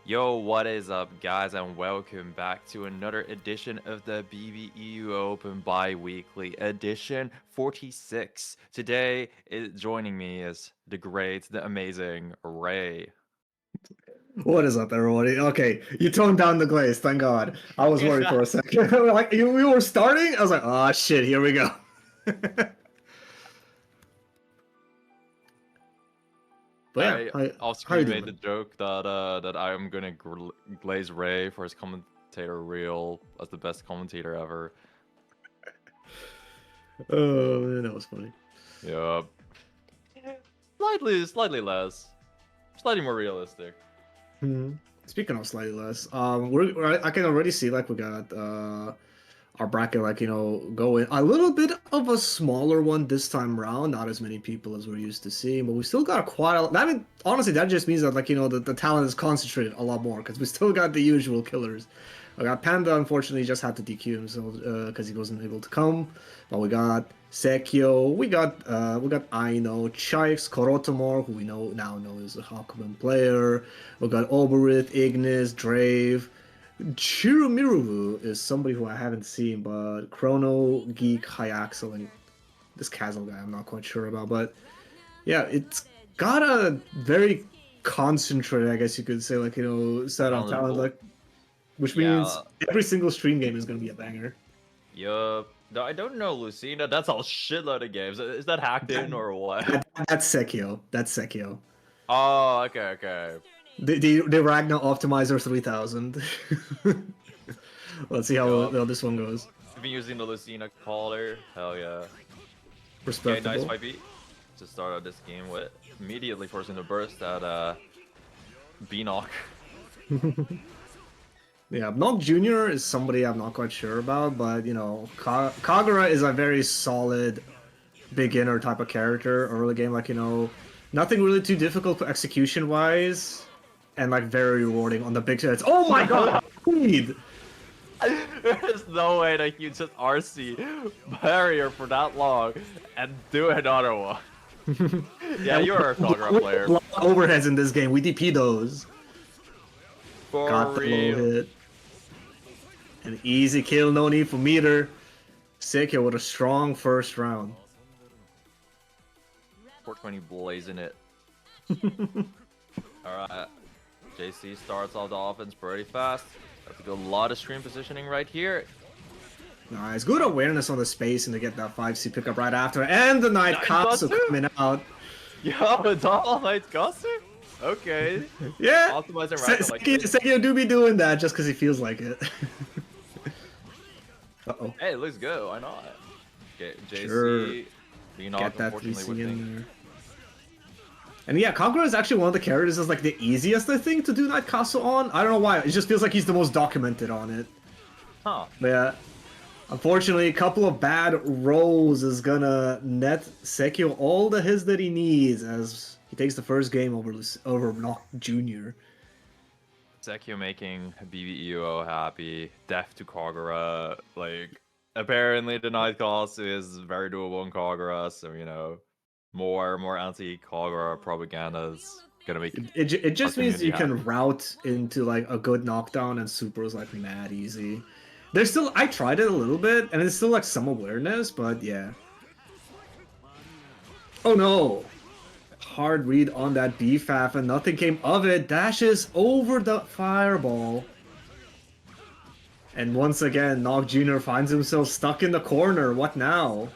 Yo, what is up, guys, and welcome back to another edition of the BBEU Open Bi-Weekly Edition 46. Today, joining me is the great, the amazing Ray. What is up, everybody? Okay, you toned down the glaze, thank God. I was worried for a second. Like we were starting, I was like, oh shit, here we go. But yeah, I off how you screen made the doing? joke that I am gonna glaze Ray for his commentator reel as the best commentator ever. Oh, man, that was funny. Yup. Slightly less. Slightly more realistic. Speaking of slightly less, I can already see like we got our bracket going a little bit of a smaller one this time around. Not as many people as we're used to seeing, but we still got quite a. I mean, honestly, that just means that the talent is concentrated a lot more because we still got the usual killers. We got Panda, unfortunately, just had to DQ himself because he wasn't able to come. But we got Sekio, we got Aino, Chikes, Korotomor, who we now know is a Hakumen player. We got Oberith, Ignis, Drave. Chirumiru is somebody who I haven't seen, but Chrono, Geek, Hyaxel, and this Castle guy I'm not quite sure about. But yeah, it's got a very concentrated, I guess you could say, set of talent, which means Yeah. every single stream game is going to be a banger. Yup. No, I don't know, Lucina. That's a shitload of games. Is that hacked in or what? That's Sekio. That's Sekio. Oh, okay. The Ragnar Optimizer 3000. Let's see how this one goes. I've been using the Lucina caller. Hell yeah. Respectable. Okay, nice 5 to start out this game with. Immediately forcing the burst at B-Knock. Yeah, Knock Jr. is somebody I'm not quite sure about, but Kagura is a very solid beginner type of character early game, nothing really too difficult execution wise, and very rewarding on the big sets. Oh my god, speed! There's no way that you just RC barrier for that long and do another one. Yeah, you're a Kagura player. Overheads in this game, we DP those. Got the low hit. An easy kill, no need for meter. Sekio with a strong first round. 420 blazing it. Alright. JC starts off the offense pretty fast. That's a good lot of stream positioning right here. Nice. Good awareness on the space and to get that 5C pickup right after. And the Night Katsu coming out. Yo, it's all Night Katsu? Okay. Yeah. Optimizing Sekio do be doing that just because he feels like it. Uh-oh. Hey, it looks good. Why not? Okay, JC. Sure. Get that 3C in there. And yeah, Kagura is actually one of the characters that's the easiest, I think, to do Night Castle on. I don't know why. It just feels like he's the most documented on it. Huh. But yeah. Unfortunately, a couple of bad rolls is gonna net Sekio all the hits that he needs as he takes the first game over Knock Jr. Sekio making BBEO happy. Death to Kagura. Apparently the Night Cost is very doable in Kagura, so, more anti-Kagura propaganda is gonna make it just means you can happy. route into a good knockdown, and super is mad easy. There's still, I tried it a little bit and it's still some awareness, but yeah. Oh no, hard read on that BFAF and nothing came of it. Dashes over the fireball, and once again Nog Jr. finds himself stuck in the corner. What now?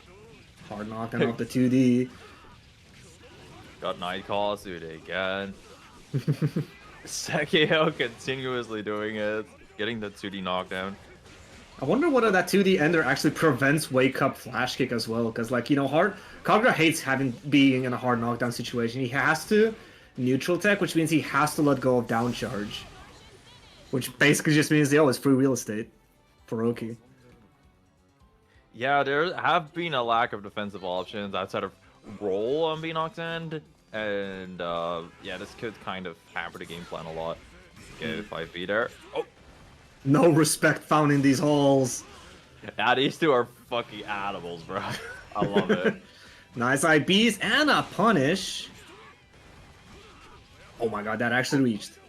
Hard knockdown off the 2D. Got Night Cost again. Sekio continuously doing it, getting the 2D knockdown. I wonder whether that 2D ender actually prevents wake up flash kick as well, because Kagura hates being in a hard knockdown situation. He has to neutral tech, which means he has to let go of down charge, which basically just means it's free real estate for Roki. Yeah, there have been a lack of defensive options outside of roll on B-Knock's end, and yeah, this could kind of hamper the game plan a lot. Okay, 5B there. Oh. No respect found in these halls. Yeah, these two are fucking animals, bro. I love it. Nice IBs and a punish. Oh my god, that actually reached.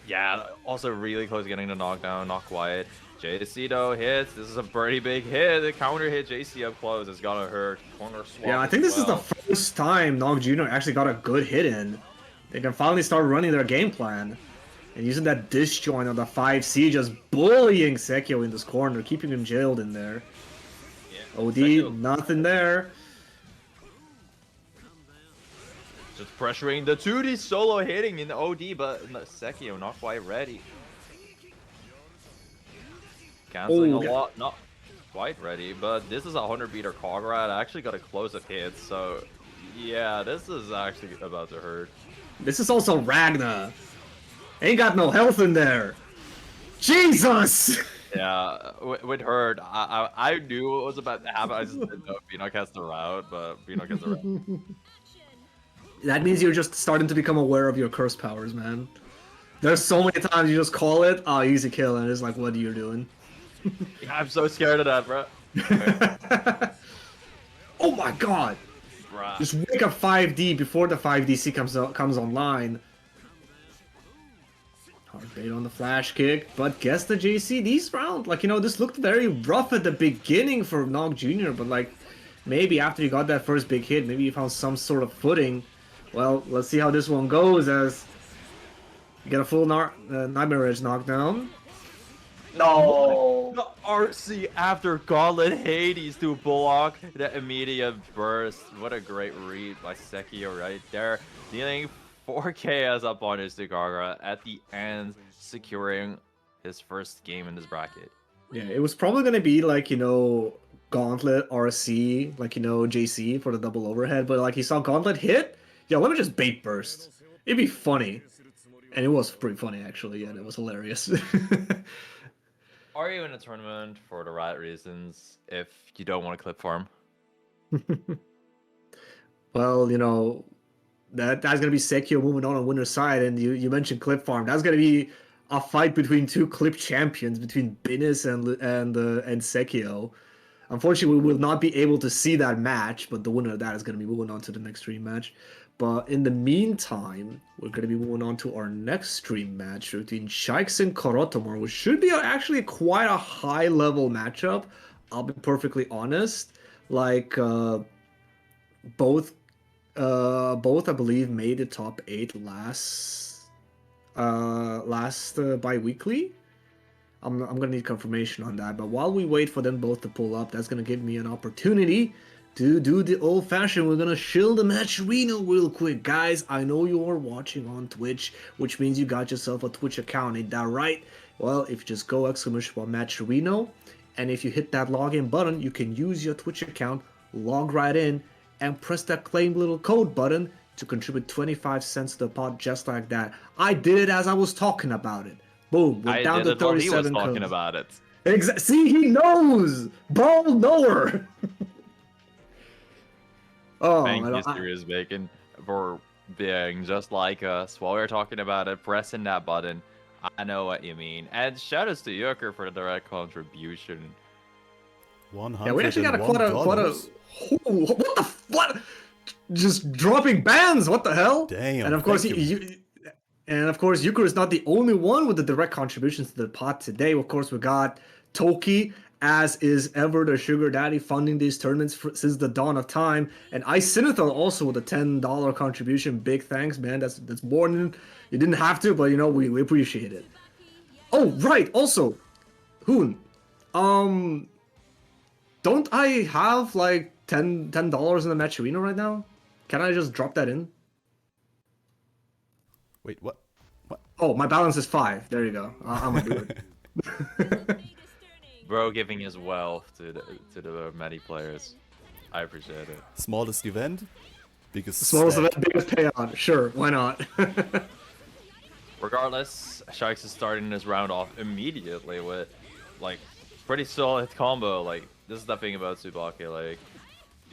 Yeah, also really close to getting the knockdown, not quite. JC though hits. This is a pretty big hit. The counter hit JC up close. It's gonna hurt. Corner swap. Yeah, I think as this is the well. first time Nog Jr. actually got a good hit in. They can finally start running their game plan. And using that disjoint on the 5C, just bullying Sekio in this corner, keeping him jailed in there. Yeah, OD, Sekio nothing there. just pressuring the 2D solo hitting in the OD, but Sekio not quite ready. Canceling a lot, not quite ready, but this is a 100-meter Kog'Ra. I actually got a close-up hit, so yeah, this is actually about to hurt. This is also Ragna. Ain't got no health in there. Jesus! Yeah, with hurt, I knew what was about to happen. I just didn't know if Beanock has the route, but Beanock has the route. That means you're just starting to become aware of your curse powers, man. There's so many times you just call it, oh, easy kill, and it's like, what are you doing? Yeah, I'm so scared of that, bro. Oh my god! Bruh. Just wake up 5D before the 5DC comes online. Hard bait on the flash kick, but guess the JCD's round. Like, you know, this looked very rough at the beginning for Nog Jr., but like, maybe after he got that first big hit, maybe he found some sort of footing. Well, let's see how this one goes as you get a full Nightmare Edge knockdown. No! The RC after Gauntlet Hades to block the immediate burst. What a great read by Sekio right there. Dealing 4k as up on his Kog'Ra at the end, securing his first game in this bracket. Yeah, it was probably going to be like, you know, Gauntlet, RC, like, you know, JC for the double overhead, but like he saw Gauntlet hit, yeah, let me just bait burst. It'd be funny. And it was pretty funny, actually, and it was hilarious. Are you in a tournament for the right reasons if you don't want to clip farm? Well, you know, that's gonna be Sekio moving on winner's side, and you mentioned clip farm. That's gonna be a fight between two clip champions, between Binis and Sekio. Unfortunately, we will not be able to see that match, but the winner of that is going to be moving on to the next stream match. But in the meantime, we're going to be moving on to our next stream match between Shikes and Korotomor, which should be actually quite a high-level matchup. I'll be perfectly honest. Like, both, I believe, made the top 8 last bi-weekly. I'm gonna need confirmation on that, but while we wait for them both to pull up, that's gonna give me an opportunity to do the old-fashioned. We're gonna shill the match Reno real quick. Guys, I know you're watching on Twitch, which means you got yourself a Twitch account, ain't that right? Well, if you just go !match Reno, and if you hit that login button, you can use your Twitch account, log right in, and press that claim little code button to contribute 25 cents to the pot just like that. I did it as I was talking about it. Boom, we're down to 37 he was talking codes. about it. See, he knows! Ball knower! Oh, Thank you, Serious Bacon, for being just like us while we were talking about it, pressing that button. I know what you mean. And shoutouts to Yucker for the direct contribution. 100. Yeah, we actually got quite a what the what? Just dropping bans, what the hell? Damn. And of course and of course, Yukur is not the only one with the direct contributions to the pot today. Of course, we got Toki, as is ever the sugar daddy, funding these tournaments since the dawn of time. And Icinethal also with a $10 contribution. Big thanks, man. That's more than you didn't have to, but you know, we appreciate it. Oh, right. Also, Hoon, don't I have like $10 in the match arena right now? Can I just drop that in? Wait, what? What? Oh, my balance is 5. There you go. I'm gonna do it. Bro giving his wealth to the many players. I appreciate it. Smallest event? Biggest Smallest stack. event, biggest payout. Sure, why not? Regardless, Sharks is starting this round off immediately with, like, pretty solid combo. Like, this is the thing about Tsubaki. Like,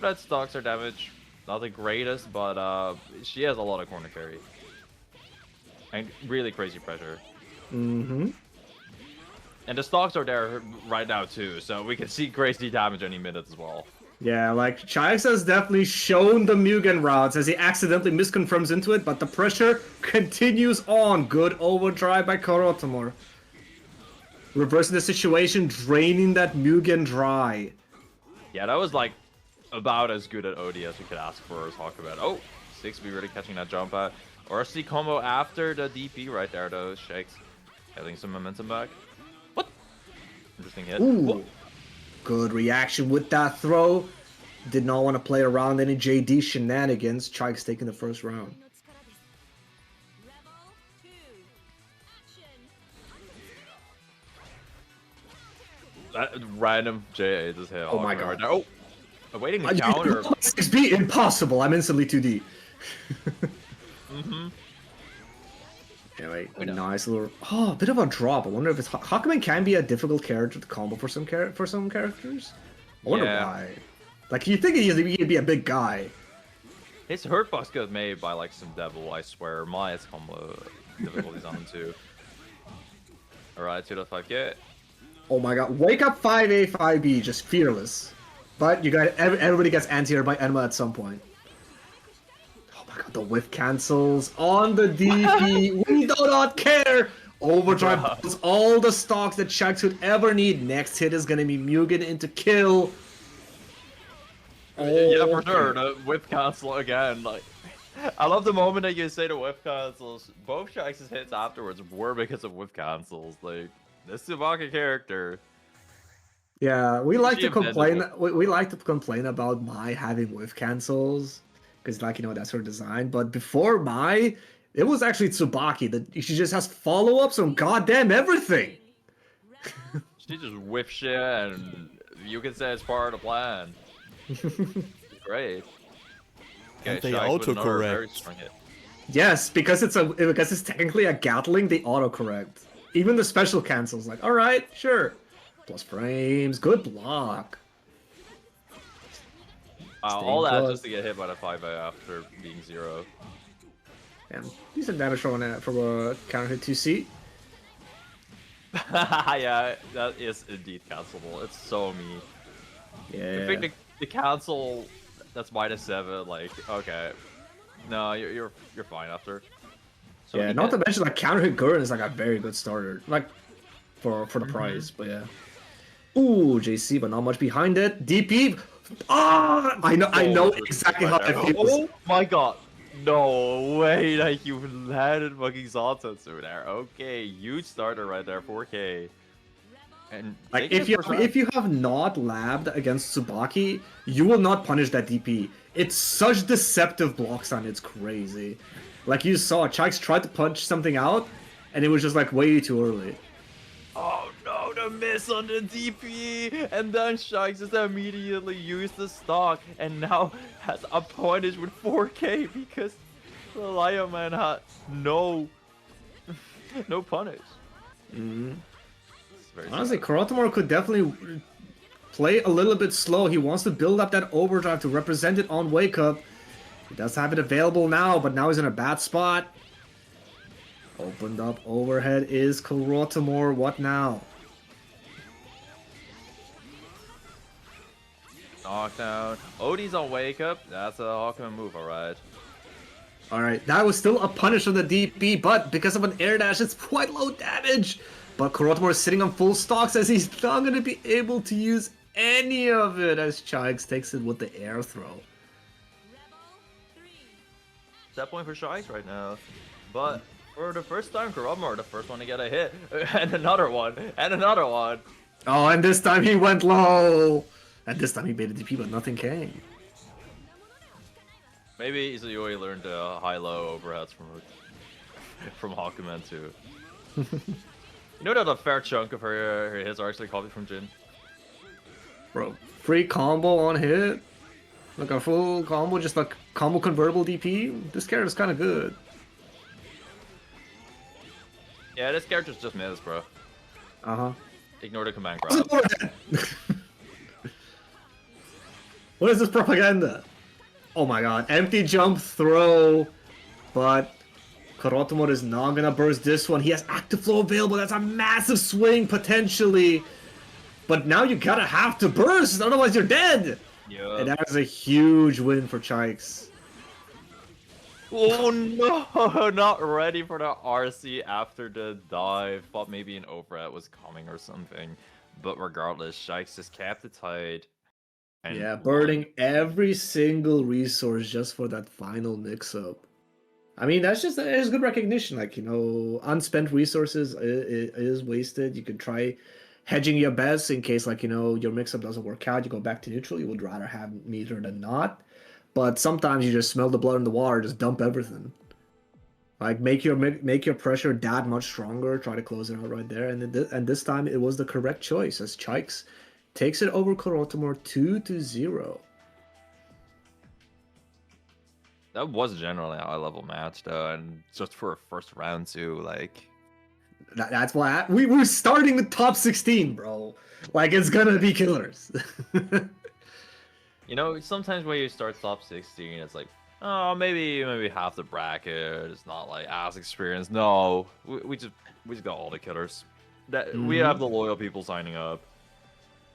red stocks are damage, not the greatest, but she has a lot of corner carry. And really crazy pressure. Mm-hmm. And the stocks are there right now too, so we can see crazy damage any minute as well. Yeah, like Chikes has definitely shown the Mugen routes as he accidentally misconfirms into it, but the pressure continues on. Good overdrive by Korotomor. Reversing the situation, draining that Mugen dry. Yeah, that was like about as good at OD as we could ask for as Hakumen. Oh, 6B really catching that jump out. RC combo after the DP right there though. Shakes. Getting some momentum back. What? Interesting hit. Ooh. What? Good reaction with that throw. Did not want to play around any JD shenanigans. Chikes taking the first round. That random JA just hit. Oh my Hakumen god. Right there. Oh, awaiting the counter. 6B, impossible. I'm instantly 2D. Mm-hmm. Anyway, a nice little... Oh, a bit of a drop. I wonder if it's... Hakumen can be a difficult character to combo for some characters. I wonder why. Like, you think he'd be a big guy. His hurt box got made by like some devil, I swear. Maya's combo difficulties on him too. Alright, 2 to 5k. Oh my god. Wake up 5A, 5B, just fearless. But you got everybody gets anti-aired by Enma at some point. Oh my god, the whiff cancels on the DP. We do not care. Overdrive pulls all the stocks that Shanks would ever need. Next hit is gonna be Mugen into kill. Yeah, for sure. The whip cancel again. Like, I love the moment that you say the whip cancels. Both Shanks' hits afterwards were because of whip cancels. Like, this Tsubaki character. Yeah, we like to complain. We like to complain about Mai having whiff cancels because, like, you know, that's her design. But before Mai, it was actually Tsubaki that she just has follow-ups on goddamn everything. She just whiff shit, and you can say it's part of the plan. Great. And they Shanks with another very autocorrect. strong hit. Yes, because it's technically a Gatling, they autocorrect. Even the special cancels, like, all right, sure. Plus frames, good block. All that just to get hit by the 5A after being 0. And decent damage from a counter hit 2C. Yeah, that is indeed cancelable. It's so mean. Yeah. I think the cancel that's -7, like, okay. No, you're fine after. So Yeah, not to mention like counter hit Gurren is like a very good starter. Like for the price, but yeah. Ooh, JC, but not much behind it. DP. Ah, I know exactly how that feels. Oh my god. No way that you landed fucking Zantetsu there. Okay, huge starter right there, 4k. And like if you have not labbed against Tsubaki, you will not punish that DP. It's such deceptive block stun, it's crazy. Like you saw, Chikes tried to punch something out, and it was just like way too early. Oh no, the miss on the DP! And then Shanks just immediately used the stock and now has a punish with 4k because the Lion Man had no punish. Honestly, Korotomor could definitely play a little bit slow. He wants to build up that overdrive to represent it on Wake Up. He does have it available now, but now he's in a bad spot. Opened up overhead is Korotomor. What now? Knockdown. Odie's on Wake Up. That's a Hakumen move, alright. Alright, that was still a punish on the DP, but because of an air dash, it's quite low damage. But Korotomor is sitting on full stocks as he's not going to be able to use any of it as Chikes takes it with the air throw. Set point for Shanks right now. But for the first time, Korotomor, the first one to get a hit. And another one. And another one. Oh, and this time he went low. And this time he baited DP, but nothing came. Maybe Izuyori learned high-low overheads from Hakumen too. You know that a fair chunk of her hits are actually copied from Jin? Bro, free combo on hit? Like a full combo, just like combo convertible DP? This character's kind of good. Yeah, this character's just miss, bro. Uh-huh. Ignore the command grab. What is this propaganda? Oh my god, empty jump throw, but Korotomor is not gonna burst this one. He has active flow available. That's a massive swing potentially. But now you gotta have to burst, otherwise you're dead. And that is a huge win for Chikes. Oh no, not ready for the RC after the dive. Thought maybe an overhead was coming or something. But regardless, Shikes just kept it tight. And Yeah, burning every single resource just for that final mix-up. I mean, that's good recognition. Like, unspent resources is wasted. You could try hedging your bets in case, like, your mix-up doesn't work out. You go back to neutral. You would rather have meter than not. But sometimes you just smell the blood in the water, just dump everything. Like, make your pressure that much stronger. Try to close it out right there. And this time it was the correct choice as Chikes takes it over Korotomor 2-0. that was generally a high-level match, though, and just for a first round too, like. That's why we were starting the top 16, bro. Like, it's gonna be killers. Sometimes when you start top 16, it's like, oh, maybe half the bracket is not like as experienced. No, we just got all the killers. We have the loyal people signing up.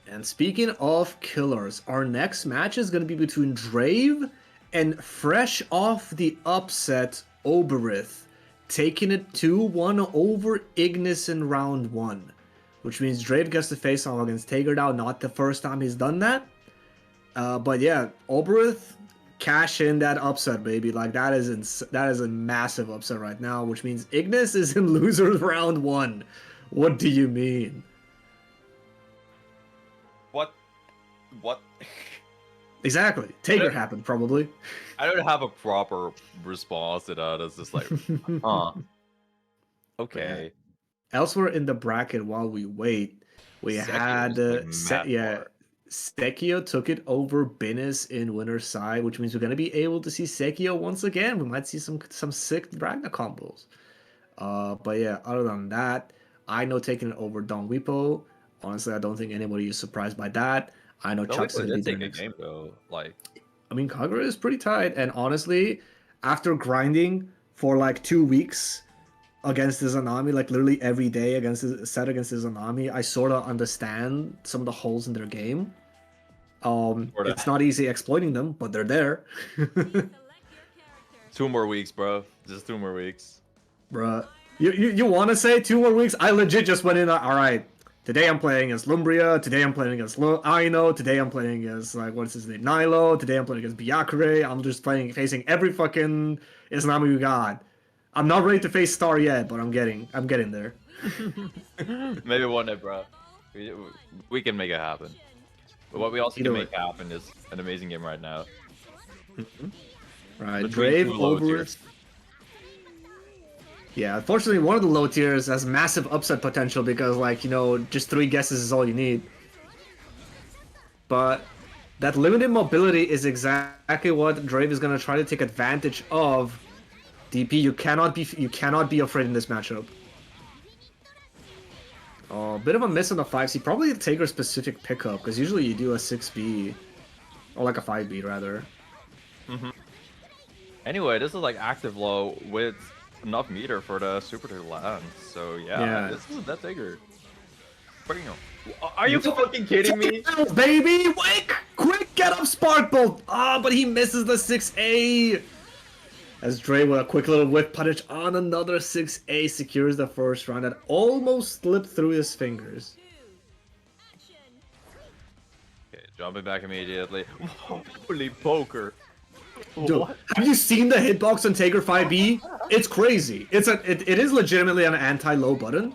And speaking of killers, our next match is gonna be between Drave and fresh off the upset Oberith, taking it 2-1 over Ignis in round 1. Which means Drave gets to face off against Tager now, not the first time he's done that. But yeah, Oberith, cash in that upset, baby. Like, that is a massive upset right now, which means Ignis is in losers round 1. What do you mean? What? Exactly. Tager happened, probably. I don't have a proper response to that. It's just like, huh. Okay. Elsewhere in the bracket, while we wait, we had Sekio took it over Binis in winner's side, which means we're gonna be able to see Sekio once again. We might see some sick Ragnar combos. But yeah, other than that, I know taking it over Don Wipo. Honestly, I don't think anybody is surprised by that. I know Chuck's gonna be take a game though. Like, I mean, Kagura is pretty tight, and honestly, after grinding for like 2 weeks against the Zanami, like literally every day against the Zanami, I sort of understand some of the holes in their game. It's not easy exploiting them, but they're there. 2 more weeks, bro. Just 2 more weeks. Bruh. You want to say 2 more weeks? I legit just went in, all right, today I'm playing as Lumbria, today I'm playing against Aino, today I'm playing as, like, what's his name, Nilo, today I'm playing against Byakure, I'm just facing every fucking Izanami we got. I'm not ready to face Star yet, but I'm getting there. Maybe one day, bro. We can make it happen. But what we also can make happen is an amazing game right now. Right, Drave over. Yeah, unfortunately, one of the low tiers has massive upset potential because, like, just 3 guesses is all you need. But that limited mobility is exactly what Drave is gonna try to take advantage of. DP, you cannot be afraid in this matchup. Oh, a bit of a miss on the 5C. Probably a Taker specific pickup, because usually you do a 6B. Or like a 5B, rather. Anyway, this is like active low with enough meter for the super to land. So yeah, this is a dead Taker. Are you fucking kidding me? Baby! Quick, get up Spark Bolt! But he misses the 6A! As Dre with a quick little whip punish on another 6A secures the first round that almost slipped through his fingers. Okay, jumping back immediately. Holy poker. Dude, what? Have you seen the hitbox on Taker 5B? It's crazy. It is legitimately an anti-low button,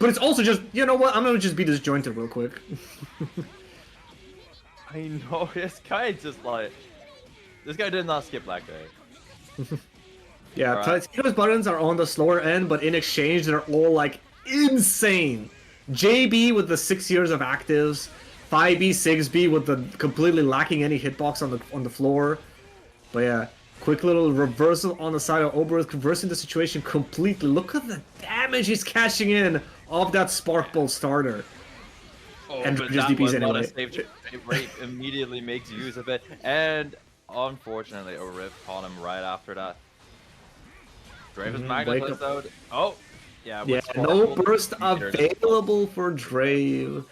but it's also just, you know what, I'm gonna just be disjointed real quick. I know, this guy just like... This guy did not skip Black Day. Yeah, Taker's buttons are on the slower end, but in exchange, they're all, like, insane. JB with the 6 years of actives, 5B, 6B with the completely lacking any hitbox on the floor. But yeah, quick little reversal on the side of Oberith, reversing the situation completely. Look at the damage he's cashing in off that Spark Bolt starter. Oh, and but just that DPs was anyway. not a save rate immediately makes use of it. And unfortunately, a rift caught him right after that. Drave is magnetized out. Oh, yeah. No burst available for Drave.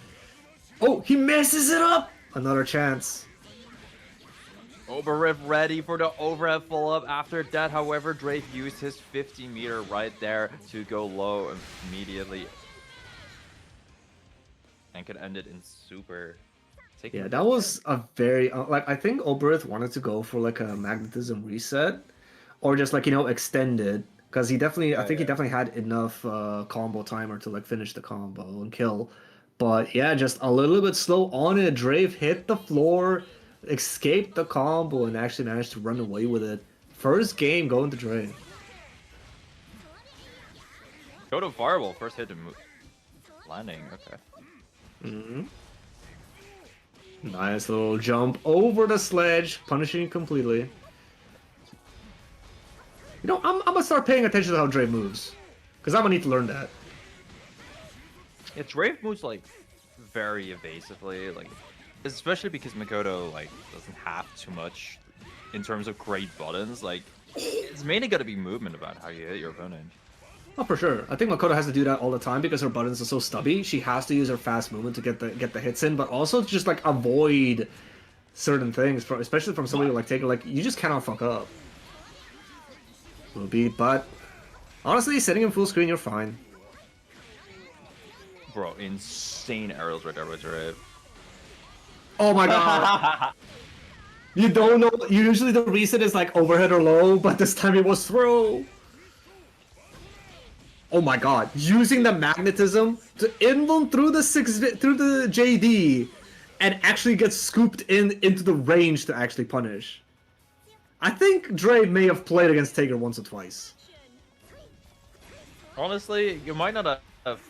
Oh, he messes it up! Another chance. Oberif ready for the overhead follow-up. After that, however, Drake used his 50-meter right there to go low immediately. And could end it in super. Yeah, that was a very like I think Oberith wanted to go for like a magnetism reset, or just like extend it because he definitely I think he definitely had enough combo timer to like finish the combo and kill, but yeah, just a little bit slow on it. Drave hit the floor, escaped the combo, and actually managed to run away with it. First game going to Drave. Go to Fireball, first hit to move. Landing, okay. Mm-hmm. Nice little jump over the sledge, punishing completely. I'm gonna start paying attention to how Drave moves, because I'm gonna need to learn that. Yeah, Drave moves like very evasively, like especially because Makoto like doesn't have too much in terms of great buttons. Like it's mainly gotta be movement about how you hit your opponent. Oh, for sure. I think Makoto has to do that all the time because her buttons are so stubby. She has to use her fast movement to get the hits in, but also to just like avoid certain things, especially from somebody like Taker. Like you just cannot fuck up. Will be, but honestly, sitting in full screen, you're fine. Bro, insane aerials right there with Drave. Oh my god! You don't know. Usually the reset is like overhead or low, but this time it was throw. Oh my god, using the magnetism to inland through the JD and actually get scooped into the range to actually punish. I think Dre may have played against Taker once or twice. Honestly, you might not have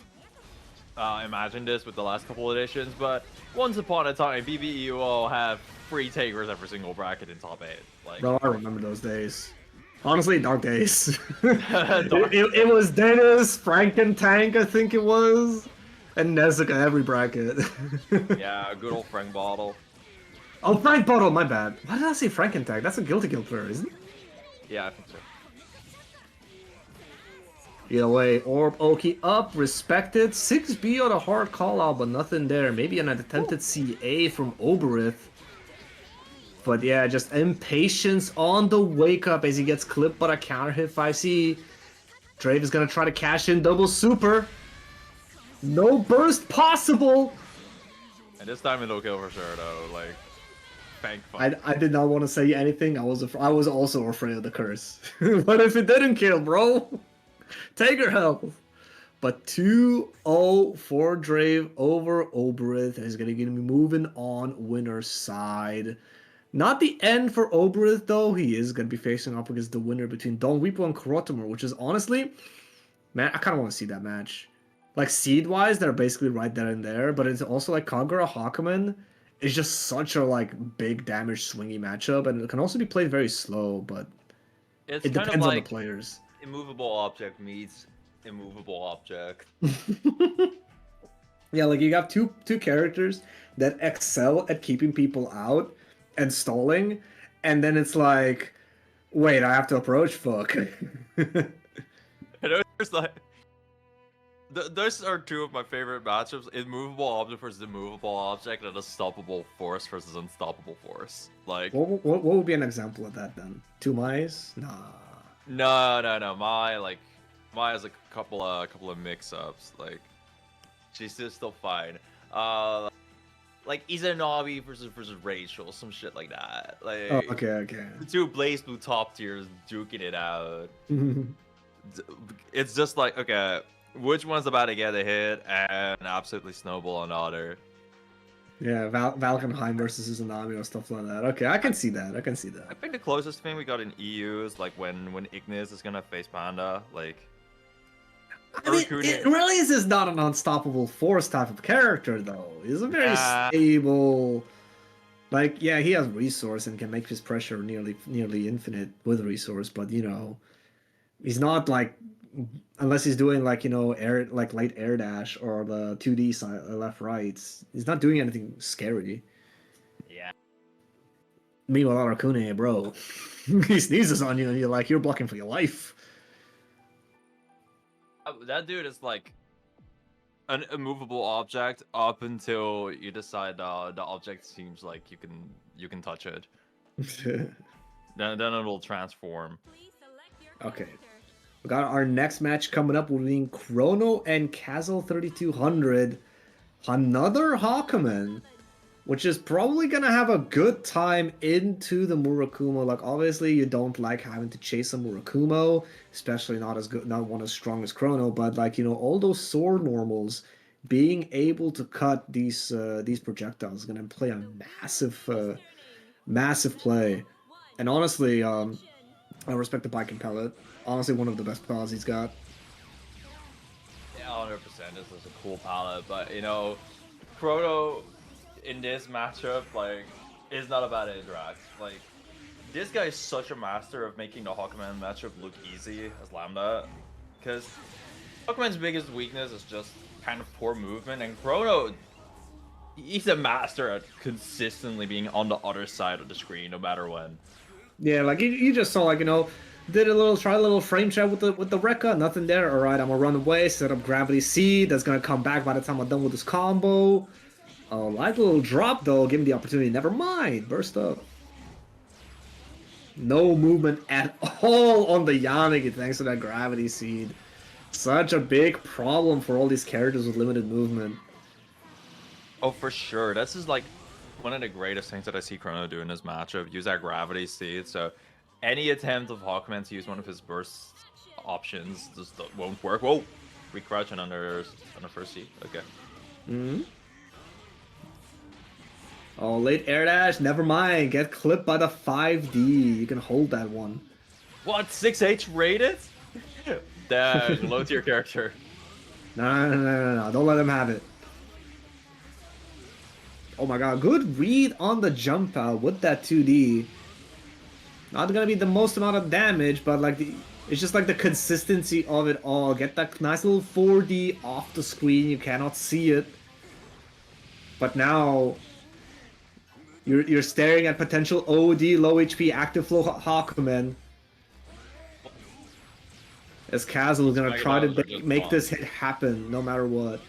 imagined this with the last couple editions, but once upon a time, Bbeuobi have 3 Takers every single bracket in top 8. Like, Bro, I remember those days. Honestly, dark days. it was Dennis, Frankentank, I think it was, and Nezuka every bracket. yeah, good old Frank Bottle. Oh, Frank Bottle, my bad. Why did I say Frankentank? That's a Guilty Gear player, isn't it? Yeah, I think so. Either way, Orb Oki up, respected. 6B on a hard call out, but nothing there. Maybe an attempted CA from Oberith. But yeah, just impatience on the wake up as he gets clipped by a counter hit 5C. Drave is gonna try to cash in double super. No burst possible. And this time it'll kill for sure though. Like, thank fuck. I did not want to say anything. I was also afraid of the curse. But if it didn't kill, bro, take her health. But 2-0 for Drave over Oberith. He's gonna be moving on winner's side. Not the end for Oberith, though. He is going to be facing up against the winner between Don Weepo and Kurotomur, which is honestly, man, I kind of want to see that match. Like, seed-wise, they're basically right there and there, but it's also like Kagura Hakumen is just such a, like, big damage swingy matchup, and it can also be played very slow, but It's it kind depends of on like the players. immovable object meets immovable object. Yeah, like, you got two characters that excel at keeping people out and stalling, and then it's like, wait, I have to approach? Fuck. And there's like, those are 2 of my favorite matchups: immovable object versus immovable object, and unstoppable force versus unstoppable force. Like, what would be an example of that then? 2 Mice? Nah. no. Mai has a couple of mix-ups. Like, she's still fine. Like Izanami versus Rachel, some shit like that. Like, Oh, okay. the 2 Blaze Blue top tiers duking it out. It's just like, okay, which one's about to get a hit and absolutely snowball another? Yeah, Valkenheim versus Izanami or stuff like that. Okay, I can see that. I think the closest thing we got in EU is like when Ignis is gonna face Panda. Like, I mean, it really is just not an unstoppable force type of character, though. He's a very stable. Like, yeah, he has resource and can make his pressure nearly infinite with resource, but he's not like, unless he's doing like air, like light air dash or the 2D side left right. He's not doing anything scary. Yeah. Meanwhile, Arakune, bro, he sneezes on you and you're blocking for your life. That dude is like an immovable object up until you decide the object seems like you can touch it. Then it will transform. Okay. We got our next match coming up between Chrono and Kazel 3200. Another Hawkman, which is probably gonna have a good time into the Murakumo. Like, obviously, you don't like having to chase a Murakumo, especially not as good, not one as strong as Chrono. But like, you know, all those sword normals, being able to cut these projectiles is gonna play a massive play. And honestly, I respect the Bike and Pellet. Honestly, one of the best pals he's got. Yeah, 100%. This is a cool palette, but you know, Chrono in this matchup, like, is not a bad interact. Like, this guy is such a master of making the Hawkman matchup look easy as Lambda, because Hawkman's biggest weakness is just kind of poor movement, and Chrono, he's a master at consistently being on the other side of the screen no matter when. Yeah, like you just saw, like, you know, try a little frame check with the Rekka, nothing there. All right, I'm gonna run away, set up Gravity Seed. That's gonna come back by the time I'm done with this combo. Oh, like a little drop though, give him the opportunity. Never mind, burst up. No movement at all on the Yanagi thanks to that Gravity Seed. Such a big problem for all these characters with limited movement. Oh, for sure. This is like one of the greatest things that I see Chrono do in this matchup. Use that Gravity Seed. So any attempt of Hawkman to use one of his burst options just won't work. Whoa! We crouching on the first seed. Okay. Hmm. Oh, late air dash. Never mind. Get clipped by the 5D. You can hold that one. What? 6H rated? Dang, low tier character. No. Don't let him have it. Oh my god. Good read on the jump out with that 2D. Not gonna be the most amount of damage, but like it's just like the consistency of it all. Get that nice little 4D off the screen. You cannot see it. But now you're staring at potential OD low HP active flow Hawkman. As Kazel is gonna try to make this hit happen no matter what.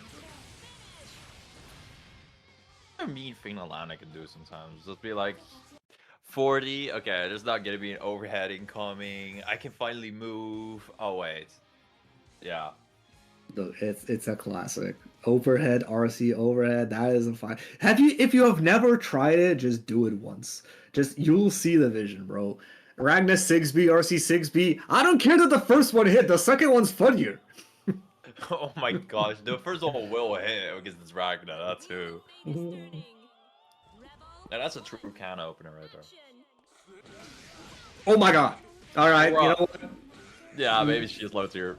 A mean thing Alana can do sometimes. Just be like 40, okay, there's not gonna be an overhead incoming. I can finally move. Oh wait. Yeah. It's a classic. Overhead, RC overhead, that isn't fine. If you have never tried it, just do it once. Just you'll see the vision, bro. Ragna 6B, RC 6B. I don't care that the first one hit, the second one's funnier. Oh my gosh, the first one will hit because it's Ragna, that's who. Now that's a true can opener right there. Oh my god. Alright, you know what? Yeah, maybe she's low tier.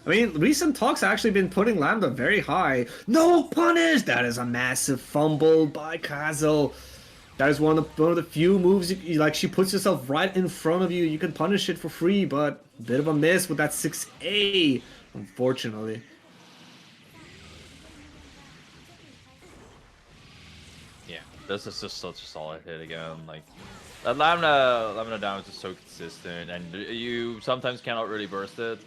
I mean, recent talks have actually been putting Lambda very high. No punish! That is a massive fumble by Kazel. That is one of the few moves, like, she puts herself right in front of you. You can punish it for free, but a bit of a miss with that 6A, unfortunately. Yeah, this is just such a solid hit again. Like, that Lambda damage is so consistent, and you sometimes cannot really burst it.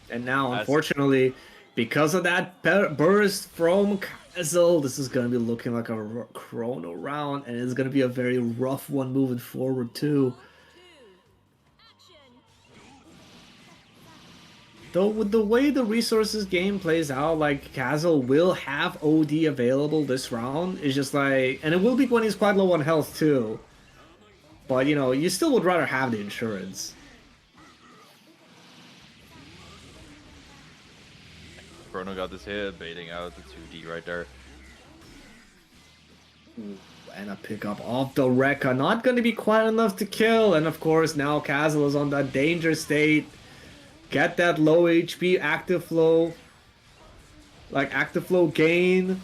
And now, unfortunately, because of that burst from Kazel, this is going to be looking like a Chrono round, and it's going to be a very rough one moving forward, too. Though, with the way the resources game plays out, like, Kazel will have OD available this round. It's just like, and it will be when he's quite low on health, too. But, you know, you still would rather have the insurance. Chrono got this hit, baiting out the 2D right there. Ooh, and a pickup off the Rekka. Not going to be quite enough to kill. And of course, now Kazel is on that danger state. Get that low HP active flow. Like, active flow gain.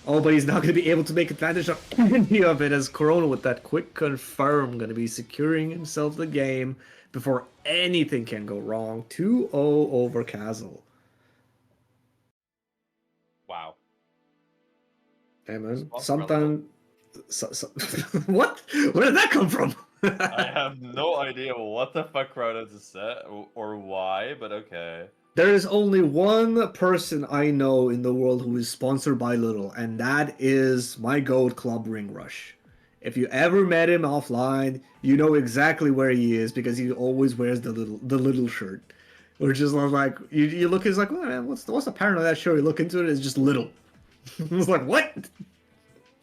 Oh, but he's not going to be able to make advantage of any of it, as Corona with that quick confirm going to be securing himself the game before anything can go wrong. 2-0 over Kazel. Wow. Hey man, sometimes... What? Where did that come from? I have no idea what the fuck Chrono just said or why, but okay. There is only one person I know in the world who is sponsored by Little, and that is my goat Club Ring Rush. If you ever met him offline, you know exactly where he is because he always wears the little shirt. Which is like you look, it's like, oh man, what's the parent of that shirt? You look into it, it's just Little. It's like, what?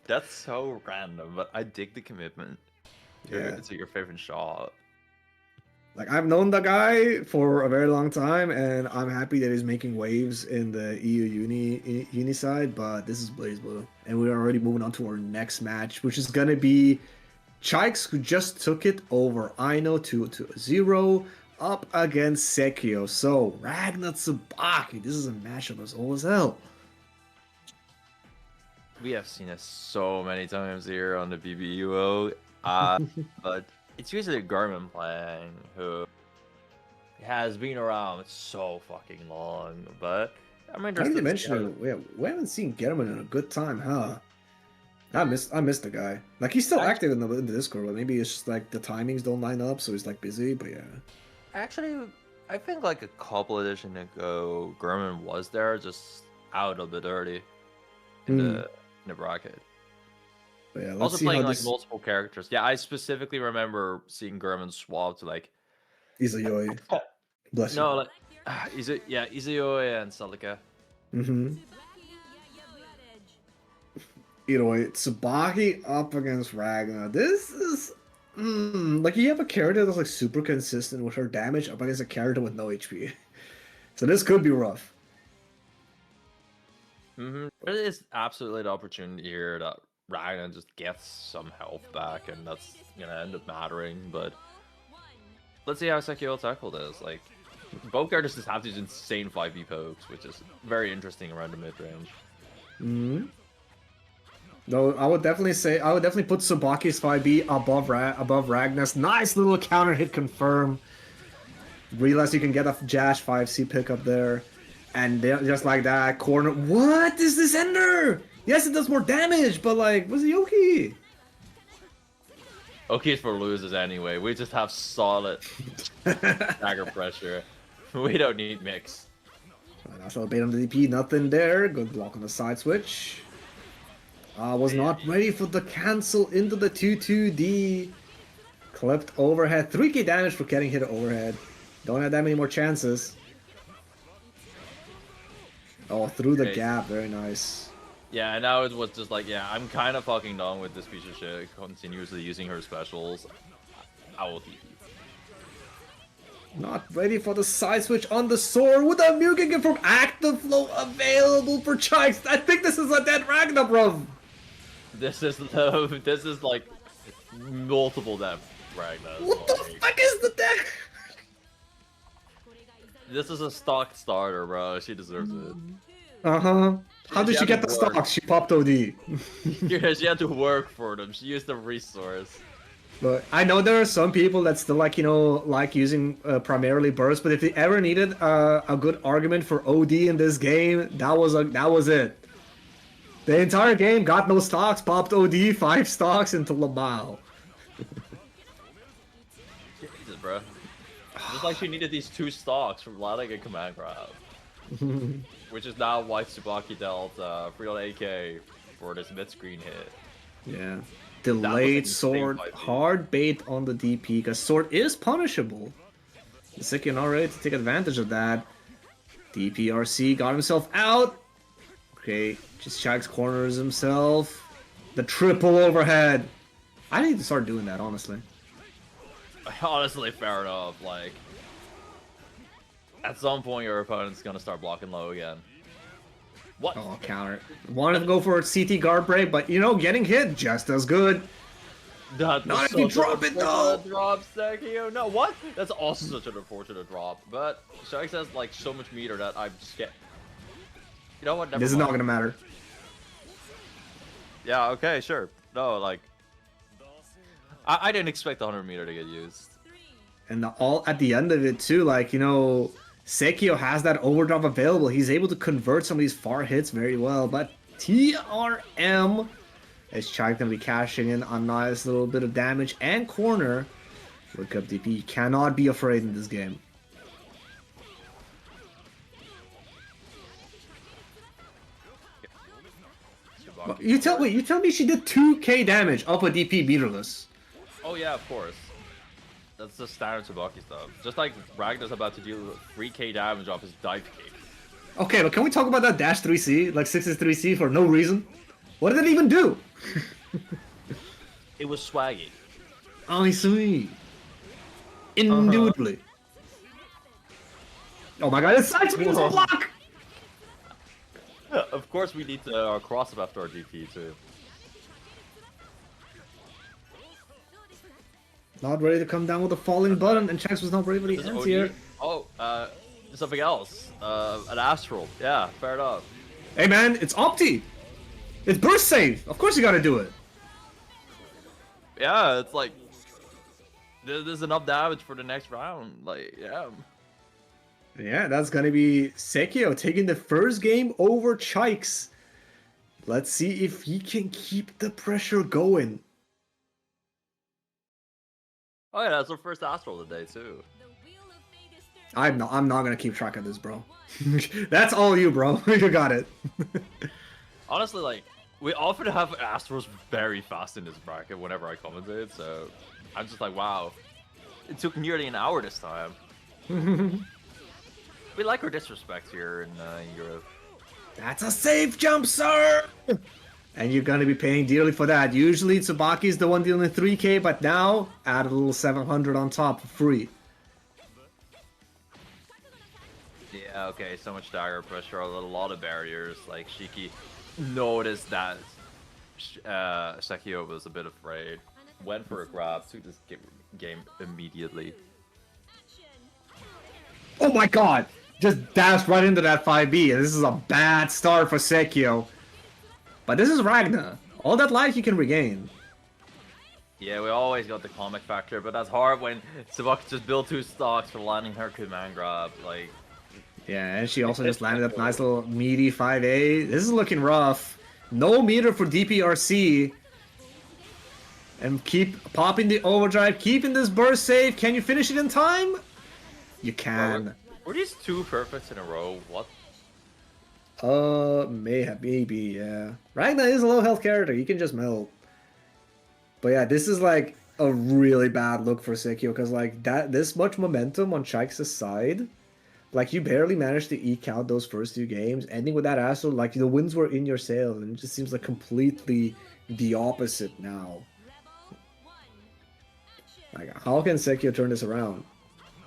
That's so random, but I dig the commitment. Yeah. It's your favorite shot. Like, I've known the guy for a very long time, and I'm happy that he's making waves in the EU uni side, but this is BlazBlue. And we're already moving on to our next match, which is going to be Chikes, who just took it over Aino 2-0 up against Sekio. So, Ragnar Tsubaki, this is a matchup as old as hell. We have seen it so many times here on the BBUO, but it's usually Garmin playing, who has been around so fucking long. But I'm interested. Now you mention it, we haven't seen German in a good time, huh? I missed the guy. Like, he's still active in the Discord, but maybe it's just like the timings don't line up, so he's like busy. But yeah. Actually, I think like a couple editions ago, German was there, just out a bit early in the bracket. But yeah, let's Also see playing how like this... multiple characters. Yeah, I specifically remember seeing German swap to like Izayoi. Bless no, like Izayoi and Celica. you. Either way, Tsubaki up against Ragnar. This is like, you have a character that's like super consistent with her damage up against a character with no HP. So this could be rough. There is absolutely the opportunity here that Ragnar just gets some health back, and that's gonna end up mattering. But let's see how Sekio will tackle this. Like, both characters just have these insane 5v pokes, which is very interesting around the mid range. Though I would definitely put Tsubaki's 5B above Ragnar's. Nice little counter hit confirm. Realize you can get a Jash 5C pickup there. And just like that, corner. What is this Ender? Yes, it does more damage, but like, what's the Yoki? Okay, for losers anyway. We just have solid dagger pressure. We don't need mix. National bait on the DP, nothing there. Good block on the side switch. Was not ready for the cancel into the 2-2D. Clipped overhead. 3k damage for getting hit overhead. Don't have that many more chances. Oh, through the gap. Very nice. Yeah, and now it was just like, yeah, I'm kind of fucking done with this piece of shit continuously using her specials. I will DP. Not ready for the side switch on the sword with a Mugen from active flow available for Chikes. I think this is a dead Ragnar, bro. This is like multiple death Ragnar. What the fuck is the deck? This is a stock starter, bro. She deserves it. How did she get the stocks? She popped OD. Yeah, she had to work for them. She used the resource. But I know there are some people that still like, like using primarily burst. But if they ever needed a good argument for OD in this game, that was it. The entire game got no stocks, popped OD, 5 stocks into Lamau. Jesus, bro. Just like she needed these 2 stocks from landing a command grab. Which is now why Tsubaki dealt 3 AK for this mid-screen hit. Yeah. Delayed sword, hard bait on the DP, because sword is punishable. Sekio not ready to take advantage of that. DPRC got himself out. Okay, just Chikes corners himself. The triple overhead. I need to start doing that, honestly. Honestly, fair enough. Like, at some point, your opponent's gonna start blocking low again. What? Oh, counter. Wanted to go for a CT guard break, but getting hit just as good. Not if you drop it, though. Drop, Sekio. No, what? That's also such an unfortunate drop. But Sharks has like so much meter that I'm just get. You know what? Never this mind. is not gonna matter. Yeah. Okay. Sure. No. Like, I didn't expect the 100 meter to get used. And all at the end of it too, like Sekio has that overdrive available. He's able to convert some of these far hits very well. But TRM is Chike gonna be cashing in a nice little bit of damage and corner. Look up DP. You cannot be afraid in this game. You tell me she did 2k damage off a DP meterless. Oh yeah, of course. That's the standard Tsubaki stuff. Just like Ragnar's about to deal 3k damage off his dive kick. Okay, but can we talk about that dash 3C, like 63C for no reason? What did it even do? It was swaggy. I see. Indubitably. Oh my god, it's such a block! Of course we need to cross up after our DP too. Not ready to come down with a falling button, and Chance was not ready for the end here. Oh, something else. An Astral. Yeah, fair enough. Hey man, it's Opti! It's burst save! Of course you gotta do it! Yeah, it's like... There's enough damage for the next round. Like, yeah. Yeah, that's gonna be Sekio taking the first game over Chikes. Let's see if he can keep the pressure going. Oh yeah, that's our first Astral today too. I'm not gonna keep track of this, bro. That's all you, bro. You got it. Honestly, like, we often have Astrals very fast in this bracket whenever I commentate, so I'm just like, wow. It took nearly an hour this time. We like our disrespect here in Europe. That's a safe jump, sir! And you're gonna be paying dearly for that. Usually Tsubaki is the one dealing 3k, but now add a little 700 on top for free. Yeah, okay, so much dagger pressure, a lot of barriers. Like, Shiki noticed that Sekio was a bit afraid. Went for a grab, took this game immediately. Oh my god! Just dashed right into that 5B. This is a bad start for Sekio. But this is Ragnar. All that life you can regain. Yeah, we always got the comic factor, but that's hard when Tsubaki just built 2 stocks for landing her command grab. Like, yeah, and she also just landed a nice little meaty 5A. This is looking rough. No meter for DPRC. And keep popping the overdrive, keeping this burst safe. Can you finish it in time? You can. Were these 2 perfects in a row? What? Maybe, yeah. Ragnar is a low health character. He can just melt. But yeah, this is like a really bad look for Sekio because like this much momentum on Chikes' side, like you barely managed to eke out those first 2 games. Ending with that Astral, like the wins were in your sails, and it just seems like completely the opposite now. Like, how can Sekio turn this around?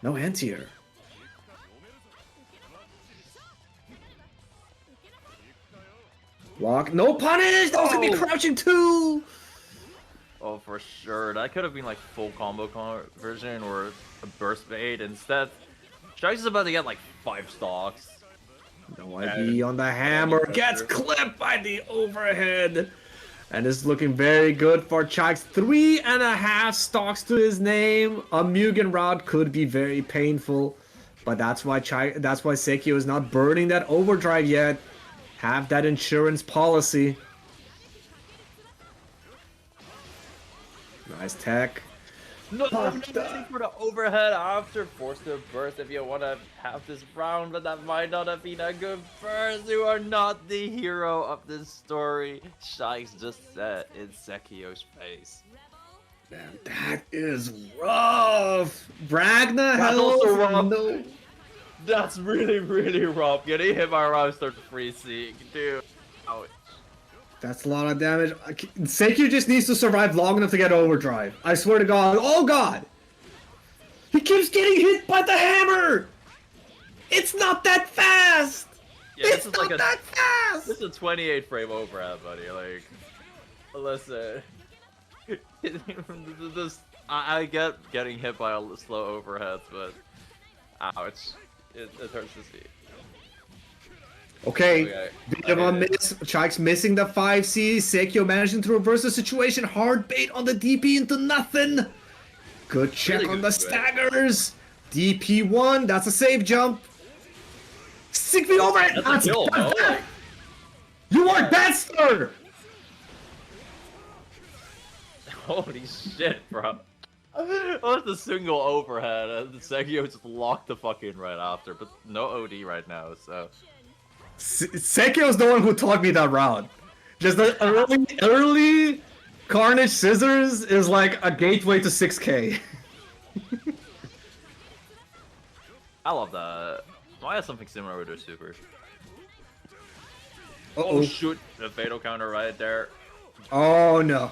No anti-air. Block. No punish! That was gonna be crouching too! Oh, for sure. That could have been like full combo conversion or a burst bait. Instead, Strikes is about to get like 5 stocks. No IB on the hammer. Gets clipped by the overhead. And it's looking very good for Chikes. 3.5 stocks to his name. A Mugen route could be very painful. But that's why Sekio is not burning that overdrive yet. Have that insurance policy. Nice tech. No, for the overhead after. Force the burst if you want to have this round, but that might not have been a good burst. You are not the hero of this story. Shikes just said in Sekio's face. Man, that is rough. Ragnar That's also rough. No. That's really, really rough. Getting hit by a round start freezing, dude. Ouch. That's a lot of damage. Sekio just needs to survive long enough to get overdrive. I swear to God. Oh God! He keeps getting hit by the hammer! It's not that fast! Yeah, it's not like that fast! This is a 28 frame overhead, buddy. Like, listen. I get getting hit by a slow overhead, but ouch. It hurts to see. Okay, bit of a miss. Chikes missing the 5C. Sekio managing to reverse the situation. Hard bait on the DP into nothing. Good check really on the staggers. DP1, that's a save jump. 6 feet over it. That's a kill, You are that sir. Holy shit, bro. Oh, it's a single overhead, and Sekio just locked the fuck in right after, but no OD right now, so... Sekio's the one who taught me that round. Just the early Carnage Scissors is like a gateway to 6K. I love that. I have something similar with their supers. Uh-oh. Oh shoot, the fatal counter right there. Oh no.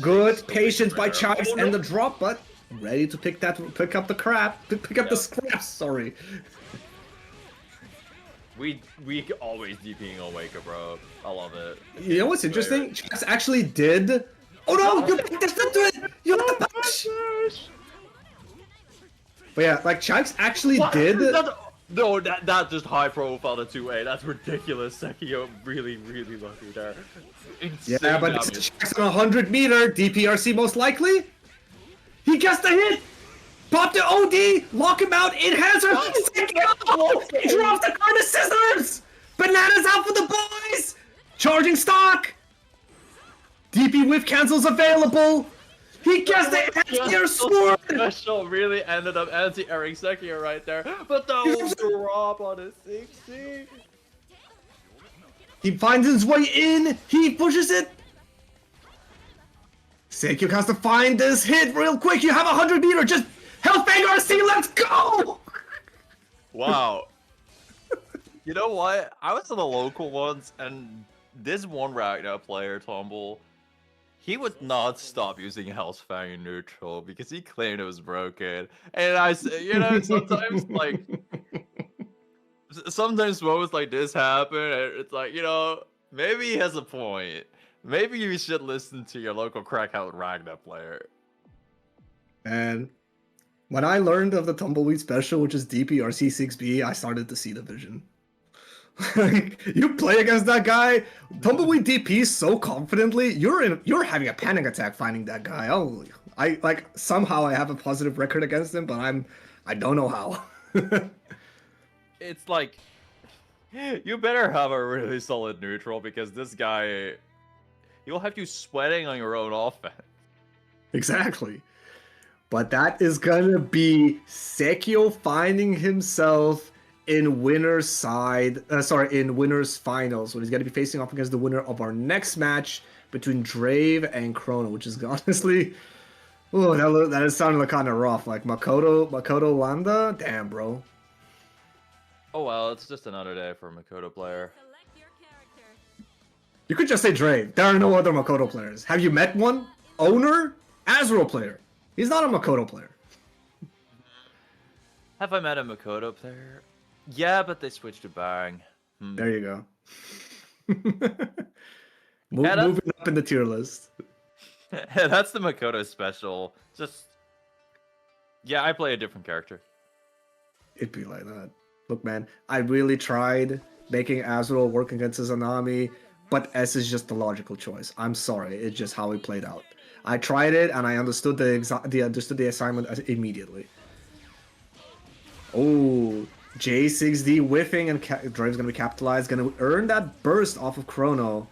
Good So patience by rare. Chives Oh, no. and the drop, but ready to pick up the crap, pick up the scraps. Sorry. We always DPing on Waker, bro. I love it. You know what's interesting? Chives actually did. Oh no! You picked this into it. You have the punch. But yeah, like Chives actually did. No, that just high profile to 2A. That's ridiculous. Sekio really lucky there. Insane Yeah, but damage. it's Chives on 100 meter DPRC most likely. He gets the hit. Pop the OD, lock him out, it has her! He drops the Carnage Scissors! Bananas out for the boys! Charging stock! DP whiff cancels available! He gets the anti-air sword! Special really ended up anti-airing Sekio right there, but the drop on a 60! He finds his way in, he pushes it! Sekio has to find this hit real quick, you have 100 meter, just Hellfang RC, let's go! Wow. You know what? I was in the local ones, and this one Ragnar player, Tumble, he would not stop using Hellfang in neutral because he claimed it was broken. And I, you know, sometimes like, sometimes moments like this happen, and it's like, you know, maybe he has a point. Maybe you should listen to your local Crackout Ragnar player. And when I learned of the Tumbleweed special, which is DPRC 6B, I started to see the vision. You play against that guy, Tumbleweed DP so confidently, you're having a panic attack finding that guy. Oh, I like somehow I have a positive record against him, but I don't know how. It's like, you better have a really solid neutral because this guy, he'll have you sweating on your own offense. Exactly. But that is gonna be Sekio finding himself in winner's side. In winner's finals, when he's gonna be facing off against the winner of our next match between Drave and Chrono, which is honestly, oh, that is sounding kind of rough. Like Makoto Lambda, damn, bro. Oh well, it's just another day for a Makoto player. You could just say Drave. There are no other Makoto players. Have you met one? Owner, Azrael player. He's not a Makoto player. Have I met a Makoto player? Yeah, but they switched to Bang. There you go. Moving up in the tier list. That's the Makoto special. Just, yeah, I play a different character. It'd be like that. Look, man, I really tried making Azrael work against Izanami, but S is just the logical choice. I'm sorry, it's just how it played out. I tried it and I understood the assignment immediately. Oh, J6D whiffing and Drave's gonna be capitalized, gonna earn that burst off of Chrono.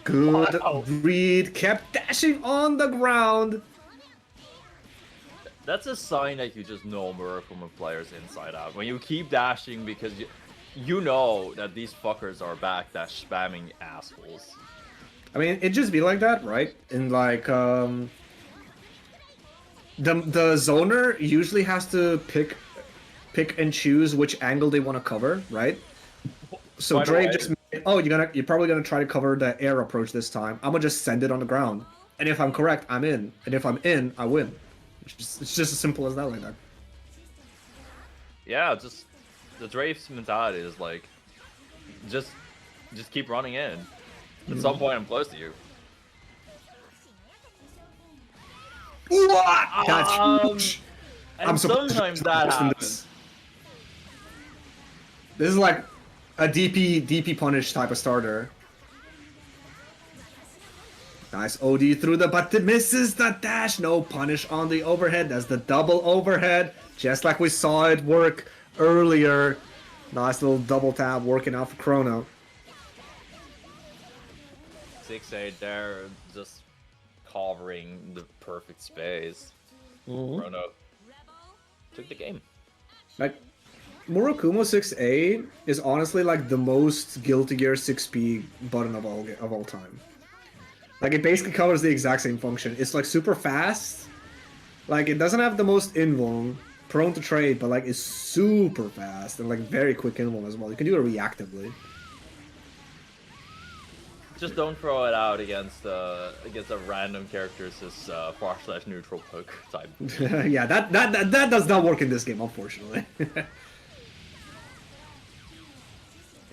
Good read, kept dashing on the ground. That's a sign that you just know more from a player's inside out. When you keep dashing because you know that these fuckers are backdash spamming assholes. I mean, it just be like that, right? And like, the zoner usually has to pick and choose which angle they want to cover, right? So Drake just made, oh, you're probably gonna try to cover the air approach this time. I'm gonna just send it on the ground, and if I'm correct, I'm in, and if I'm in, I win. It's just as simple as that, like that. Yeah, just the Drafe's mentality is like, just keep running in. At some point, I'm close to you. What? That's huge. And sometimes that happens. This is like a DP punish type of starter. Nice OD through but it misses the dash. No punish on the overhead. That's the double overhead, just like we saw it work earlier. Nice little double tap working out for Chrono. 6-8 there, just covering the perfect space. Chrono took the game. Like Murakumo 6A is honestly like the most Guilty Gear 6P button of all time. Like it basically covers the exact same function. It's like super fast. Like it doesn't have the most invuln, prone to trade, but like it's super fast and like very quick invuln as well. You can do it reactively. Just don't throw it out against a random character's /neutral hook type. Yeah, that does not work in this game, unfortunately.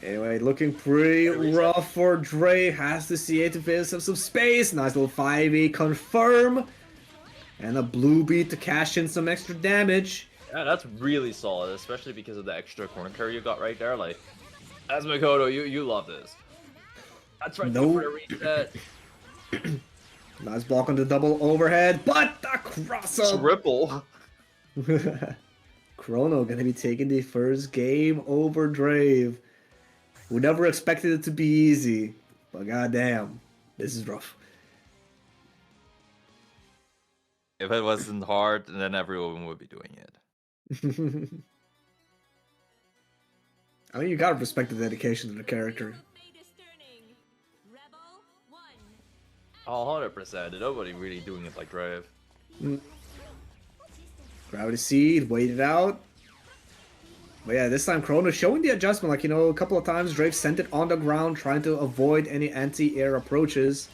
Anyway, looking pretty rough for Dre. Has the C8 to finish up some space. Nice little 5e confirm. And a Bbeuobi to cash in some extra damage. Yeah, that's really solid, especially because of the extra corner carry you got right there. Like, as Makoto, you love this. That's right, no. For the reset. Nice block on the double overhead, but the cross-up! Ripple. Chrono gonna be taking the first game over Drave. We never expected it to be easy, but goddamn, this is rough. If it wasn't hard, then everyone would be doing it. I mean, you gotta respect the dedication to the character. Oh, 100%. Nobody really doing it like Drave. Gravity Seed, wait it out. But yeah, this time Chrono showing the adjustment. Like, you know, a couple of times Drake sent it on the ground, trying to avoid any anti-air approaches.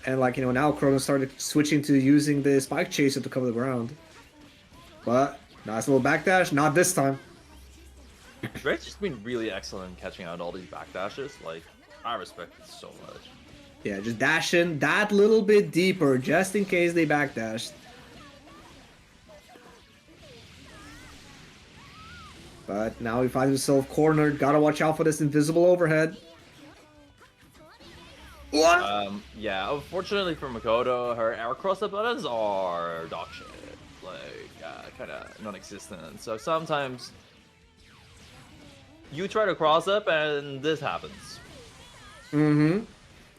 And like, you know, now Chrono started switching to using the Spike Chaser to cover the ground. But, nice little backdash, not this time. Drake's just been really excellent catching out all these backdashes. Like, I respect it so much. Yeah, just dash in that little bit deeper, just in case they backdashed. But now he finds himself cornered. Gotta watch out for this invisible overhead. What? Yeah, unfortunately for Makoto, her air cross-up buttons are dog shit. Like, kind of non-existent. So sometimes you try to cross up and this happens. Mm-hmm.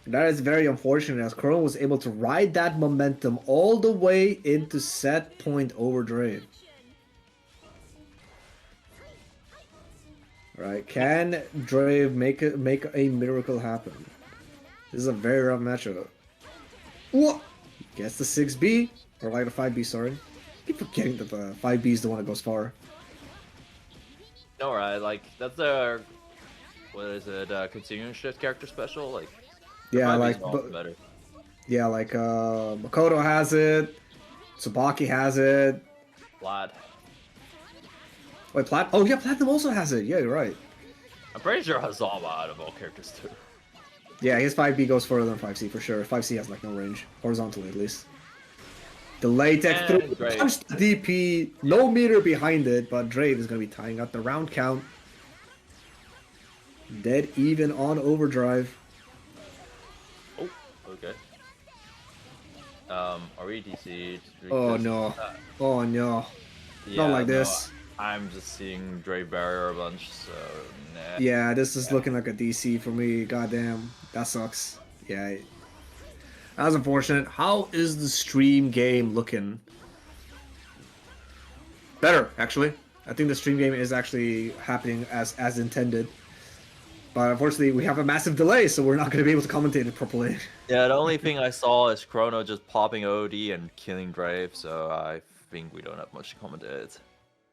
That is very unfortunate, as Chrono was able to ride that momentum all the way into set point over Drave. Alright, can Drave make a miracle happen? This is a very rough matchup. What? Gets the 6B, or like the 5B, sorry. I keep forgetting that the 5B is the one that goes far. No, right, like, that's a, what is it, continuing shift character special? Like, yeah, like, better. Yeah, like, Makoto has it, Tsubaki has it. Vlad. Wait, oh yeah, Platinum also has it. Yeah, you're right. I'm pretty sure Hazama out of all characters too. Yeah, his 5B goes further than 5C for sure. 5C has like no range, horizontally at least. The latex through, punch the DP, no meter behind it, but Drave is gonna be tying up the round count. Dead even on overdrive. Oh, okay. Are we DC'd? Oh no. Oh no. Yeah, Not like this. No, I'm just seeing Drave barrier a bunch, so nah. Yeah, this is looking like a DC for me. Goddamn, that sucks. Yeah, that's unfortunate. How is the stream game looking? Better, actually. I think the stream game is actually happening as intended. But unfortunately, we have a massive delay, so we're not going to be able to commentate it properly. Yeah, the only thing I saw is Chrono just popping OD and killing Drave, so I think we don't have much to commentate.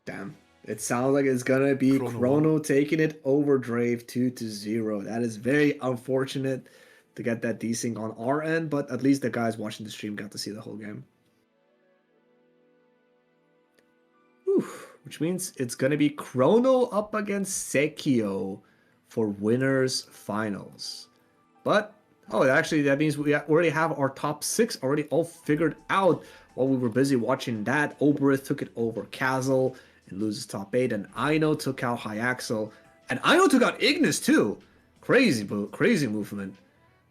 Damn. It sounds like it's going to be Chrono taking it over Drave 2-0. That is very unfortunate to get that desync on our end, but at least the guys watching the stream got to see the whole game. Whew. Which means it's going to be Chrono up against Sekio for winners finals. But, oh, actually, that means we already have our top 6 already all figured out while we were busy watching that. Oberith took it over Kazel and loses top 8, and Aino took out Hyaxel, and Aino took out Ignis too. Crazy movement.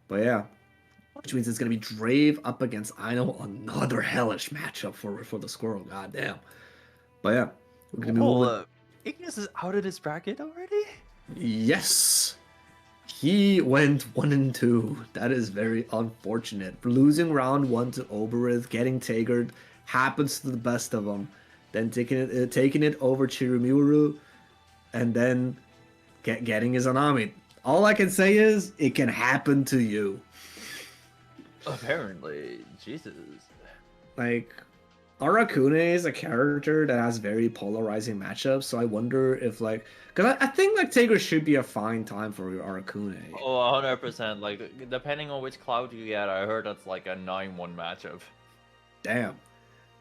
But yeah, which means it's gonna be Drave up against Aino, another hellish matchup for the Squirrel. Goddamn. But yeah, we're gonna be moving. Ignis is out of this bracket already? Yes. He went 1-2. That is very unfortunate. Losing round 1 to Oberith, getting Tagered, happens to the best of them. Then taking it over Chirumuru. and then getting his Anami. All I can say is it can happen to you. Apparently, Jesus. Like, Arakune is a character that has very polarizing matchups, so I wonder if, like, because I think, like, Taker should be a fine time for Arakune. Oh, 100%. Like, depending on which cloud you get, I heard that's like a 9-1 matchup. Damn.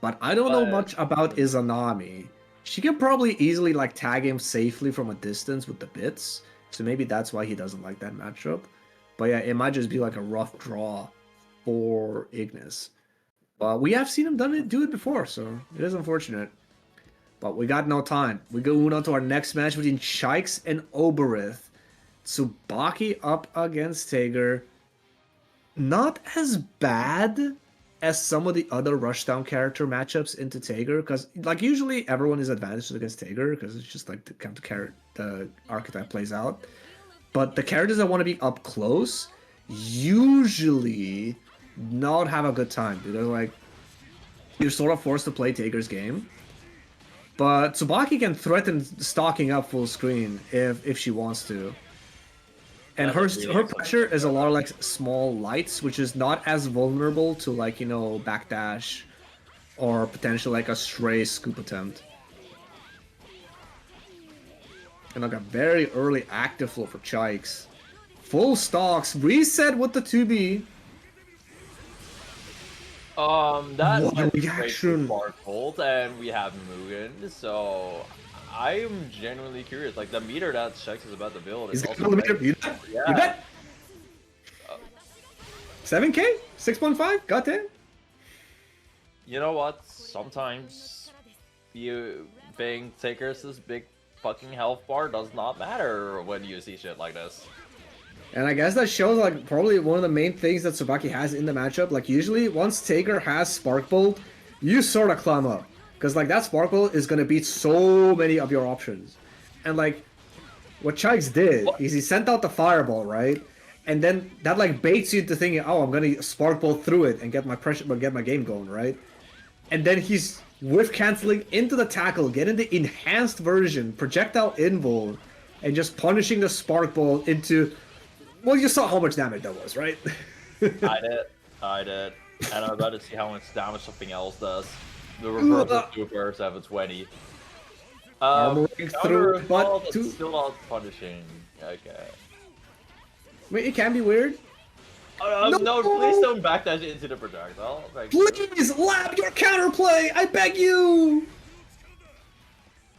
But I don't know much about Izanami. She can probably easily, like, tag him safely from a distance with the bits, so maybe that's why he doesn't like that matchup. But yeah, it might just be, like, a rough draw for Ignis. But we have seen him do it before, so it is unfortunate. But we got no time. We go on to our next match between Shikes and Oberith. Tsubaki up against Tager. Not as bad as some of the other Rushdown character matchups into Tager, because like usually everyone is advantaged against Tager because it's just like the archetype plays out. But the characters that want to be up close usually not have a good time because like you're sort of forced to play Tager's game. But Tsubaki can threaten stocking up full screen if she wants to. And her pressure is a lot of like small lights, which is not as vulnerable to like, you know, backdash or potential like a stray scoop attempt. And like a very early active flow for Chikes. Full stocks, reset with the 2B. That what reaction! Sparkled, and we have Mugen, so I'm genuinely curious. Like the meter that Shex is about to build is also you bet? Yeah. You bet? 7K? 6.5? Got that? You know what? Sometimes you being Taker's big fucking health bar does not matter when you see shit like this. And I guess that shows like probably one of the main things that Tsubaki has in the matchup. Like usually once Taker has Spark Bolt, you sort of climb up. Because like that Spark Bolt is going to beat so many of your options. And like what Chikes did is he sent out the Fireball, right? And then that like baits you into thinking, oh, I'm going to Spark Bolt through it and get my pressure, but get my game going, right? And then he's whiff canceling into the tackle, getting the enhanced version, projectile invul, and just punishing the Spark Bolt into... Well, you saw how much damage that was, right? I did. And I'm about to see how much damage something else does. The reverse of super 720. Armoring through, but still not punishing. Okay. Wait, it can be weird. No, please don't backdash into the projectile. Please, lab your counterplay! I beg you!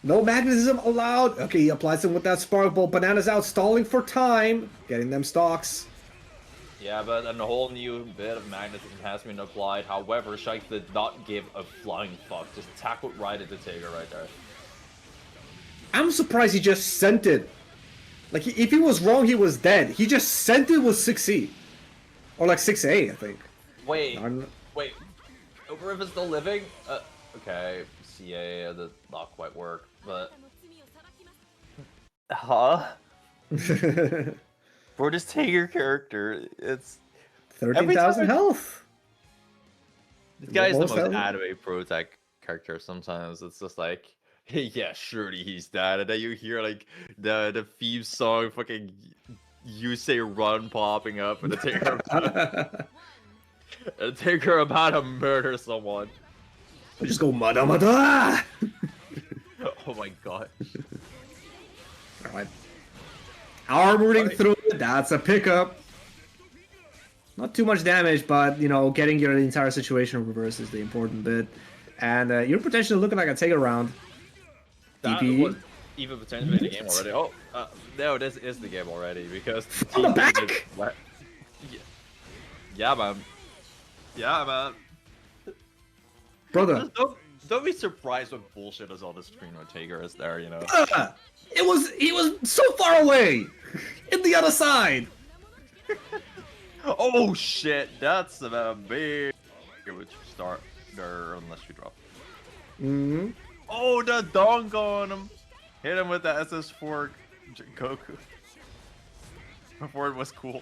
No magnetism allowed. Okay, he applies them with that Spark Bolt. Banana's out, stalling for time. Getting them stocks. Yeah, but a whole new bit of magnetism has been applied. However, Shike did not give a flying fuck. Just tackled right into Tager right there. I'm surprised he just sent it. Like, if he was wrong, he was dead. He just sent it with 6C. Or like 6A, I think. Wait. Wait. Oberith is still living? Okay. CA, that did not quite work, but... Huh? For this Tager character, it's... 13,000 health! This guy is the most anime pro-tech character sometimes. It's just like, hey, yeah, surely he's dead. And then you hear like the theme song fucking You Say Run popping up and the Tager about to murder someone. Just go mada mada! Oh my god. Alright. Armoring through it, that's a pickup. Not too much damage, but, you know, getting your entire situation reversed is the important bit. And you're potentially looking like a take around. That was even potentially the game already. Oh, no, this is the game already, because... On the back? Yeah, man. Yeah, man. Brother. Don't be surprised when bullshit is on the screen when Tager is there, you know? He was so far away! In the other side! Oh shit, that's a big start there unless you drop. Oh, the donk on him! Hit him with the SS4 Goku. Before it was cool.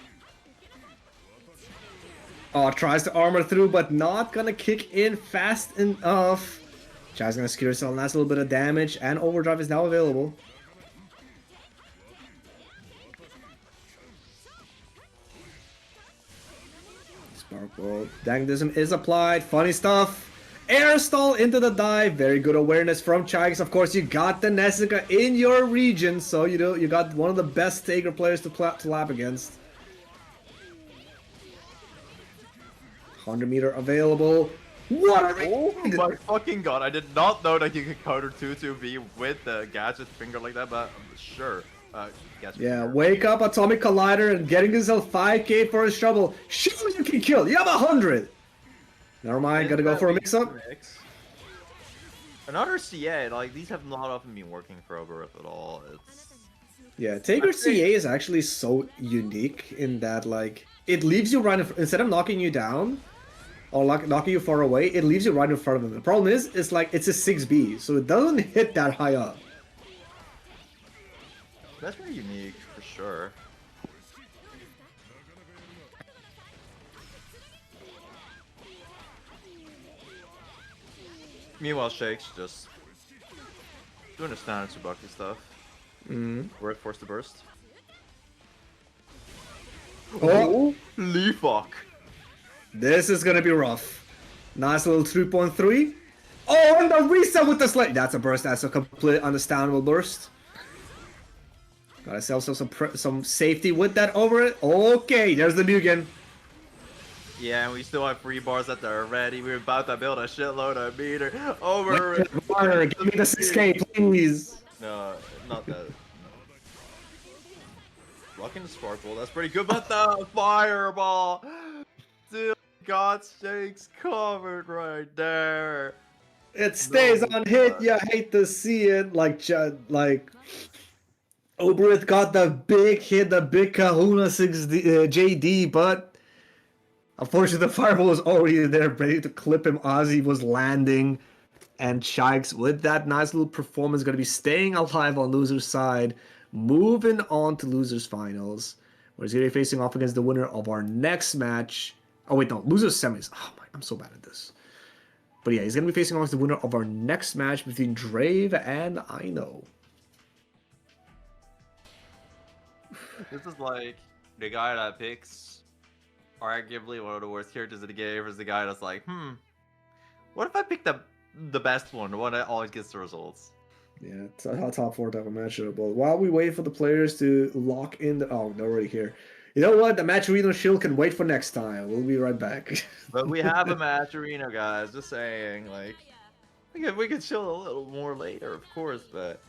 Oh, tries to armor through, but not gonna kick in fast enough. Chai's gonna secure herself a nice little bit of damage, and overdrive is now available. Dark Bolt. Dangdism is applied. Funny stuff. Air stall into the dive. Very good awareness from Chags. Of course, you got the Nessica in your region, so you got one of the best Taker players to lap against. 100-meter available. What a Oh my fucking god, I did not know that you could counter 2-2-B with the gadget finger like that, but sure. Gadget Yeah, finger. wake up Atomic Collider and getting himself 5k for his trouble. Sure, you can kill. You have 100. Never mind, gotta go for a mix-up. Another CA, like, these have not often been working for Oberth at all. It's... Yeah, Taker CA is actually so unique in that, like, it leaves you right in instead of knocking you down, or like knocking you far away, it leaves you right in front of them. The problem is, it's like, it's a 6B, so it doesn't hit that high up. That's pretty unique, for sure. Meanwhile, Shake's just doing the standard Tsubaki stuff. We're forced to burst. Oh! Holy fuck! This is gonna be rough. Nice little 3.3. Oh, and the reset with the slate. That's a burst. That's a complete understandable burst. Got ourselves some safety with that over it. Okay, there's the Mugen. Yeah, and we still have 3 bars that are ready. We're about to build a shitload of meter over. Give me the 6k, please. No, not that. No. Blocking the Sparkle, that's pretty good, but the Fireball still got Shakes covered right there. It stays on hit. You hate to see it. Like Oberth got the big hit, the big Kahuna 6D, JD, but unfortunately the Fireball was already there, ready to clip him as he was landing. And Shikes, with that nice little performance, going to be staying alive on loser's side, moving on to loser's finals, where he's going to be facing off against the winner of our next match. Oh wait, no, loser's semis. Oh my, I'm so bad at this. But yeah, he's going to be facing off against the winner of our next match between Drave and Aino. This is like the guy that picks arguably one of the worst characters in the game is the guy that's like, what if I pick the best one, the one that always gets the results? Yeah, it's a top 4 type of matchup. But while we wait for the players to lock in the... Oh, they're already here. You know what? The match arena shield can wait for next time. We'll be right back. But we have a match arena, guys. Just saying, like, we could chill a little more later, of course, but...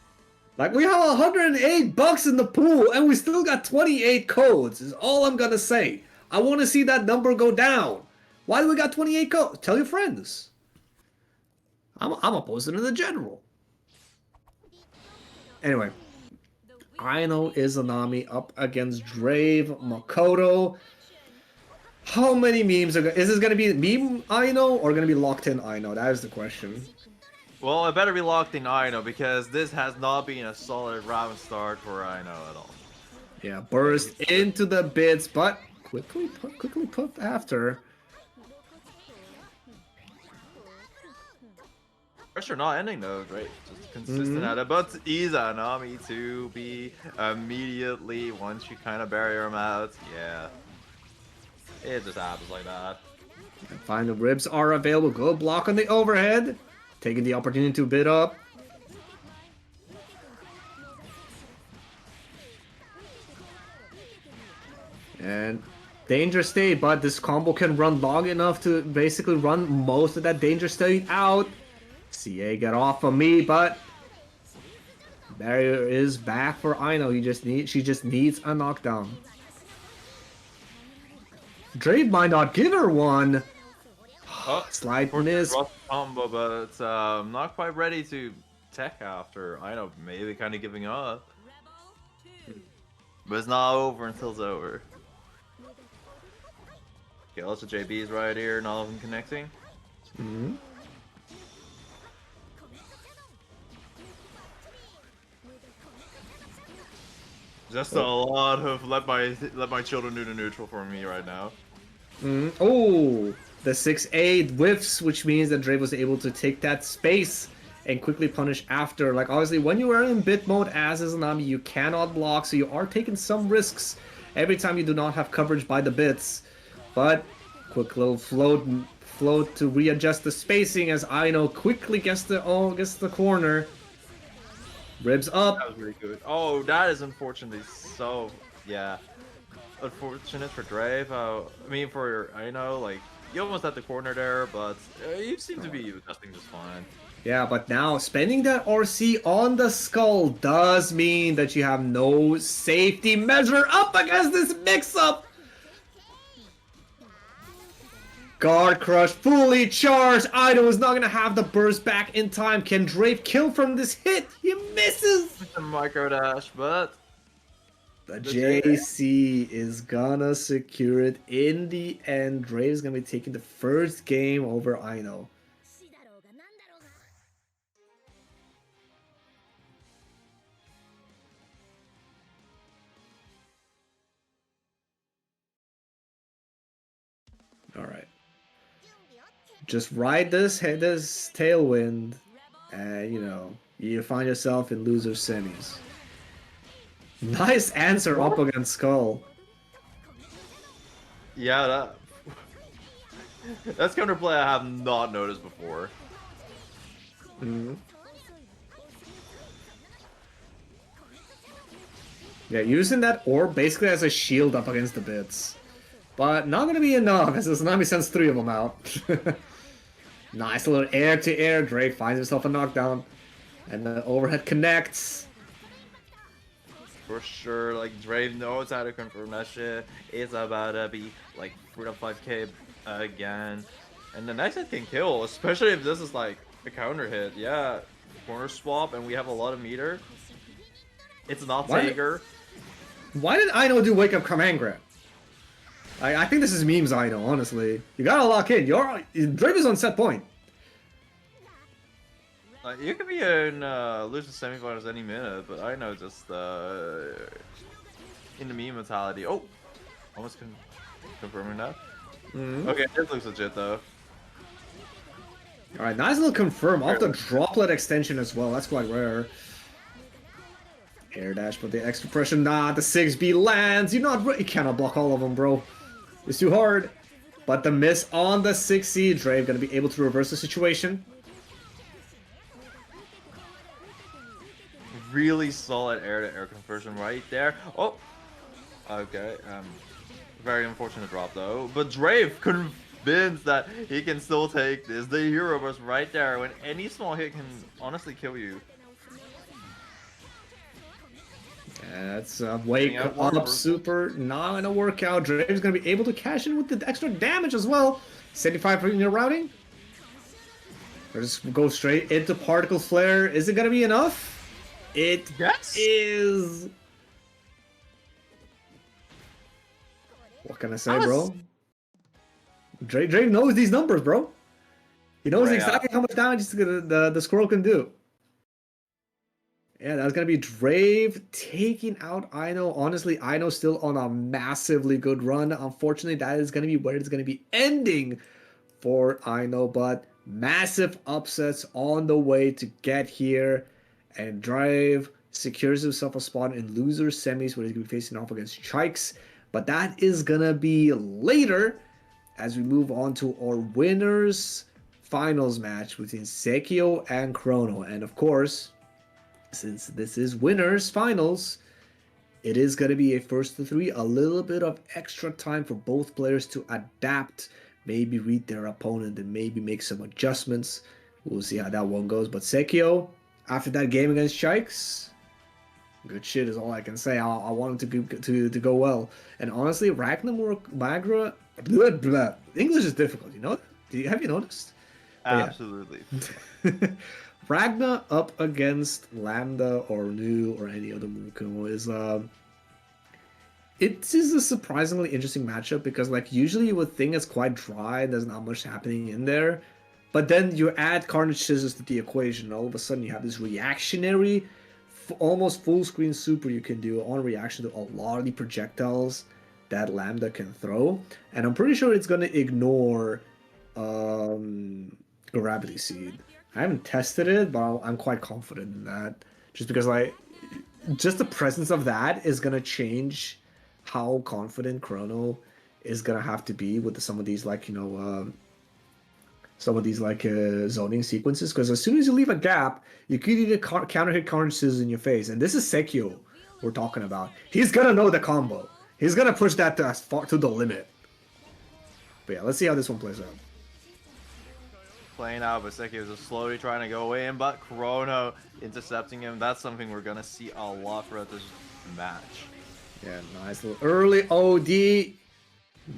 Like, we have 108 bucks in the pool, and we still got 28 codes, is all I'm gonna say. I want to see that number go down. Why do we got 28 codes? Tell your friends. I'm gonna post it in the general. Anyway. Aino Izanami up against Drave Makoto. How many memes are... Is this gonna be meme Aino, or gonna be locked in Aino? That is the question. Well, it better be locked in Aino, because this has not been a solid round start for Aino at all. Yeah, burst into the bits, but quickly put after. Pressure not ending though, right? Just consistent at it. But Izanami to be immediately, once you kind of bury him out, yeah. It just happens like that. Final ribs are available. Good block on the overhead. Taking the opportunity to bid up. And danger state, but this combo can run long enough to basically run most of that danger state out. CA get off of me, but barrier is back for Aino. She just needs a knockdown. Drave might not give her one. Slide miss. Combo, but not quite ready to tech after. Aino maybe kind of giving up. But it's not over until it's over. Okay, lots of JBs right here, none of them connecting. Just a lot of let my children do the neutral for me right now. Oh, the 6-8 whiffs, which means that Drave was able to take that space and quickly punish after. Like, obviously, when you are in bit mode as Izanami, you cannot block, so you are taking some risks every time you do not have coverage by the bits. But Quick little float to readjust the spacing as Aino quickly gets the corner. Ribs up. That was really good. Oh, that is unfortunately so, yeah. Unfortunate for Drave. I mean, for, I know, like, you almost had the corner there, but you seem to be adjusting just fine. Yeah, but now spending that RC on the skull does mean that you have no safety measure up against this mix-up. Guard Crush fully charged. Ido is not going to have the burst back in time. Can Drave kill from this hit? He misses. The micro dash, but the JC is gonna secure it in the end. Drave's gonna be taking the first game over Aino. All right. Just ride this tailwind, and you know you find yourself in loser semis. Nice answer up against Skull. Yeah, that's counterplay I have not noticed before. Yeah, using that orb basically as a shield up against the bits. But not gonna be enough as Tsunami sends 3 of them out. Nice little air-to-air. Drake finds himself a knockdown. And the overhead connects. For sure, like, Drave knows how to confirm that shit. It's about to be, like, 3.5k again. And the next hit can kill, especially if this is, like, a counter hit. Yeah, corner swap, and we have a lot of meter. It's not Sager. Why did Aino do Wake Up Command Grab? I think this is memes, Aino, honestly. You gotta lock in. Drave is on set point. You could be in losing semifinals any minute, but I know just in the meme mentality. Oh, almost confirming that. Okay, this looks legit though. All right, nice little confirm off the droplet extension as well. That's quite rare. Air dash, but the extra pressure. Nah, the 6B lands. You cannot block all of them, bro. It's too hard. But the miss on the 6C. Drave gonna be able to reverse the situation. Really solid air-to-air conversion right there. Oh, okay. Very unfortunate drop though. But Drave convinced that he can still take this. The hero burst right there. When any small hit can honestly kill you. That's a wake up super. Not gonna work out. Drave's gonna be able to cash in with the extra damage as well. 75 in your routing. Or just go straight into particle flare. Is it gonna be enough? It is. What can I say, bro? Drave knows these numbers, bro. He knows exactly how much damage the squirrel can do. Yeah, that's gonna be Drave taking out Aino. Honestly, Aino's still on a massively good run. Unfortunately, that is gonna be where it's gonna be ending for Aino, but massive upsets on the way to get here. And Drave secures himself a spot in loser semis where he's going to be facing off against Chikes. But that is going to be later as we move on to our winners finals match between Sekio and Chrono. And of course, since this is winners finals, it is going to be a first to 3, a little bit of extra time for both players to adapt, maybe read their opponent and maybe make some adjustments. We'll see how that one goes. But Sekio, after that game against Chikes, good shit is all I can say. I want him to go well. And honestly, Magra, English is difficult, you know? Have you noticed? Absolutely. Yeah. Ragna up against Lambda or Nu or any other Mukumo is it is a surprisingly interesting matchup because like usually you would think it's quite dry, there's not much happening in there. But then you add Carnage Scissors to the equation, and all of a sudden you have this reactionary, almost full screen super you can do on reaction to a lot of the projectiles that Lambda can throw. And I'm pretty sure it's going to ignore Gravity Seed. I haven't tested it, but I'm quite confident in that. Just because just the presence of that is going to change how confident Chrono is gonna have to be with some of these like some of these like zoning sequences, because as soon as you leave a gap, you could either counter hit Carnage Scissors in your face, and this is Sekio we're talking about. He's gonna know the combo. He's gonna push that to as far to the limit. But yeah, let's see how this one plays out. Playing out, but Sekio is just slowly trying to go in, but Chrono intercepting him. That's something we're gonna see a lot throughout this match. Yeah, nice little early OD.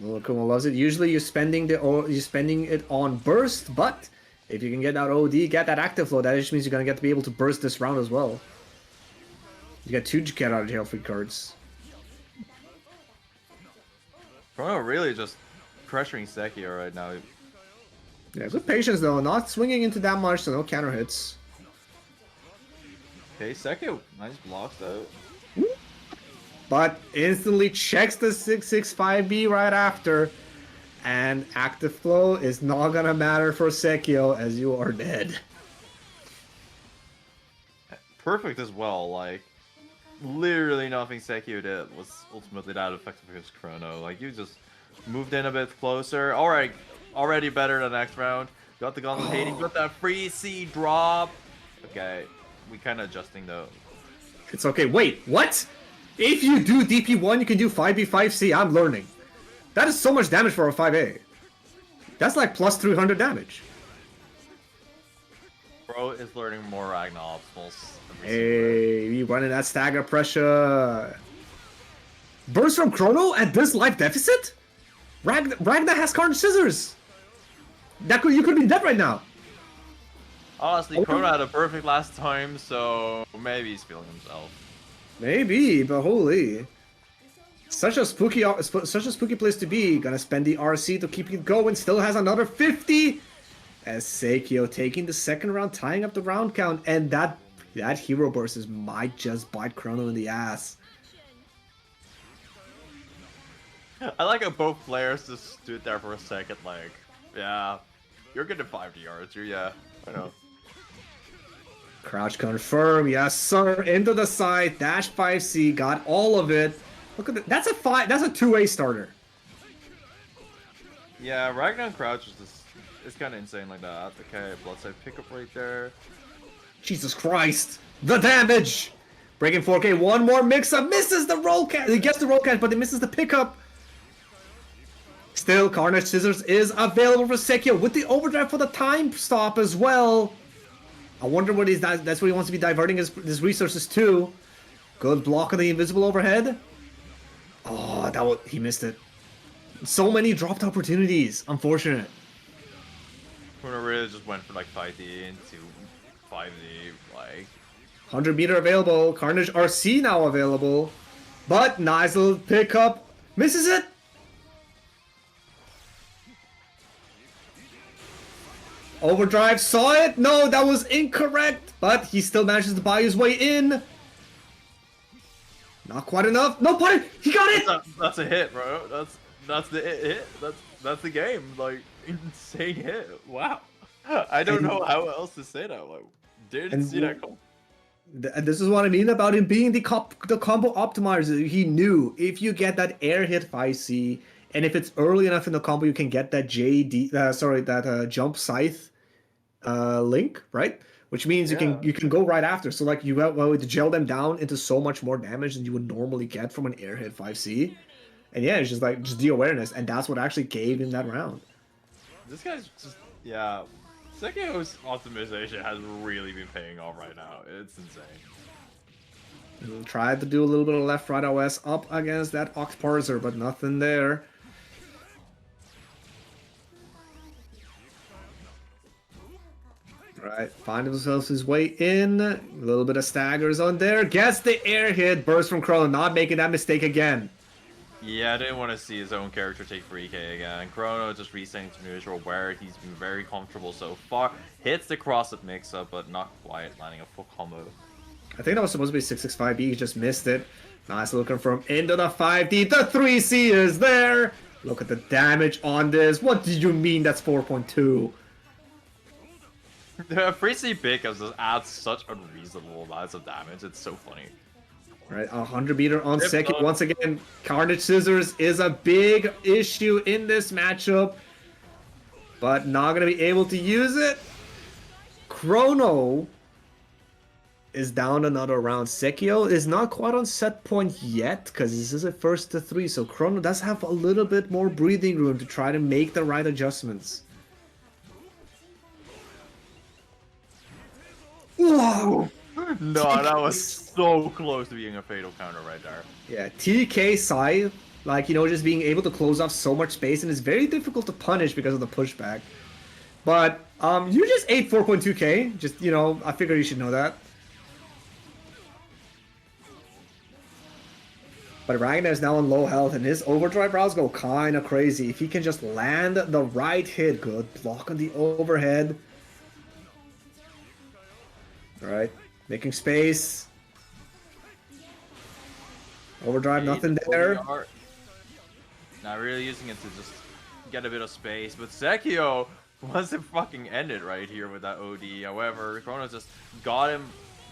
Kuma loves it. Usually you're spending it on burst, but if you can get that OD, get that active flow, that just means you're gonna get to be able to burst this round as well. You get 2 get out of jail free cards. Chrono really just pressuring Sekio right now. Yeah, good patience though, not swinging into that much, so no counter hits. Okay, Sekio, nice blocks though. But instantly checks the 665B right after. And active flow is not gonna matter for Sekio as you are dead. Perfect as well, like literally nothing Sekio did was ultimately that effective against Chrono. Like you just moved in a bit closer. Alright, already better than next round. Got the Gauntlet Hating, got that free C drop. Okay, we kinda adjusting though. It's okay. Wait, what? If you do DP1, you can do 5B, 5C. I'm learning. That is so much damage for a 5A. That's like plus 300 damage. Bro is learning more Ragnar optimals. Hey, you running that stagger pressure. Burst from Chrono at this life deficit? Ragnar has Carnage Scissors. You could be dead right now. Honestly, Chrono had a perfect last time, so maybe he's feeling himself. Maybe, but holy. Such a spooky place to be. Gonna spend the RC to keep it going. Still has another 50. As Sekio taking the second round, tying up the round count, and that hero burst might just bite Chrono in the ass. I like how both players just stood there for a second, like, yeah, you're getting 5 DRs, yeah, I know. Crouch confirm, yes sir, into the side, dash 5C, got all of it. Look at that, that's a 2A starter. Yeah, Ragnar Crouch is just, it's kind of insane like that. Okay, Bloodside pickup right there. Jesus Christ, the damage! Breaking 4K, one more mix-up, misses the roll catch, he gets the roll catch, but he misses the pickup. Still, Carnage Scissors is available for Sekio with the overdrive for the time stop as well. I wonder what that's what he wants to be diverting his resources to. Good block of the invisible overhead. Oh, he missed it. So many dropped opportunities. Unfortunate. Chrono really just went for like 5D into 5D, like 100-meter available. Carnage RC now available. But nice little pickup. Misses it. Overdrive saw it. No, that was incorrect. But he still manages to buy his way in. Not quite enough. No, pardon. He got it. That's a hit, bro. That's the hit. That's the game. Like insane hit. Wow. I don't know how else to say that. Like didn't see that come. This is what I mean about him being the combo optimizer. He knew if you get that air hit 5C, and if it's early enough in the combo, you can get that jump scythe link, right? Which means you can go right after. So like you would gel them down into so much more damage than you would normally get from an air hit 5C. And yeah, it's just the awareness, and that's what actually gave him that round. This guy's just Sekio's optimization has really been paying off right now. It's insane. Tried to do a little bit of left right OS up against that Oct Parser, but nothing there. Right, find himself his way in. A little bit of staggers on there. Gets the air hit. Burst from Chrono, not making that mistake again. Yeah, I didn't want to see his own character take 3K again. Chrono just resetting to neutral where he's been very comfortable so far. Hits the cross-up mix-up, but not quite landing a full combo. I think that was supposed to be 665B, he just missed it. Nice little confirm into the 5D. The 3C is there. Look at the damage on this. What do you mean that's 4.2? The 3C pickups just adds such unreasonable amounts of damage. It's so funny. Right, 100 meter on Yep, second. Once again, Carnage Scissors is a big issue in this matchup, but not gonna be able to use it. Chrono is down another round. Sekio is not quite on set point yet because this is a first to 3, so Chrono does have a little bit more breathing room to try to make the right adjustments. Whoa! No, that was so close to being a fatal counter right there. Yeah, TK side, like, you know, just being able to close off so much space, and it's very difficult to punish because of the pushback. But you just ate 4.2k. Just, you know, I figure you should know that. But Ragnar is now on low health, and his overdrive routes go kind of crazy. If he can just land the right hit, good block on the overhead. All right, making space. Overdrive, nothing there. Not really using it to just get a bit of space, but Sekio wants to fucking end it right here with that OD. However, Chrono just got him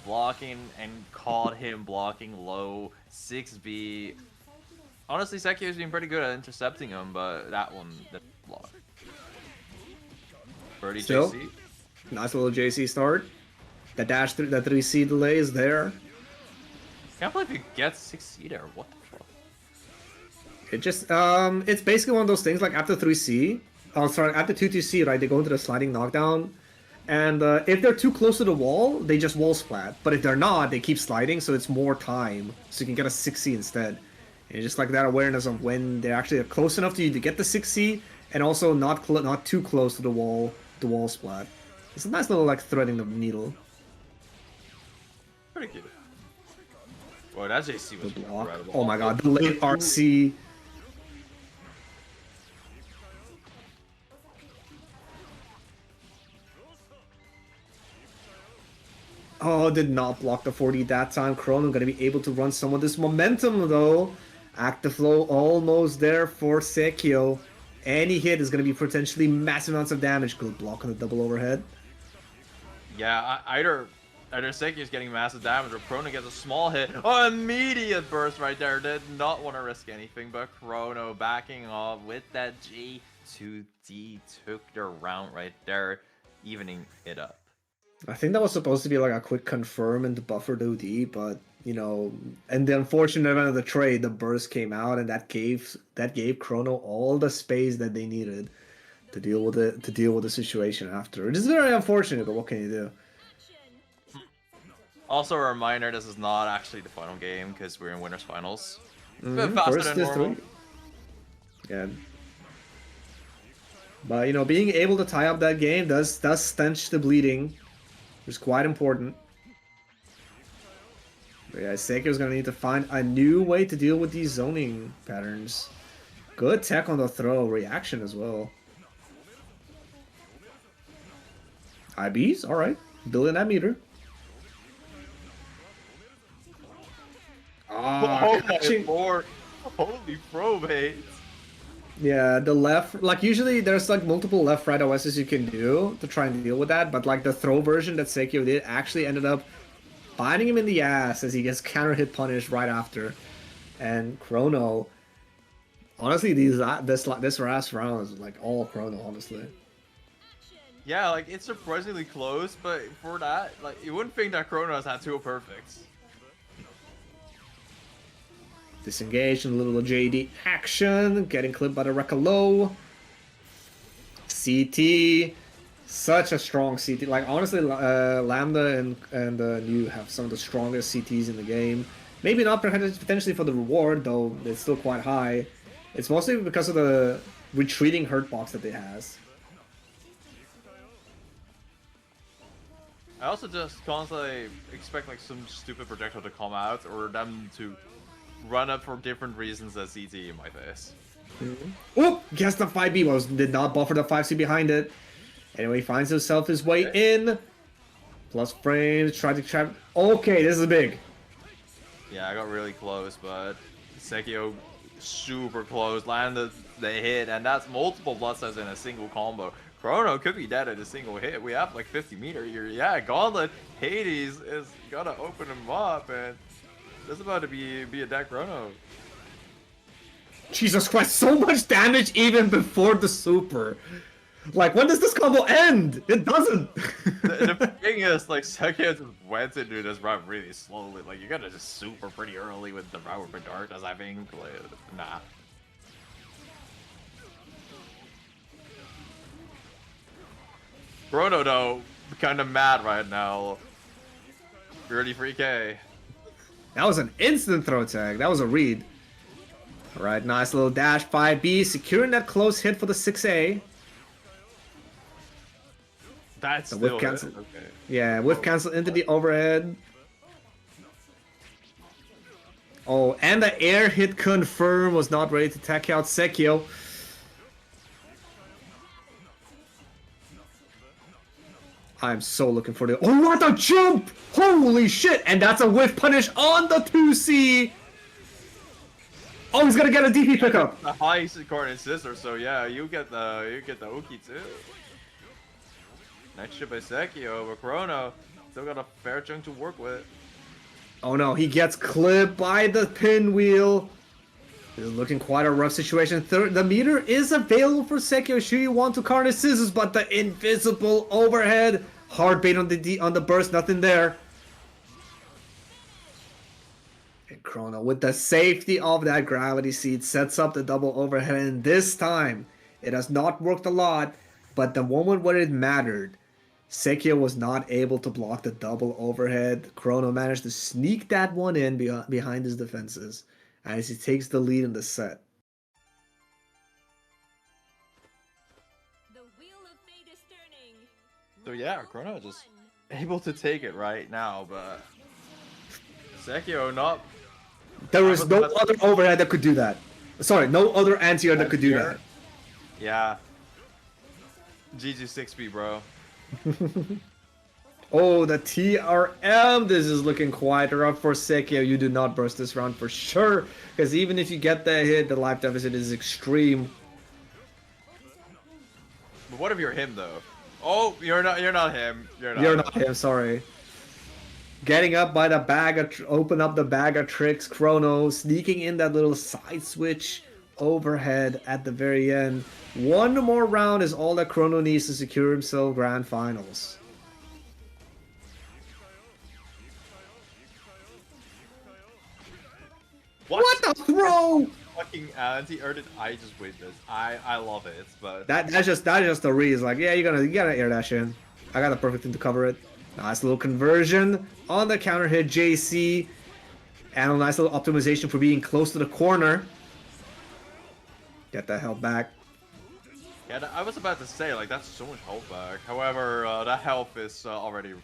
blocking and caught him blocking low 6B. Honestly, Sekio's been pretty good at intercepting him, but that one, that block. Birdie Still, JC. nice little JC start. The dash through that 3C delay is there. Can't believe he gets 6C there. What the fuck? It just it's basically one of those things like after 3C, oh sorry, after 2-2C, right? They go into the sliding knockdown, and if they're too close to the wall, they just wall splat. But if they're not, they keep sliding, so it's more time, so you can get a 6C instead. And just like that awareness of when they're actually close enough to you to get the 6C, and also not too close to the wall splat. It's a nice little like threading the needle. Pretty good. Boy, that JC was incredible. Oh my god, the late RC. Oh, did not block the 40 that time. Chrono gonna be able to run some of this momentum though. Active flow almost there for Sekio. Any hit is gonna be potentially massive amounts of damage. Good block on the double overhead. Yeah, either Sekio's getting massive damage or Chrono gets a small hit. Oh, immediate burst right there. Did not want to risk anything, but Chrono backing off with that G2D took the round right there, evening it up. I think that was supposed to be like a quick confirm and buffer OD, but you know, and the unfortunate event of the trade, the burst came out, and that gave Chrono all the space that they needed to deal with the situation after. It is very unfortunate, but what can you do? Also, a reminder: this is not actually the final game because we're in winners finals. A bit faster First than is normal. 3. Yeah. But you know, being able to tie up that game does stench the bleeding, which is quite important. But yeah, Seiko's gonna need to find a new way to deal with these zoning patterns. Good tech on the throw, reaction as well. IBs, alright. Building that meter. Oh my lord! Holy probate! Yeah, the left, like usually there's like multiple left-right OSs you can do to try and deal with that, but like the throw version that Sekio did actually ended up biting him in the ass as he gets counter hit punished right after. And Chrono, honestly, this last round is like all Chrono, honestly. Yeah, like it's surprisingly close, but for that, like you wouldn't think that Chrono has had 2 perfects. Disengaged and a little JD action, getting clipped by the Rekka low. CT, such a strong CT. Like honestly, Lambda and New have some of the strongest CTs in the game. Maybe not potentially for the reward, though it's still quite high. It's mostly because of the retreating hurt box that they has. I also just constantly expect like some stupid projectile to come out or them to run up for different reasons as CT in my face. Oh, guess the 5B did not buffer the 5C behind it. Anyway, finds himself his way in. Plus frames, try to trap. Okay, this is big. Yeah, I got really close, but Sekio super close, landed the hit, and that's multiple blood cells in a single combo. Chrono could be dead at a single hit. We have like 50 meter here. Yeah, Gauntlet Hades is gonna open him up, and This is about to be a deck Chrono. Jesus Christ, so much damage even before the super. Like, when does this combo end? It doesn't. The thing is, like, Sekio just went into this round really slowly. Like, you gotta just super pretty early with the round with Darkness, I think. Like, nah. Chrono, though, kind of mad right now. 33k. That was an instant throw tag. That was a read. Alright, nice little dash 5B, securing that close hit for the 6A. That's The still whip cancel. Okay. Yeah, whip cancel into the overhead. Oh, and the air hit confirm, was not ready to tech out Sekio. I'm so looking for the... Oh, what a jump! Holy shit! And that's a whiff punish on the 2C! Oh, he's gonna get a DP pickup! The high coordinate scissor, so yeah, you get the Uki too. Nice shit by Sekio, but Chrono still got a fair chunk to work with. Oh no, he gets clipped by the pinwheel. This is looking quite a rough situation. The meter is available for Sekio should you want to carnage scissors, but the invisible overhead. Hard bait on the burst, nothing there. And Chrono, with the safety of that gravity seed, sets up the double overhead, and this time, it has not worked a lot, but the moment where it mattered, Sekio was not able to block the double overhead. Chrono managed to sneak that one in behind his defenses as he takes the lead in the set. The wheel of fate is turning. So yeah, Chrono just able to take it right now, but Sekio not. There was no other overhead that could do that. Sorry, no other anti-air that could do that. Yeah. GG 6B, bro. Oh, the TRM. This is looking quite rough for Sekio. You do not burst this round for sure, because even if you get that hit, the life deficit is extreme. But what if you're him though? Oh, you're not him. You're not him, sorry. Getting up by the bag of open up the bag of tricks, Chrono sneaking in that little side switch overhead at the very end. One more round is all that Chrono needs to secure himself grand finals. What the throw? Fucking anti-air did I just witness? I love it, but That's just the reason. Like, yeah, you gotta air dash in. I got the perfect thing to cover it. Nice little conversion on the counter hit JC. And a nice little optimization for being close to the corner. Get that health back. yeah, I was about to say like that's so much health back. However, that health is already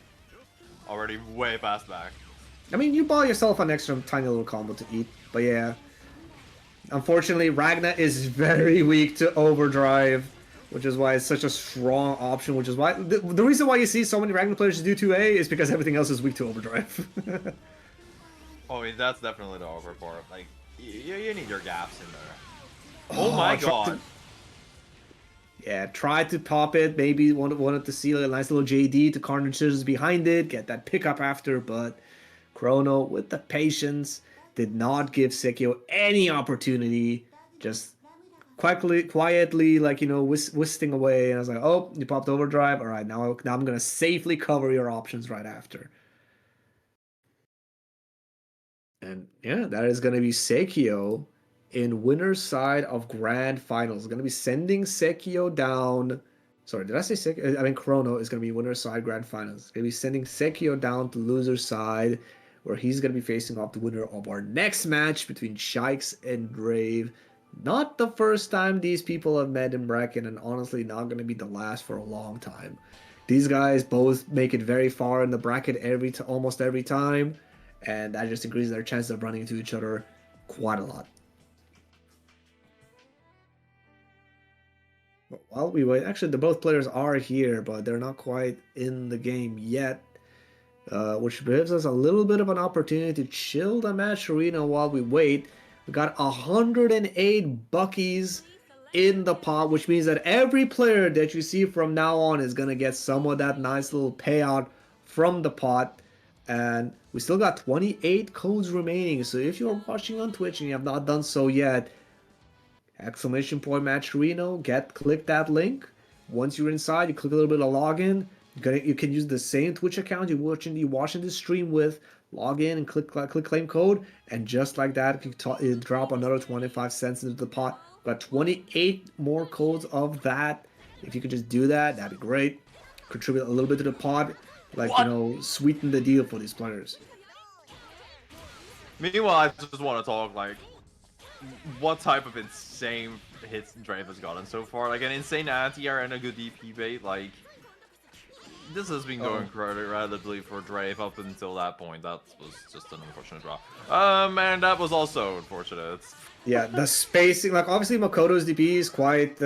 way past back. I mean, you bought yourself an extra tiny little combo to eat, but yeah. Unfortunately, Ragna is very weak to overdrive, which is why it's such a strong option, which is why... The reason why you see so many Ragna players do 2A is because everything else is weak to overdrive. Oh, that's definitely the over part. Like, you need your gaps in there. Oh my god. Yeah, try to pop it. Maybe wanted to see a nice little JD to carnage scissors behind it, get that pickup after, but Chrono, with the patience, did not give Sekio any opportunity. Just quietly, like, you know, whisking away. And I was like, oh, you popped overdrive. All right, now I'm going to safely cover your options right after. And yeah, that is going to be Sekio in winner's side of grand finals. Going to be sending Sekio down. Sorry, did I say Sekio? I mean, Chrono is going to be winner's side grand finals. Going to be sending Sekio down to loser's side, where he's going to be facing off the winner of our next match between Shikes and Brave. Not the first time these people have met in bracket, and honestly not going to be the last for a long time. These guys both make it very far in the bracket almost every time, and that just increases their chances of running into each other quite a lot. But while we wait, actually, both players are here, but they're not quite in the game yet. Which gives us a little bit of an opportunity to chill the match arena while we wait. We got 108 buckies in the pot, which means that every player that you see from now on is going to get some of that nice little payout from the pot. And we still got 28 codes remaining. So if you're watching on Twitch and you have not done so yet, exclamation point match Reno, click that link. Once you're inside, you click a little bit of login. You can use the same Twitch account you're watching this stream with. Log in and click claim code, and just like that, you drop another 25 cents into the pot. Got 28 more codes of that. If you could just do that, that'd be great. Contribute a little bit to the pot, like What? you know, sweeten the deal for these players. Meanwhile, I just want to talk like what type of insane hits Drave has gotten so far. Like an insane anti-air and a good DP bait. Like this has been going relatively for Drave up until that point. That was just an unfortunate draw. And that was also unfortunate. Yeah, the spacing, like obviously Makoto's DP is quite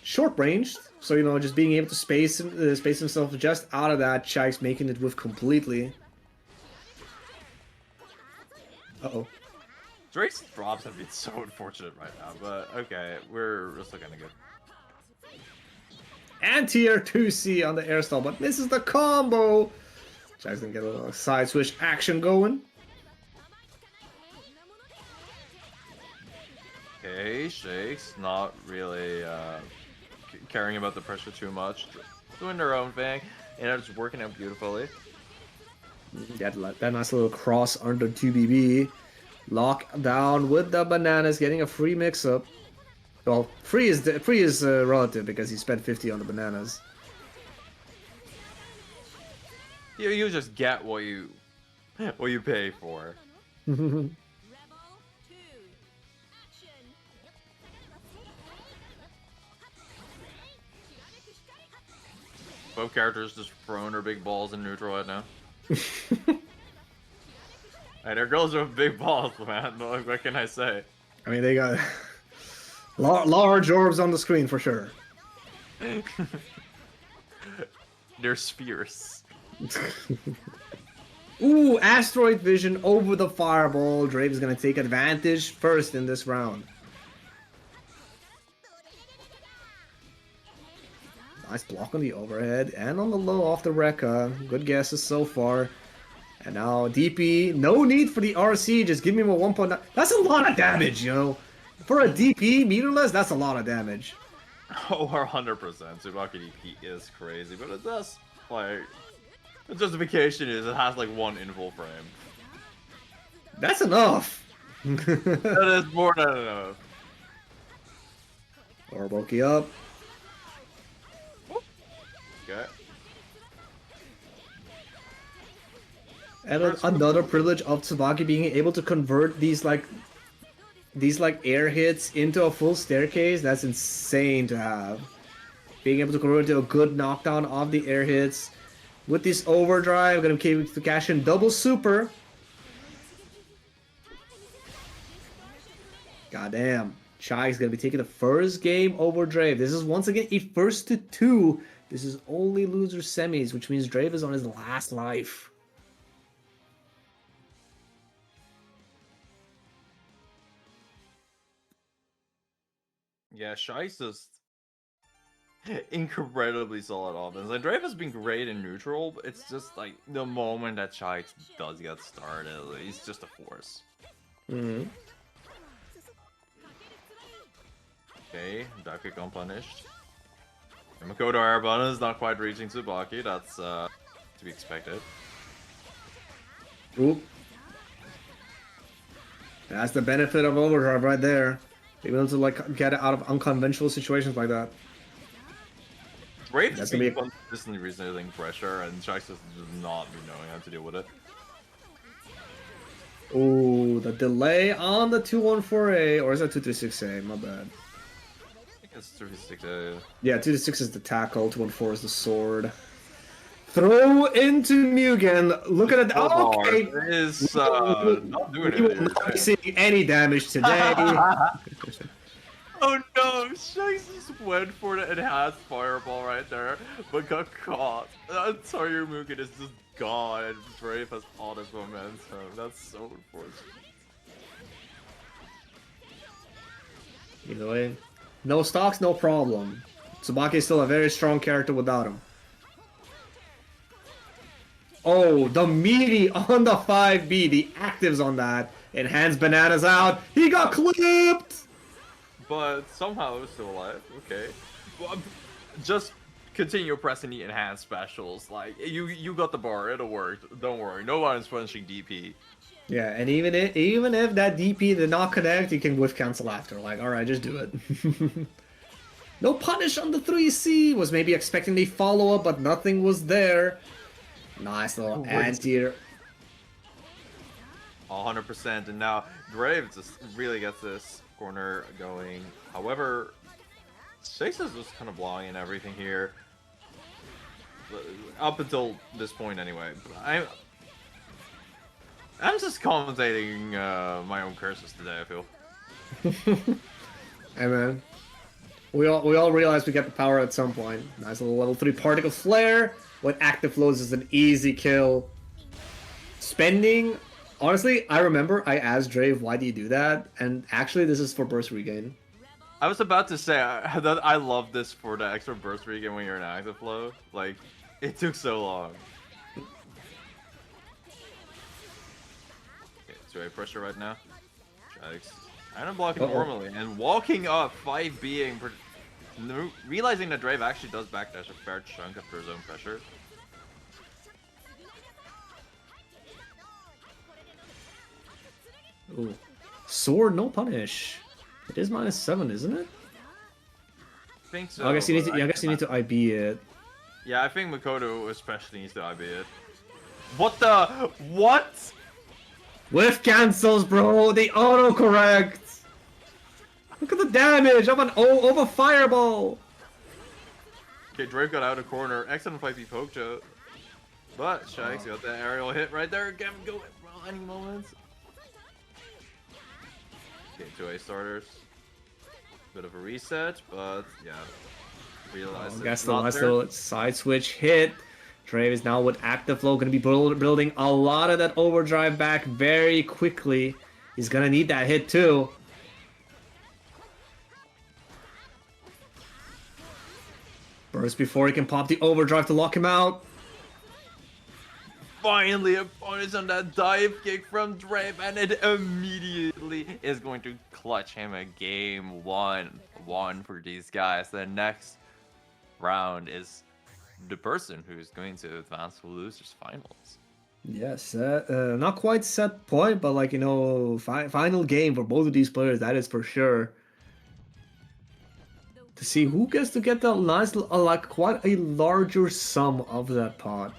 short ranged, so you know, just being able to space himself just out of that, Shaik's making it whiff completely. Uh-oh. Drake's drops have been so unfortunate right now, but okay, we're still kind of good. Anti-air 2C on the air stall, but misses the combo. Shaik's gonna get a little side switch action going. Okay, Shakes not really caring about the pressure too much, doing their own thing, and it's working out beautifully. That nice little cross under 2BB. Lock down with the bananas, getting a free mix-up. Well, free is relative because he spent 50 on the bananas. You just get what you pay for. Rebel 2. Action. Both characters just throwing their big balls in neutral right now. Hey, their girls are big balls, man. What can I say? I mean, they got large orbs on the screen for sure. They're spheres. Ooh, asteroid vision over the fireball. Drave is gonna take advantage first in this round. Nice block on the overhead and on the low off the Rekka. Good guesses so far. And now DP, no need for the RC, just give me my 1.9. That's a lot of damage, you know. For a DP, meterless, that's a lot of damage. Oh, 100%. Tsubaki DP is crazy, but it does, like, the justification is it has, like, one invul frame. That's enough. That is more than enough. Orboki up. Okay. And another privilege of Tsubaki being able to convert these air hits into a full staircase. That's insane to have. Being able to convert into a good knockdown of the air hits. With this overdrive, gonna be able to cash in double super. Goddamn. Chai is gonna be taking the first game over Drave. This is once again a 1-2. This is only loser semis, which means Drave is on his last life. Yeah, Shai's just incredibly solid offense. And Drave has been great in neutral, but it's just like the moment that Shai does get started, he's just a force. Mm-hmm. Okay, dive kick unpunished. And Makoto Arabana is not quite reaching Tsubaki, that's to be expected. Oop. That's the benefit of overdrive right there. Being able to like get out of unconventional situations like that. Drave That's has gonna been be consistently resisting pressure, and Shai's just does not be knowing how to deal with it. Ooh, the delay on the 214A, or is that 236A? My bad. I think it's 36. Yeah, 236 is the tackle, 214 is the sword. Throw into Mugen. Look at it. Oh, okay. It is not doing We will it. not be seeing any damage today. Oh no, Shai's just went for the enhanced fireball right there, but got caught. Entire Mugen is just gone, and Drave has all this momentum. That's so unfortunate. Either way, no stocks, no problem. Tsubaki is still a very strong character without him. Oh, the meaty on the 5B, the actives on that. Enhanced bananas out. He got clipped! But somehow it was still alive. Okay. Well, just continue pressing the enhanced specials. Like, you got the bar. It'll work. Don't worry. No one is punching DP. Yeah, and even if that DP did not connect, you can whiff cancel after. Like, alright, just do it. No punish on the 3C. Was maybe expecting the follow-up, but nothing was there. Nice little anti. 100%. And now Grave just really gets this corner going. However, Shakes is just kind of blowing and everything here. Up until this point, anyway. I'm just commentating my own curses today, I feel. Hey man, we all realize we get the power at some point. Nice little level 3 particle flare. When active flows is an easy kill. Spending, honestly, I remember I asked Drave, why do you do that? And actually, this is for burst regain. I was about to say that I love this for the extra burst regain when you're in active flow. Like, it took so long. Okay, so pressure right now. Shags kind of blocking normally and walking up, 5 being realizing that Drave actually does backdash a fair chunk after his own pressure. Ooh. Sword, no punish. It is -7, isn't it? I think so. I guess you need to IB it. Yeah, I think Makoto especially needs to IB it. What the? What? Whiff cancels, bro. They autocorrect. Look at the damage of a fireball. Okay, Drake got out of corner. Excellent 5P poke shot. But Shags got that aerial hit right there. Get him going for any moments. Okay, 2A starters. Bit of a reset, but yeah. Realize Guess the last little side switch hit. Drave is now with active flow going to be building a lot of that overdrive back very quickly. He's going to need that hit too. Burst before he can pop the overdrive to lock him out. Finally a punish on that dive kick from Drave, and it immediately is going to clutch him a game 1 for these guys. The next round is the person who's going to advance to losers finals. Yes, not quite set point, but like, you know, final game for both of these players, that is for sure. To see who gets to get the nice, like quite a larger sum of that pot.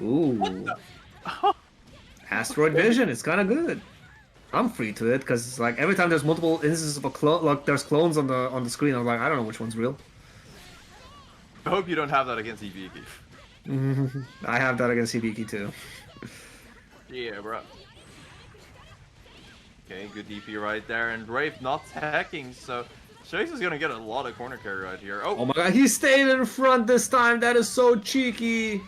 Ooh. Asteroid Vision, it's kind of good. I'm free to it because it's like every time there's multiple instances of a clone, like there's clones on the screen. I'm like, I don't know which one's real. I hope you don't have that against Bbeuobi. I have that against Hibiki too. Yeah, bro. Okay, good DP right there, and Drave not hacking, so Shakes is gonna get a lot of corner carry right here. Oh my god, he stayed in front this time. That is so cheeky.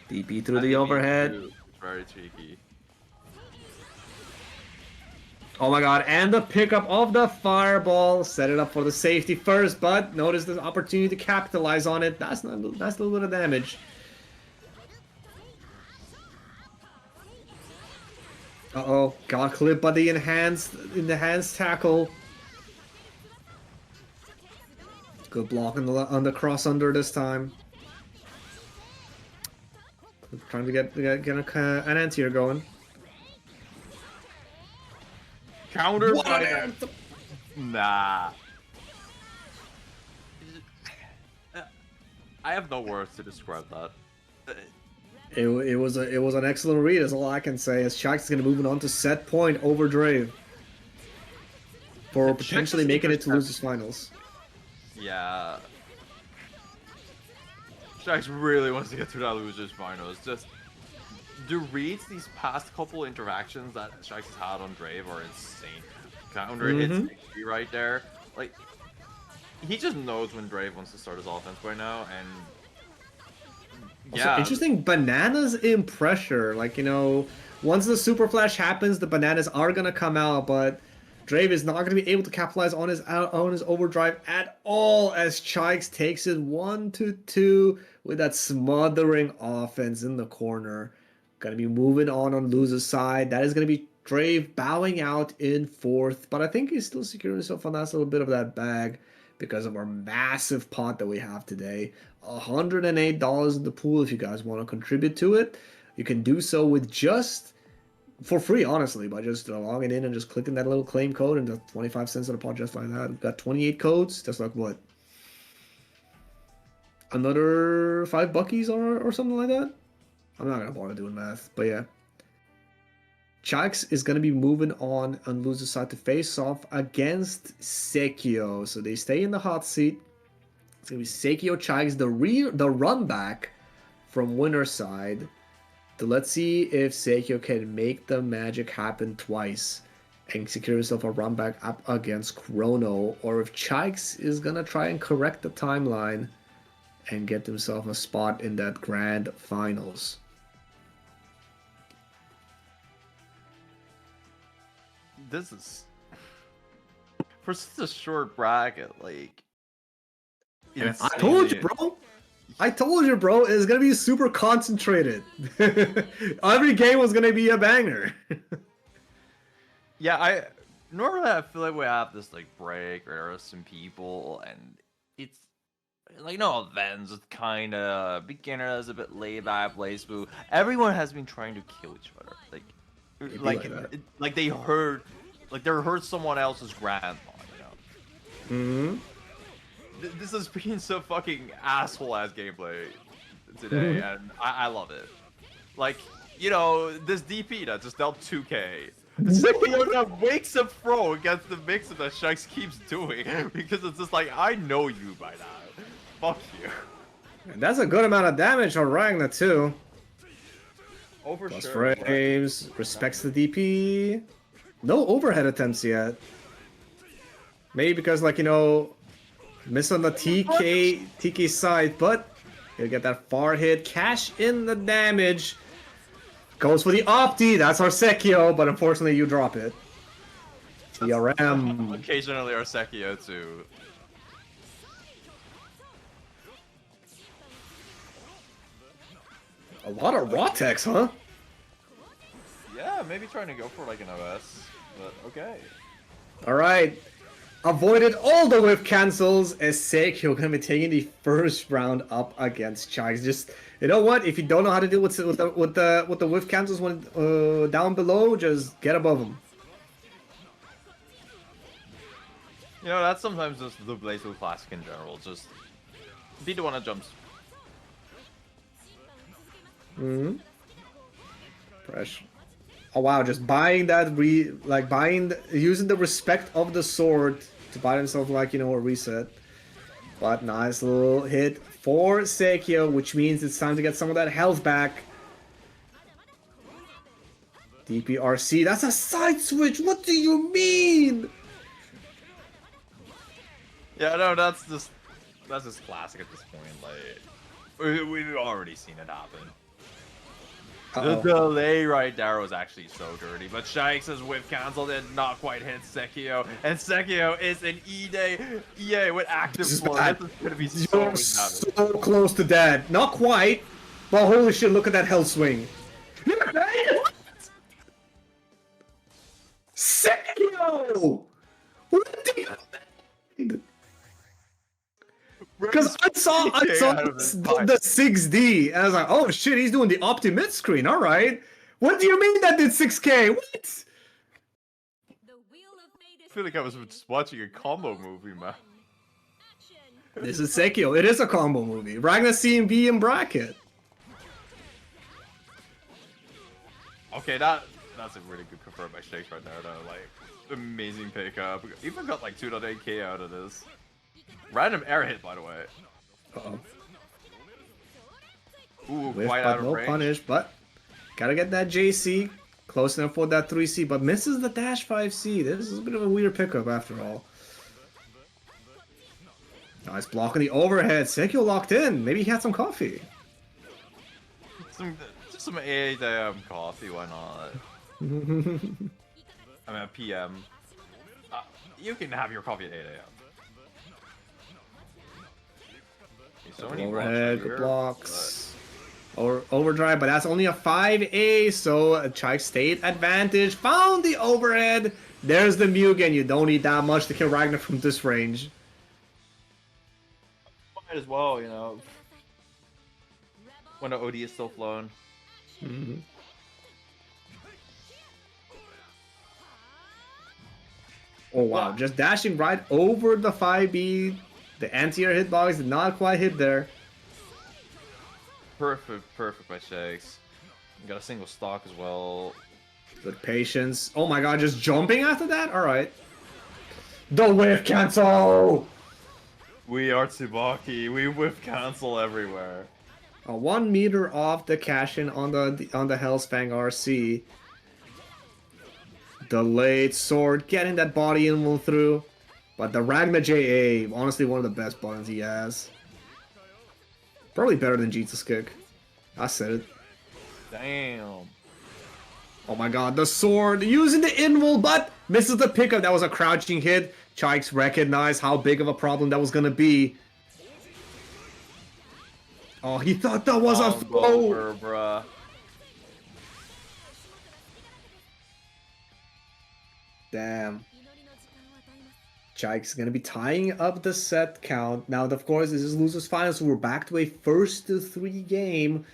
DP through the overhead. Very cheeky. Oh my god, and the pickup of the fireball. Set it up for the safety first, but notice the opportunity to capitalize on it. That's a little bit of damage. Uh-oh, got clipped by the enhanced tackle. Good block on the cross under this time. Trying to get an anti-air going. Counter. Nah. I have no words to describe that. It was an excellent read. Is all I can say. As Shax is going to move on to set point over Drave for potentially making it to losers finals. Yeah. Shax really wants to get to that losers finals. Just the reads these past couple interactions that Shax has had on Drave are insane. Counter hits 60 right there. Like, he just knows when Drave wants to start his offense by now, and yeah. Also, interesting bananas in pressure. Like, you know, once the super flash happens, the bananas are gonna come out, but Drave is not going to be able to capitalize on his overdrive at all as Chikes takes it 1-2 with that smothering offense in the corner. Going to be moving on loser's side. That is going to be Drave bowing out in fourth, but I think he's still securing himself a nice little bit of that bag because of our massive pot that we have today. $108 in the pool if you guys want to contribute to it. You can do so with just for free, honestly, by just logging in and just clicking that little claim code and the 25 cents in the pot just like that. We've got 28 codes. That's like what? Another $5 or something like that? I'm not going to bother doing math, but yeah. Chikes is going to be moving on loser's side to face off against Sekio. So they stay in the hot seat. It's going to be Sekio Chikes, the run back from winner's side. So let's see if Sekio can make the magic happen twice and secure himself a run back up against Chrono, or if Chikes is going to try and correct the timeline and get himself a spot in that grand finals. This is for such a short bracket, like. I told you, bro. It's gonna be super concentrated. Every game was gonna be a banger. Yeah, normally I feel like we have this like break or some people, and it's like no offense, it's kind of beginners, a bit laid back, play smooth. Everyone has been trying to kill each other, like they hurt someone else's grandma, you know. Mm-hmm. This has been so fucking asshole-ass gameplay today, and I love it. Like, you know, this DP that just dealt 2k. Sekio that wakes up throw against the mix that Shanks keeps doing, because it's just like, I know you by now. Fuck you. And that's a good amount of damage on Ragnar too. Over Plus sure. frames, respects the DP. No overhead attempts yet. Maybe because, like, you know, miss on the TK side, but he'll get that far hit. Cash in the damage. Goes for the Opti. That's our Sekio, but unfortunately you drop it. TRM. Occasionally our Sekio too. A lot of Rotex, huh? Yeah, maybe trying to go for like an OS, but okay. Alright. Avoided all the whip cancels as Sekio gonna be taking the first round up against Chikes. Just, you know what? If you don't know how to deal with the whip cancels when down below, just get above them. You know, that's sometimes just the Bbeuobi Classic in general. Just be the one that jumps. Fresh. Oh wow, just buying that using the respect of the sword to buy himself, like, you know, a reset. But nice little hit for Sekio, which means it's time to get some of that health back. DPRC, that's a side switch. What do you mean? Yeah, no, that's just classic at this point. Like we've already seen it happen. The delay right there was actually so dirty, but Shanks' whip cancel did not quite hit Sekio, and Sekio is an EA with active floor. This is gonna be so You're so close to dead. Not quite, but holy shit, look at that hell swing. Sekio! What do you mean? Because I saw the 6D, and I was like, oh shit, he's doing the Opti screen, alright. What do you mean that did 6k? What? I feel like I was just watching a combo movie, man. This is Sekio, it is a combo movie. Ragnar CMB in bracket. Okay, that's a really good confirm by Shakes right there, though. Like, amazing pickup. Even got like 2.8k out of this. Random air hit, by the way. Uh-oh. Ooh, Whiff, quite but out of no range. punish, but gotta get that JC. Close enough for that 3C, but misses the dash 5C. This is a bit of a weird pickup after all. Nice block on the overhead. Sekio locked in. Maybe he had some coffee. Just some 8 AM coffee, why not? I mean, a PM. You can have your coffee at 8 a.m. So many Overhead, blocks good here, blocks. Or overdrive, but that's only a 5A, so Chike stayed advantage. Found the overhead. There's the Mugen. You don't need that much to kill Ragnar from this range. Might as well, you know, when the OD is still flowing. Mhm. Oh wow, just dashing right over the 5B. The anti-air hitbox did not quite hit there. Perfect by Shakes. Got a single stock as well. Good patience. Oh my god, just jumping after that? Alright. The whiff cancel! We are Tsubaki. We whip cancel everywhere. 1 meter off the cash-in on the Hellsfang RC. Delayed sword, getting that body in through. But the Ragna JA, honestly one of the best buttons he has. Probably better than Jesus Kick. I said it. Damn. Oh my god, the sword using the invul, but misses the pickup. That was a crouching hit. Chikes recognized how big of a problem that was gonna be. Oh, he thought that was a throw. Over, bruh. Damn. Chike's gonna be tying up the set count. Now, of course, this is losers final, so we're back to a 1-3 game,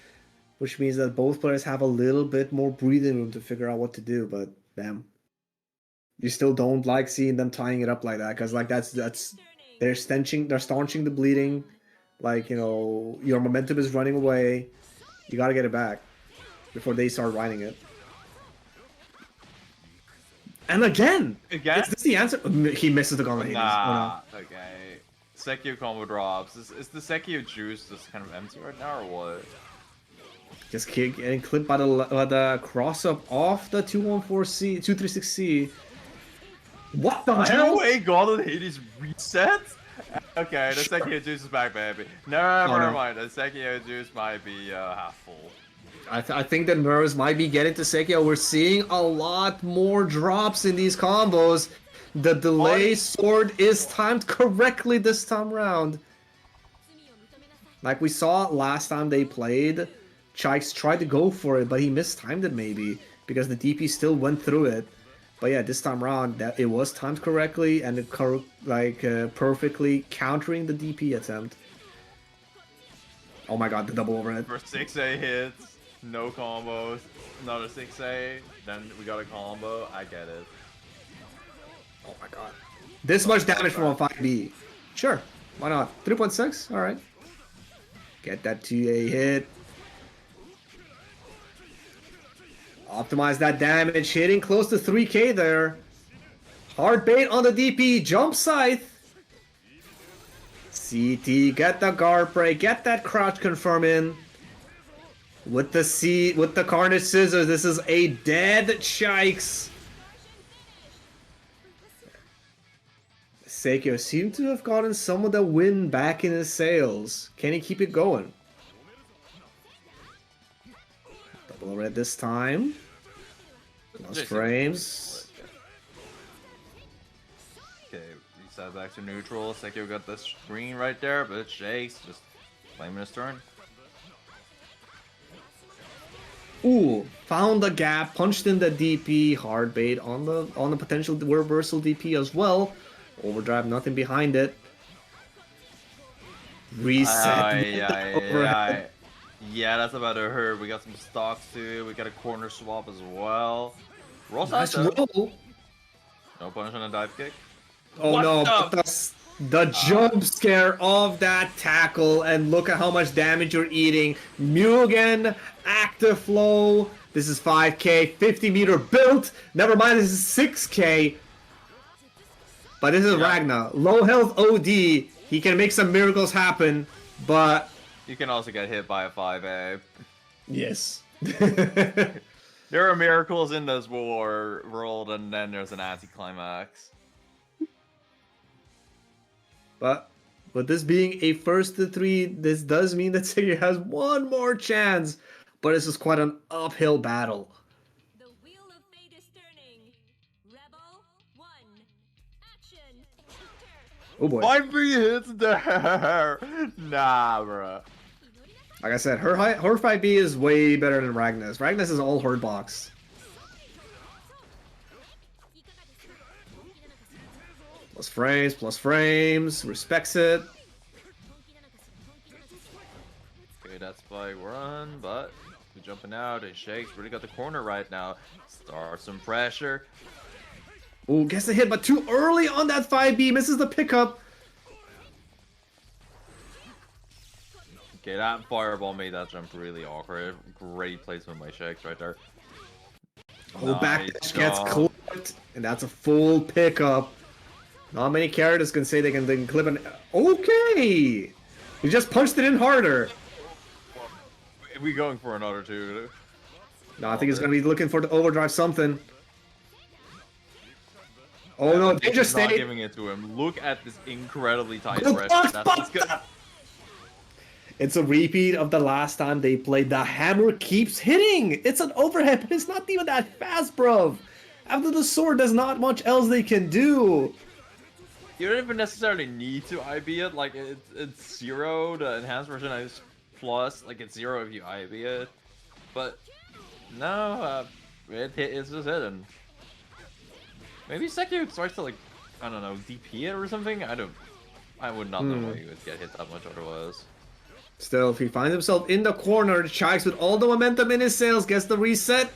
which means that both players have a little bit more breathing room to figure out what to do. But damn, you still don't like seeing them tying it up like that, because like that's they're staunching the bleeding. Like, you know, your momentum is running away. You gotta get it back before they start riding it. And again, is this the answer? He misses the gauntlet. Nah, okay. Sekio combo drops. Is the Sekio juice just kind of empty right now, or what? Just getting clipped by the cross up off the 214C, 236C. What the hell? 2A Gauntlet Hades reset? Okay, the Sekio juice is back, baby. Never mind. The Sekio juice might be half full. I think the nerves might be getting to Sekio. We're seeing a lot more drops in these combos. The delay sword is timed correctly this time around. Like we saw last time they played, Chikes tried to go for it, but he mistimed it maybe because the DP still went through it. But yeah, this time around, that it was timed correctly and perfectly countering the DP attempt. Oh my god, the double overhead. For 6A hits, no combos, another 6A, then we got a combo. I get it. Oh my god. This much damage from a 5B. Sure, why not? 3.6? Alright. Get that 2A hit. Optimize that damage, hitting close to 3k there. Hard bait on the DP, jump scythe. CT, get the guard break, get that crouch confirm in. With the Carnage Scissors, this is a dead Chikes. Sekio seemed to have gotten some of the wind back in his sails. Can he keep it going? Double red this time. Lost frames. Okay, reset back to neutral. Sekio got the screen right there, but Shakes just claiming his turn. Ooh, found the gap, punched in the DP, hard bait on the potential reversal DP as well. Overdrive, nothing behind it. Reset. Yeah, that's about to hurt. We got some stocks too. We got a corner swap as well. Roll Nice roll. No punish on a dive kick. Oh no, but the jump scare of that tackle, and look at how much damage you're eating. Mugen, active flow. This is 5k, 50 meter built. Never mind, this is 6k. But this is Ragnar. Low health OD. He can make some miracles happen, but... You can also get hit by a 5A. Yes. There are miracles in this world, and then there's an anticlimax. But with this being a 1-3, this does mean that Sekio has one more chance. But this is quite an uphill battle. The wheel of fate is turning. Rebel 1. Action. Oh boy. 5B hits there. Nah, bro. Like I said, her 5B is way better than Ragnas. Ragnas is all hurt box. Plus frames, respects it. Okay, that's spike run, but we're jumping out and Shakes really got the corner right now. Start some pressure. Ooh, gets the hit, but too early on that 5B, misses the pickup. Okay, that fireball made that jump really awkward. Great placement by Shakes right there. Oh, back Nice gets job. clipped, and that's a full pickup. Not many characters can say they can clip an... Okay! You just punched it in harder. We going for another two. No, I think he's going to be looking for the overdrive something. Oh Yeah, no, but danger he's not state. giving it to him. Look at this incredibly tight Good pressure. box, That's good. It's a repeat of the last time they played. The hammer keeps hitting. It's an overhead, but it's not even that fast, bro. After the sword, there's not much else they can do. You don't even necessarily need to IB it. Like it's 0. The enhanced version is plus. Like it's 0 if you IB it. But no, it's just hidden. Maybe Sekiro starts to like, I don't know, DP it or something. I would not know why you would get hit that much otherwise. Still, if he finds himself in the corner, Chikes with all the momentum in his sails, gets the reset,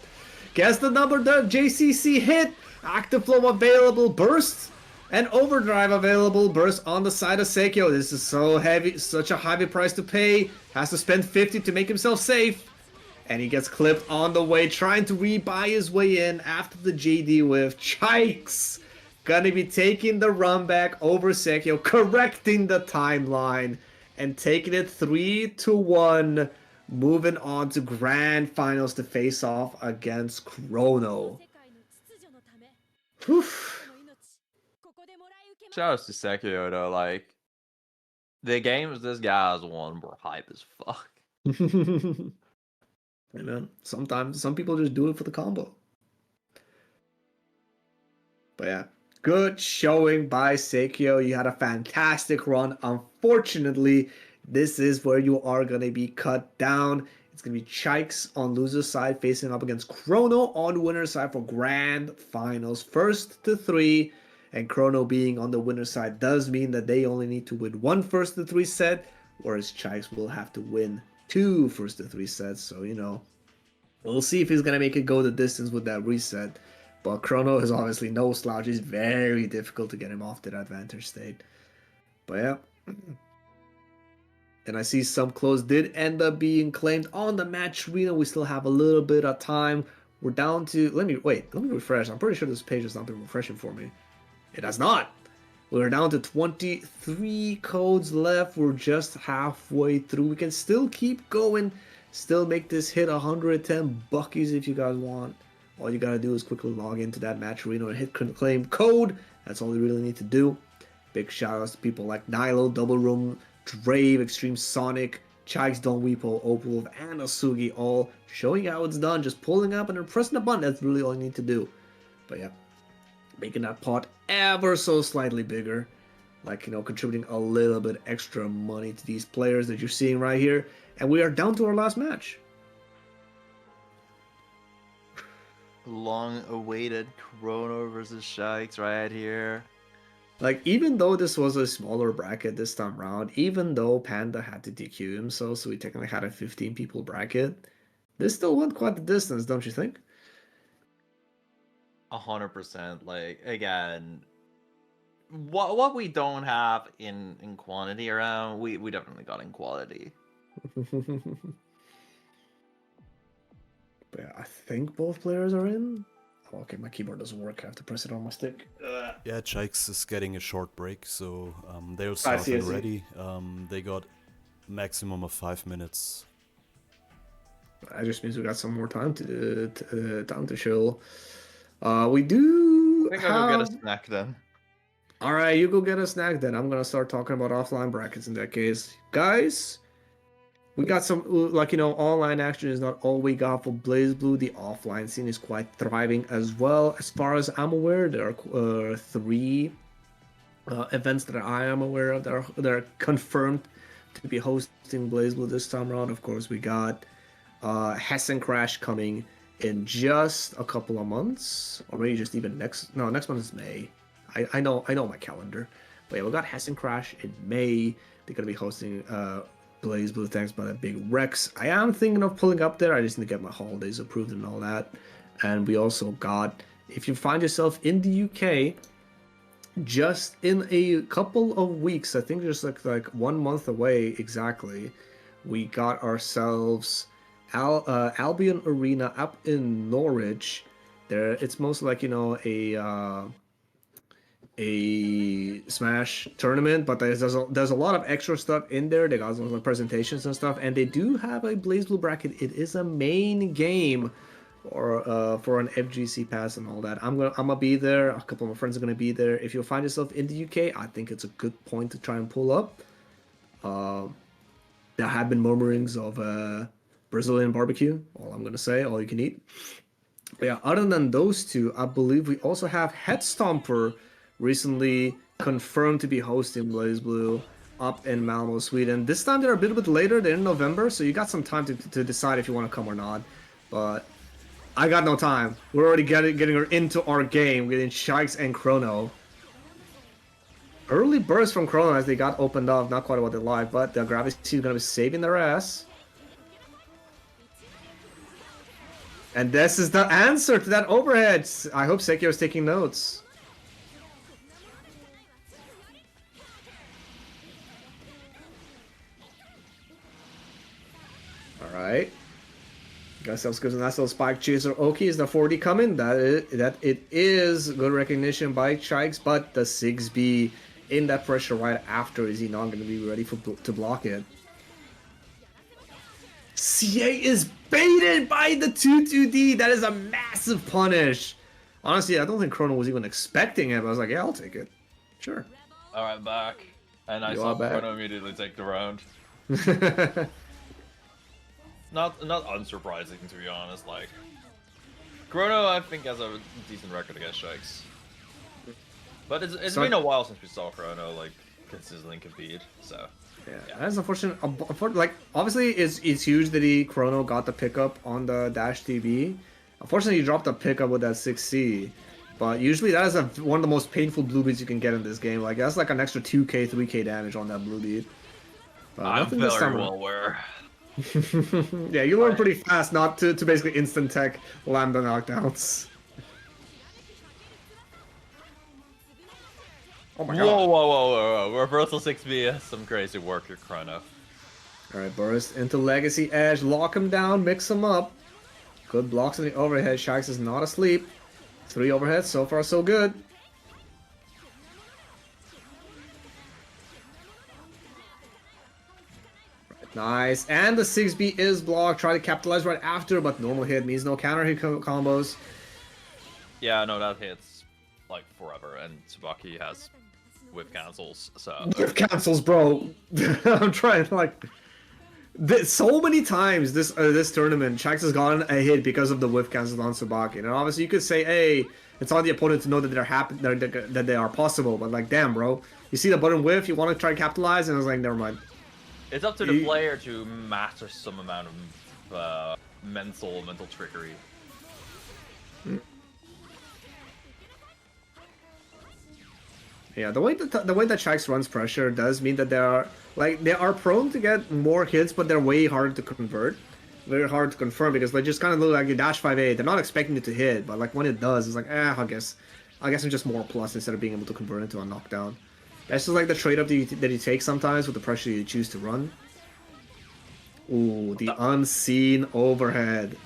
gets the number, the JCC hit, active flow available, burst, and overdrive available, burst on the side of Sekio. This is so heavy, such a heavy price to pay, has to spend 50 to make himself safe, and he gets clipped on the way, trying to rebuy his way in after the JD with Chikes. Gonna be taking the run back over Sekio, correcting the timeline, and taking it 3-1, moving on to grand finals to face off against Chrono. Whew. Shout outs to Sekiro though, like the games this guy's won were hype as fuck. Hey man, sometimes some people just do it for the combo. But yeah, good showing by Sekio. You had a fantastic run. Unfortunately, this is where you are going to be cut down. It's going to be Chikes on loser's side facing up against Chrono on winner's side for grand finals. 1st to 3, and Chrono being on the winner's side does mean that they only need to win one 1st to 3 set, whereas Chikes will have to win 2 1st to 3 sets. So, you know, we'll see if he's going to make it go the distance with that reset. But Chrono is obviously no slouch. It's very difficult to get him off to that advantage state. But yeah. And I see some clothes did end up being claimed on the match arena. We still have a little bit of time. We're down to... Let me refresh. I'm pretty sure this page has not been refreshing for me. It has not. We're down to 23 codes left. We're just halfway through. We can still keep going. Still make this hit 110 buckies if you guys want. All you gotta do is quickly log into that match arena and hit claim code. That's all you really need to do. Big shout outs to people like Nilo, Double Room, Drave, Extreme Sonic, Chikes, Don Weepo, Opal, and Asugi, all showing how it's done. Just pulling up and then pressing the button. That's really all you need to do. But yeah, making that pot ever so slightly bigger. Like, you know, contributing a little bit extra money to these players that you're seeing right here. And we are down to our last match. Long-awaited Chrono versus Shikes right here. Like, even though this was a smaller bracket this time around, even though Panda had to DQ himself, so we technically had a 15 people bracket, this still went quite the distance, don't you think? 100%. Like, again, what we don't have in quantity around, we definitely got in quality. But yeah, I think both players are in. Oh, okay, my keyboard doesn't work. I have to press it on my stick. Yeah, Chikes is getting a short break, so they'll start see. already. They got maximum of 5 minutes. That just means we got some more time to chill. We do. I think I'll go get a snack then. All right, you go get a snack then. I'm gonna start talking about offline brackets in that case, guys. We got some, like, you know, online action is not all we got for BlazBlue. The offline scene is quite thriving as well. As far as I'm aware, there are 3 events that I am aware of that are confirmed to be hosting BlazBlue this time around. Of course, we got Hessen Crash coming in just a couple of months, or maybe just even next month is May. I know my calendar. But yeah, we got Hessen Crash in May. They're gonna be hosting BlazBlue thanks by that big Rex. I am thinking of pulling up there. I just need to get my holidays approved and all that. And we also got, if you find yourself in the UK, just in a couple of weeks, I think just like 1 month away exactly, we got ourselves Albion Arena up in Norwich. There, it's most like a Smash tournament, but there's a lot of extra stuff in there. They got some like presentations and stuff, and they do have a BlazBlue bracket. It is a main game for an FGC pass and all that. I'm gonna be there. A couple of my friends are gonna be there. If you find yourself in the UK, I think it's a good point to try and pull up. There have been murmurings of Brazilian barbecue. All I'm gonna say, all you can eat. But yeah, other than those two, I believe we also have Head Stomper recently confirmed to be hosting BlazBlue up in Malmo, Sweden. This time they're a little bit later. They're in November, so you got some time to decide if you want to come or not. But I got no time. We're already getting her into our game, getting Shikes and Chrono. Early burst from Chrono as they got opened up. Not quite what they like, but the Gravity is going to be saving their ass. And this is the answer to that overhead. I hope Sekio is taking notes. Alright. Got ourselves a nice little spike chaser. Oki, is the 40 coming? That it is good recognition by Chikes, but the 6B in that pressure right after, is he not going to be ready to block it? CA is baited by the 2-2D. That is a massive punish. Honestly, I don't think Chrono was even expecting it, but I was like, yeah, I'll take it. Sure. Alright, back. And I saw Chrono immediately take the round. Not unsurprising, to be honest. Like, Chrono, I think, has a decent record against Shikes. But it's been a while since we saw Chrono, like, consistently compete, so... Yeah, that's unfortunate. Like, obviously, it's huge that Chrono got the pickup on the Dash TB. Unfortunately, he dropped the pickup with that 6C. But usually, that is one of the most painful blue beats you can get in this game. Like, that's like an extra 2k, 3k damage on that blue beat. But I'm very well aware. Yeah, you learn pretty fast not to basically instant tech lambda knockdowns. Oh my god. Whoa. Reversal 6B, some crazy work here, Chrono. Alright, burst into Legacy Edge, lock him down, mix him up. Good blocks on the overhead. Shax is not asleep. 3 overheads, so far so good. Nice, and the 6B is blocked. Try to capitalize right after, but normal hit means no counter hit combos. Yeah, no, that hits like forever, and Tsubaki has whip cancels, so... Whip cancels, bro! I'm trying, like... So many times this tournament, Shax has gotten a hit because of the whip cancels on Tsubaki. And obviously you could say, hey, it's on the opponent to know that that they are possible, but like, damn, bro. You see the button whiff, you want to try to capitalize, and it's like, never mind. It's up to the player to master some amount of mental trickery. Yeah, the way that Shax runs pressure does mean that they are prone to get more hits, but they're way harder to convert. Very hard to confirm because they just kind of look like you dash 5A. They're not expecting it to hit, but like when it does, it's like, I guess I'm just more plus instead of being able to convert into a knockdown. That's just like the trade-off that you take sometimes with the pressure you choose to run. Ooh, the unseen overhead.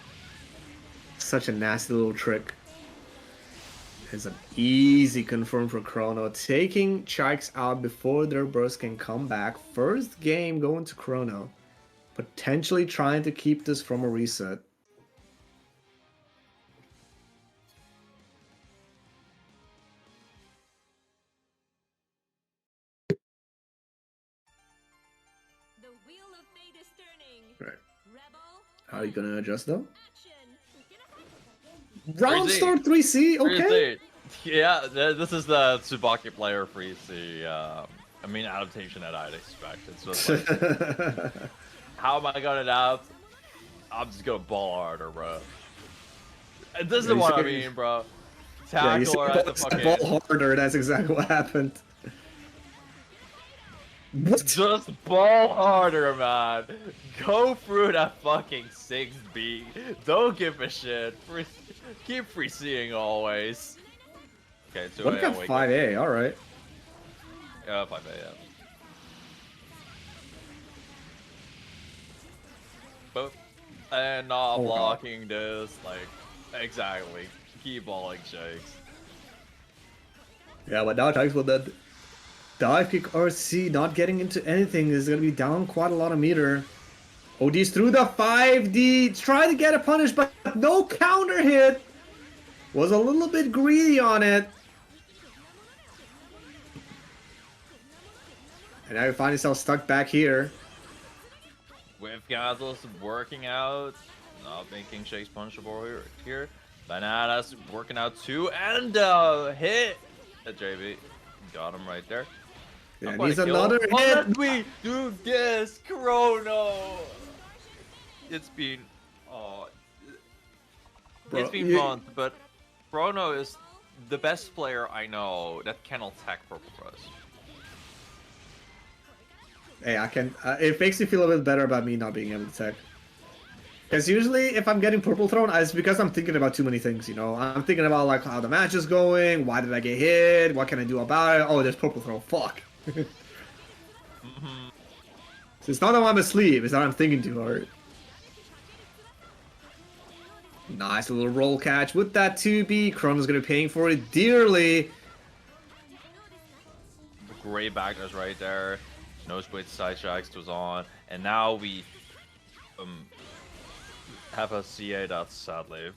Such a nasty little trick. It's an easy confirm for Chrono. Taking Chikes out before their burst can come back. First game going to Chrono. Potentially trying to keep this from a reset. Right. How are you gonna adjust though? Round start 3C, okay. Yeah, this is the Tsubaki player freeze. Adaptation that I'd expect. It's just like, how am I gonna adapt? I'm just gonna ball harder, bro. And this is what I mean, bro. Yeah, you Tackle her at the said fucking. ball harder. That's exactly what happened. What? Just ball harder, man. Go through that fucking 6B. Don't give a shit. Keep free seeing always. Okay, 2 Look at 5A. All right. 5 a.m. Both. And not Oh, blocking this, like, exactly. Keep balling shakes. Yeah, but now Tigers with that dive kick RC not getting into anything is going to be down quite a lot of meter. OD's through the 5D, trying to get a punish, but no counter hit. Was a little bit greedy on it. And now you find yourself stuck back here. With Gazos working out, not making shakes punishable here. Bananas working out too, and hit. JB got him right there. Yeah, needs another hit. Let me do this, Chrono. It's been, it's been months, but Chrono is the best player I know that can attack Purple Frost. Hey, I can. It makes me feel a bit better about me not being able to tech. Because usually, if I'm getting Purple Throne, it's because I'm thinking about too many things, you know? I'm thinking about, like, how the match is going, why did I get hit, what can I do about it? Oh, there's Purple Throne, fuck. So it's not that I'm asleep, it's that I'm thinking too hard. Nice little roll catch with that 2B. Chrono's gonna be paying for it dearly. Great backers right there. No split side strikes was on, and now we have a CA that's sadly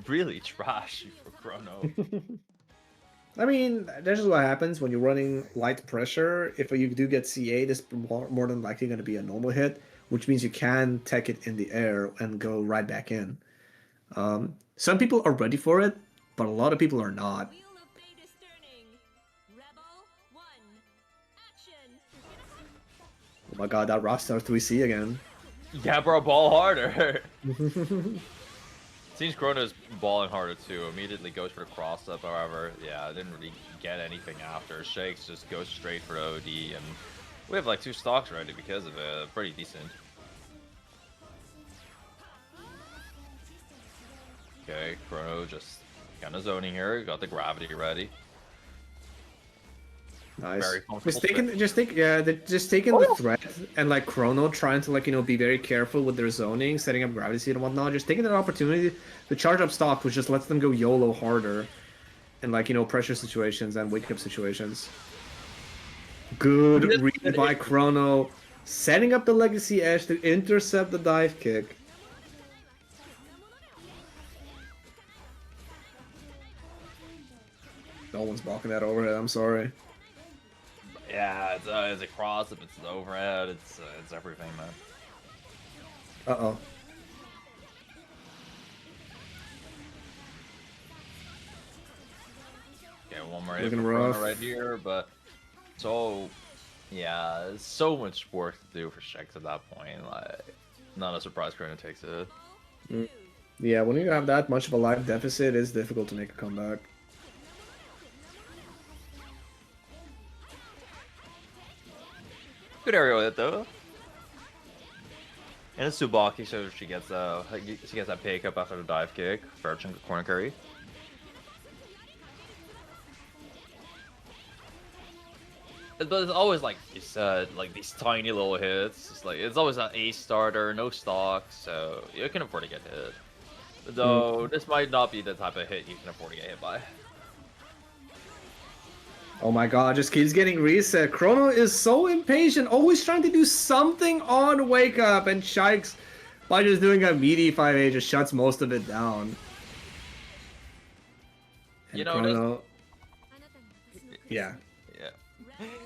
really trashy for Chrono. I mean, this is what happens when you're running light pressure. If you do get CA, this more than likely going to be a normal hit, which means you can tech it in the air and go right back in. Some people are ready for it, but a lot of people are not. Wheel of fate is turning. Rebel 1. Action. Oh my god, that Rockstar 3C again. Yeah, bro, ball harder. Seems Chrono's balling harder too. Immediately goes for the cross up, however. Yeah, didn't really get anything after. Shakes just goes straight for the OD, and we have like 2 stocks ready because of it. Pretty decent. Okay, Chrono just kind of zoning here. Got the gravity ready. Nice. Very Just comfortable taking the threat and like Chrono trying to, like, you know, be very careful with their zoning, setting up gravity seed and whatnot. Just taking that opportunity to charge up stock, which just lets them go YOLO harder in, like, you know, pressure situations and wake up situations. Good read by Chrono, setting up the legacy edge to intercept the dive kick. No one's blocking that overhead. I'm sorry. Yeah, it's a cross up, it's an overhead, it's everything, man. Uh-oh. Okay, one more hit Looking for Chrono rough. right here, but so yeah, so much work to do for Shex at that point. Like, not a surprise Chrono takes it. Yeah, when you have that much of a life deficit, it's difficult to make a comeback. Good aerial hit though. And it's Tsubaki, so she gets that pick up after the dive kick. Fair chunk of corner carry. But it's always like you said, like these tiny little hits. It's like it's always an A starter, no stock, so you can afford to get hit. Though this might not be the type of hit you can afford to get hit by. Oh my god, just keeps getting reset. Chrono is so impatient, always trying to do something on Wake Up, and Shikes, by just doing a meaty 5A, just shuts most of it down. And You know, Chrono, yeah. Yeah.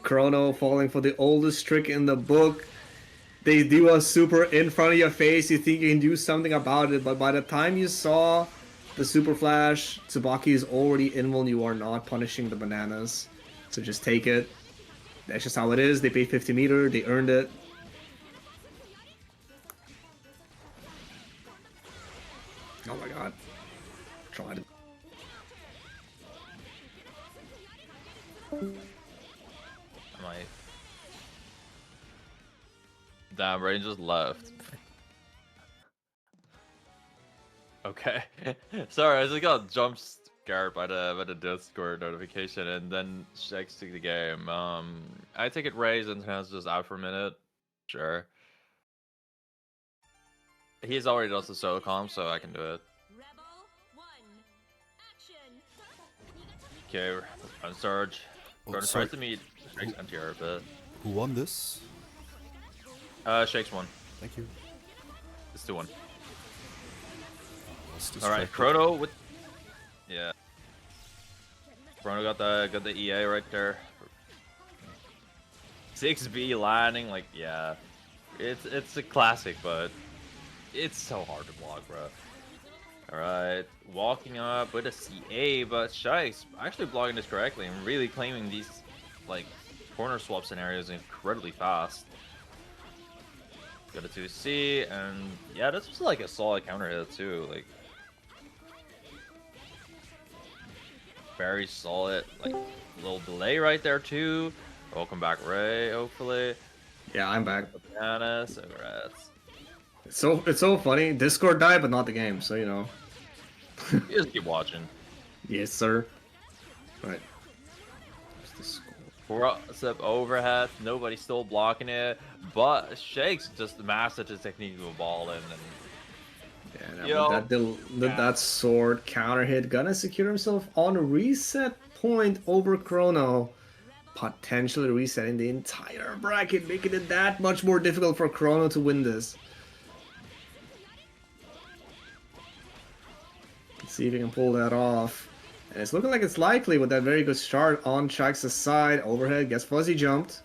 Chrono falling for the oldest trick in the book. They do a super in front of your face, you think you can do something about it, but by the time you saw the super flash. Tsubaki is already invul. You are not punishing the bananas, so just take it. That's just how it is. They paid 50 meter. They earned it. Oh my god. Tried it. I might. Damn, Rain just left. Okay. Sorry, I just got jump scared by the Discord notification, and then Shakes took the game. I take it Ray's internet's just out for a minute. Sure. He's already does the solo comp, so I can do it. Rebel 1. Action. Okay, on Surge. Oh, Gonna sorry. try to meet Shakes anti-air, but Who won this? Shakes won. Thank you. It's 2-1. Lost All right, distracted. Chrono with Chrono got the EA right there. 6B landing, like yeah, it's a classic, but it's so hard to block, bro. All right, walking up with a CA, but Shai's actually blocking this correctly and really claiming these like corner swap scenarios incredibly fast. Got a 2C, and yeah, this was like a solid counter hit too, like. Very solid, like little delay right there too. Welcome back, Ray. Hopefully, Yeah, I'm back. bananas. Congrats. It's so funny. Discord died, but not the game. So you know. You just keep watching. Yes, sir. Right. What's the score? Cross-up overhead. Nobody's still blocking it, but Shakes just mastered his technique of a ball in, and Yeah, that, Yo. that sword counter hit gonna secure himself on a reset point over Chrono, potentially resetting the entire bracket, making it that much more difficult for Chrono to win this. Let's see if he can pull that off. And it's looking like it's likely with that very good start on Shax's side. Overhead gets fuzzy jumped.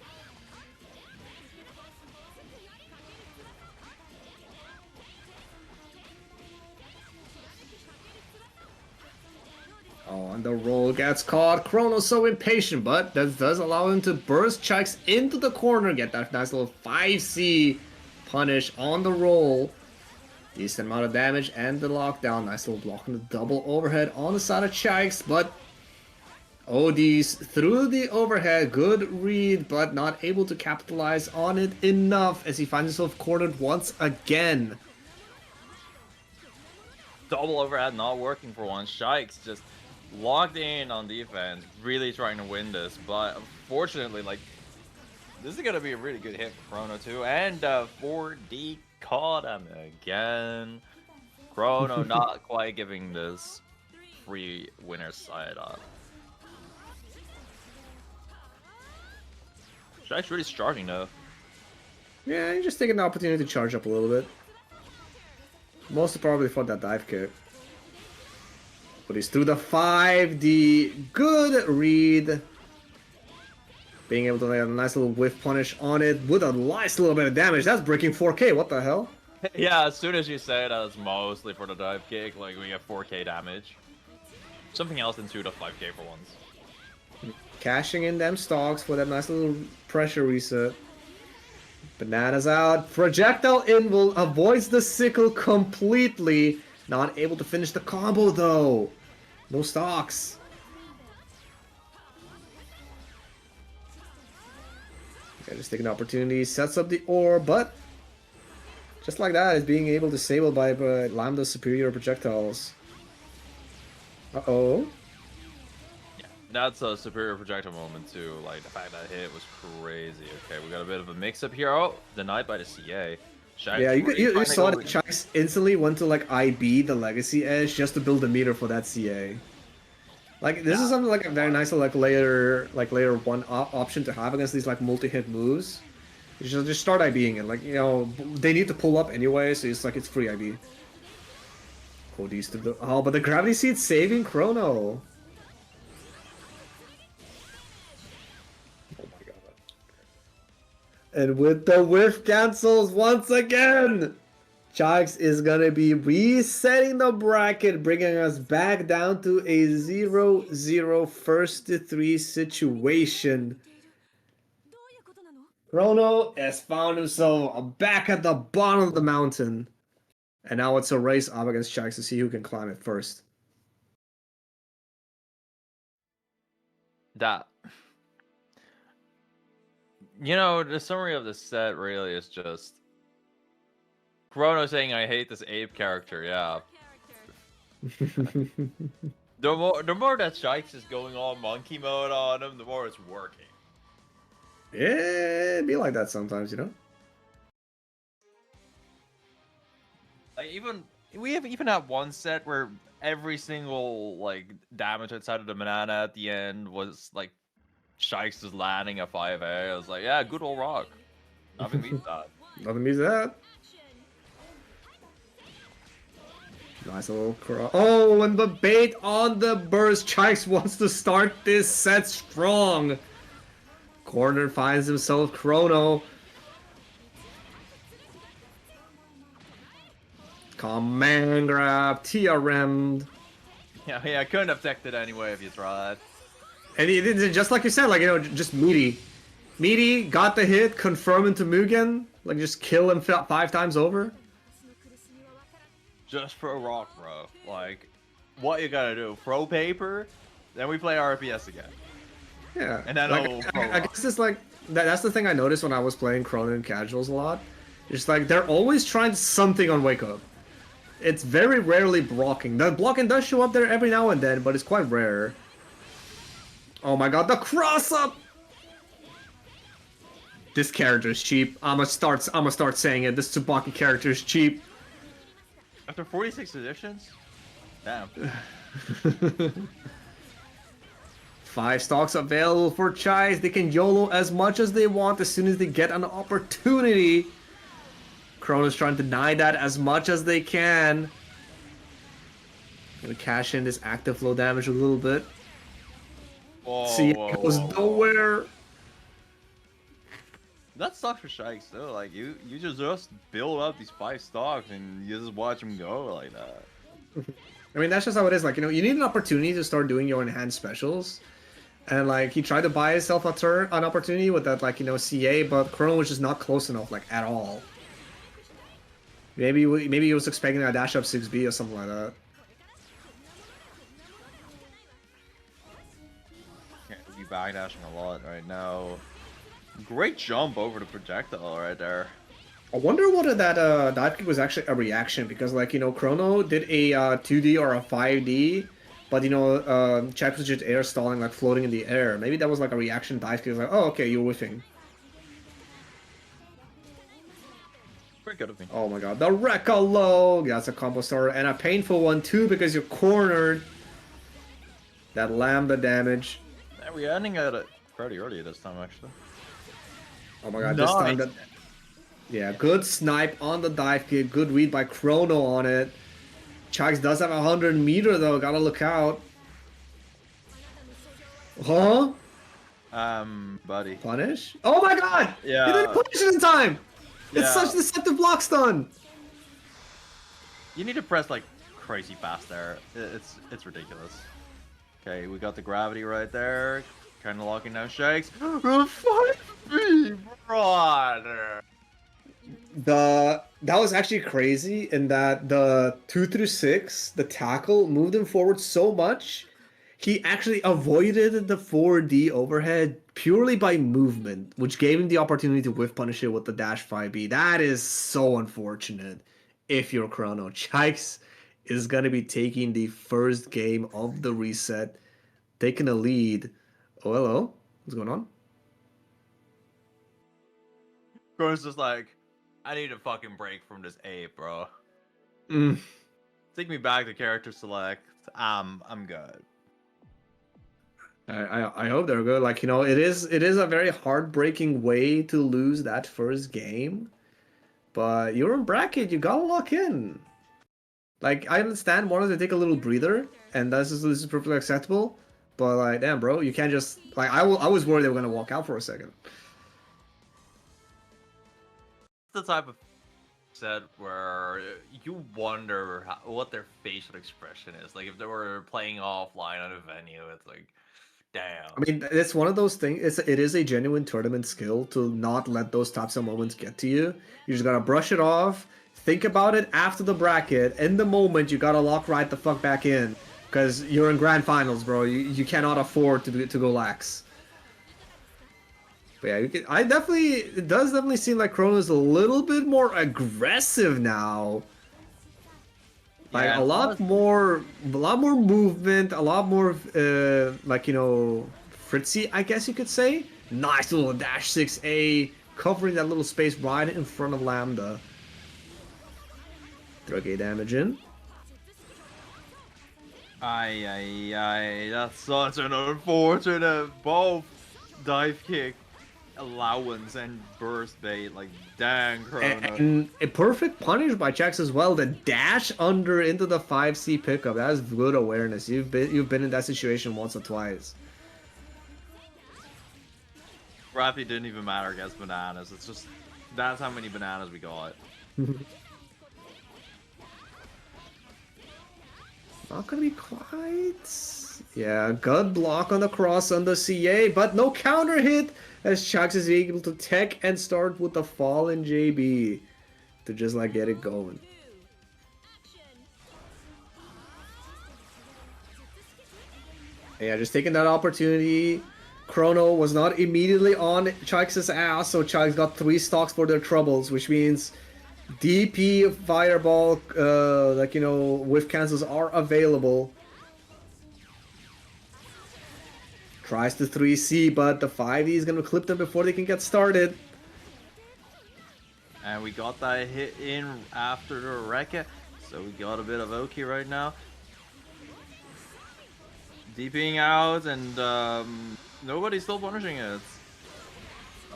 Oh, and the roll gets caught. Chrono's so impatient, but that does allow him to burst Chucks into the corner, get that nice little 5C punish on the roll. Decent amount of damage and the lockdown. Nice little block on the double overhead on the side of Chucks, but ODs through the overhead. Good read, but not able to capitalize on it enough as he finds himself cornered once again. double overhead not working for once. Shikes just locked in on defense, really trying to win this, but unfortunately, like, this is gonna be a really good hit for Chrono too, and 4D caught him again. Chrono not quite giving this free winner side up. Shikes really starting though. Yeah, he's just taking the opportunity to charge up a little bit. Most probably for that dive kick. But he's through the 5D. Good read. Being able to lay a nice little whiff punish on it with a nice little bit of damage. That's breaking 4K. What the hell? Yeah, as soon as you say that, it's mostly for the dive kick. Like, we have 4K damage. Something else into the 5K for once. Cashing in them stocks for that nice little pressure reset. Bananas out. Projectile invul avoids the sickle completely. Not able to finish the combo though. No stocks. Okay, just taking an opportunity. Sets up the ore, but just like that is being able to disable by Lambda's superior projectiles. Uh-oh. Yeah, that's a superior projectile moment too. Like, the fact that hit was crazy. Okay, we got a bit of a mix-up here. Oh, denied by the CA. Shaq Yeah, really you trying to saw go that Chucks instantly went to like IB the legacy edge just to build a meter for that CA. Like this is something like a very nice like layer one option to have against these like multi-hit moves. You should just start IBing it. Like, you know, they need to pull up anyway, so it's like it's free IB. Oh, but the gravity seed saving Chrono. Oh my god. And with the whiff cancels once again! Sharks is gonna be resetting the bracket, bringing us back down to a 0-0 first to 3 situation. Chrono has found himself back at the bottom of the mountain. And now it's a race up against Sharks to see who can climb it first. That. You know, the summary of this set really is just Chrono saying, "I hate this ape character." Yeah. The more that Shikes is going on monkey mode on him, the more it's working. Yeah, it'd be like that sometimes, you know? Like we have even had one set where every single like damage outside of the banana at the end was like Shikes just landing a 5A. I was like, yeah, good old rock. Nothing beats that. Nothing beats that. Nice little cross. Oh, and the bait on the burst. Chikes wants to start this set strong. Corner finds himself Chrono. Command grab, TRM'd. Yeah, I couldn't have teched it anyway if you tried. And he did just like you said, like, you know, just meaty. Meaty got the hit, confirm into Mugen, like just kill him 5 times over. Just throw rock, bro. Like, what you gotta do? Throw paper, then we play RPS again. Yeah. And then like, I guess it's like that's the thing I noticed when I was playing Chrono and casuals a lot. It's like they're always trying something on Wake Up. It's very rarely blocking. The blocking does show up there every now and then, but it's quite rare. Oh my god, the cross up! This character is cheap. I'ma start saying it. This Tsubaki character is cheap. After 46 editions? Damn. 5 stocks available for Chais. They can YOLO as much as they want as soon as they get an opportunity. Chrono's trying to deny that as much as they can. Gonna cash in this active low damage a little bit. See, it goes nowhere. That sucks for Shikes though. Like you just build up these 5 stocks and you just watch them go like that. I mean, that's just how it is. Like, you know, you need an opportunity to start doing your enhanced specials. And like, he tried to buy himself an opportunity with that, like, you know, CA, but Chrono was just not close enough, like, at all. Maybe he was expecting a dash up 6B or something like that. Yeah, be backdashing a lot right now. Great jump over the projectile right there. I wonder whether that dive kick was actually a reaction, because, like, you know, Chrono did a 2D or a 5D, but, you know, Chad was just air stalling, like, floating in the air. Maybe that was, like, a reaction dive kick. Like, oh, okay, you're whiffing. Pretty good of me. Oh my god, the Rekka low! That's a combo starter, and a painful one, too, because you're cornered. That lambda damage. Yeah, we're ending at it pretty early this time, actually. Oh my god, this time that... Yeah, good snipe on the dive kick, good read by Chrono on it. Chags does have 100 meter though, gotta look out. Huh? Buddy. Punish? Oh my god! Yeah. He didn't punish it in time! It's Yeah. such deceptive block stun! You need to press like crazy fast there. It's ridiculous. Okay, we got the gravity right there. Kind of locking down Shakes. 5B, brother. That was actually crazy in that the 2 through 6, the tackle moved him forward so much, he actually avoided the 4D overhead purely by movement, which gave him the opportunity to whiff punish it with the dash 5B. That is so unfortunate if you're Chrono. Chikes is going to be taking the first game of the reset, taking a lead. Oh, hello. What's going on? Chrono's just like, I need a fucking break from this ape, bro. Take me back to character select. I'm good. I hope they're good. Like, you know, it is a very heartbreaking way to lose that first game, but you're in bracket, you gotta lock in. Like, I understand wanting to take a little breather, and this is perfectly acceptable, but like, damn, bro, you can't just like I was worried they were gonna walk out for a second. The type of set where you wonder what their facial expression is. Like if they were playing offline on a venue, it's like, damn. I mean, it's one of those things. It is a genuine tournament skill to not let those types of moments get to you. You just gotta brush it off. Think about it after the bracket. In the moment, you gotta lock right the fuck back in, because you're in grand finals, bro. You cannot afford to go lax. But yeah, it does definitely seem like Chrono's a little bit more aggressive now. Like Yeah, a lot more movement, a lot more like, you know, fritzy, I guess you could say. Nice little dash 6A, covering that little space right in front of Lambda. 3k damage in. Aye, that's such an unfortunate both dive kick allowance and burst bait. Like, dang, Chrono. And a perfect punish by Jax as well. The dash under into the 5C pickup. That is good awareness. You've been in that situation once or twice. Rappy didn't even matter against bananas. It's just that's how many bananas we got. Not gonna be quite. Yeah, good block on the cross on the CA, but no counter hit as Chucks is able to tech and start with the fallen JB to just like get it going. Yeah, just taking that opportunity. Chrono was not immediately on Chucks' ass, so Chucks got 3 stocks for their troubles, which means DP, Fireball, like, you know, whiff cancels are available. Tries to 3C, but the 5E is going to clip them before they can get started. And we got that hit in after the Rekka, so we got a bit of Oki right now. DPing out, and nobody's still punishing it.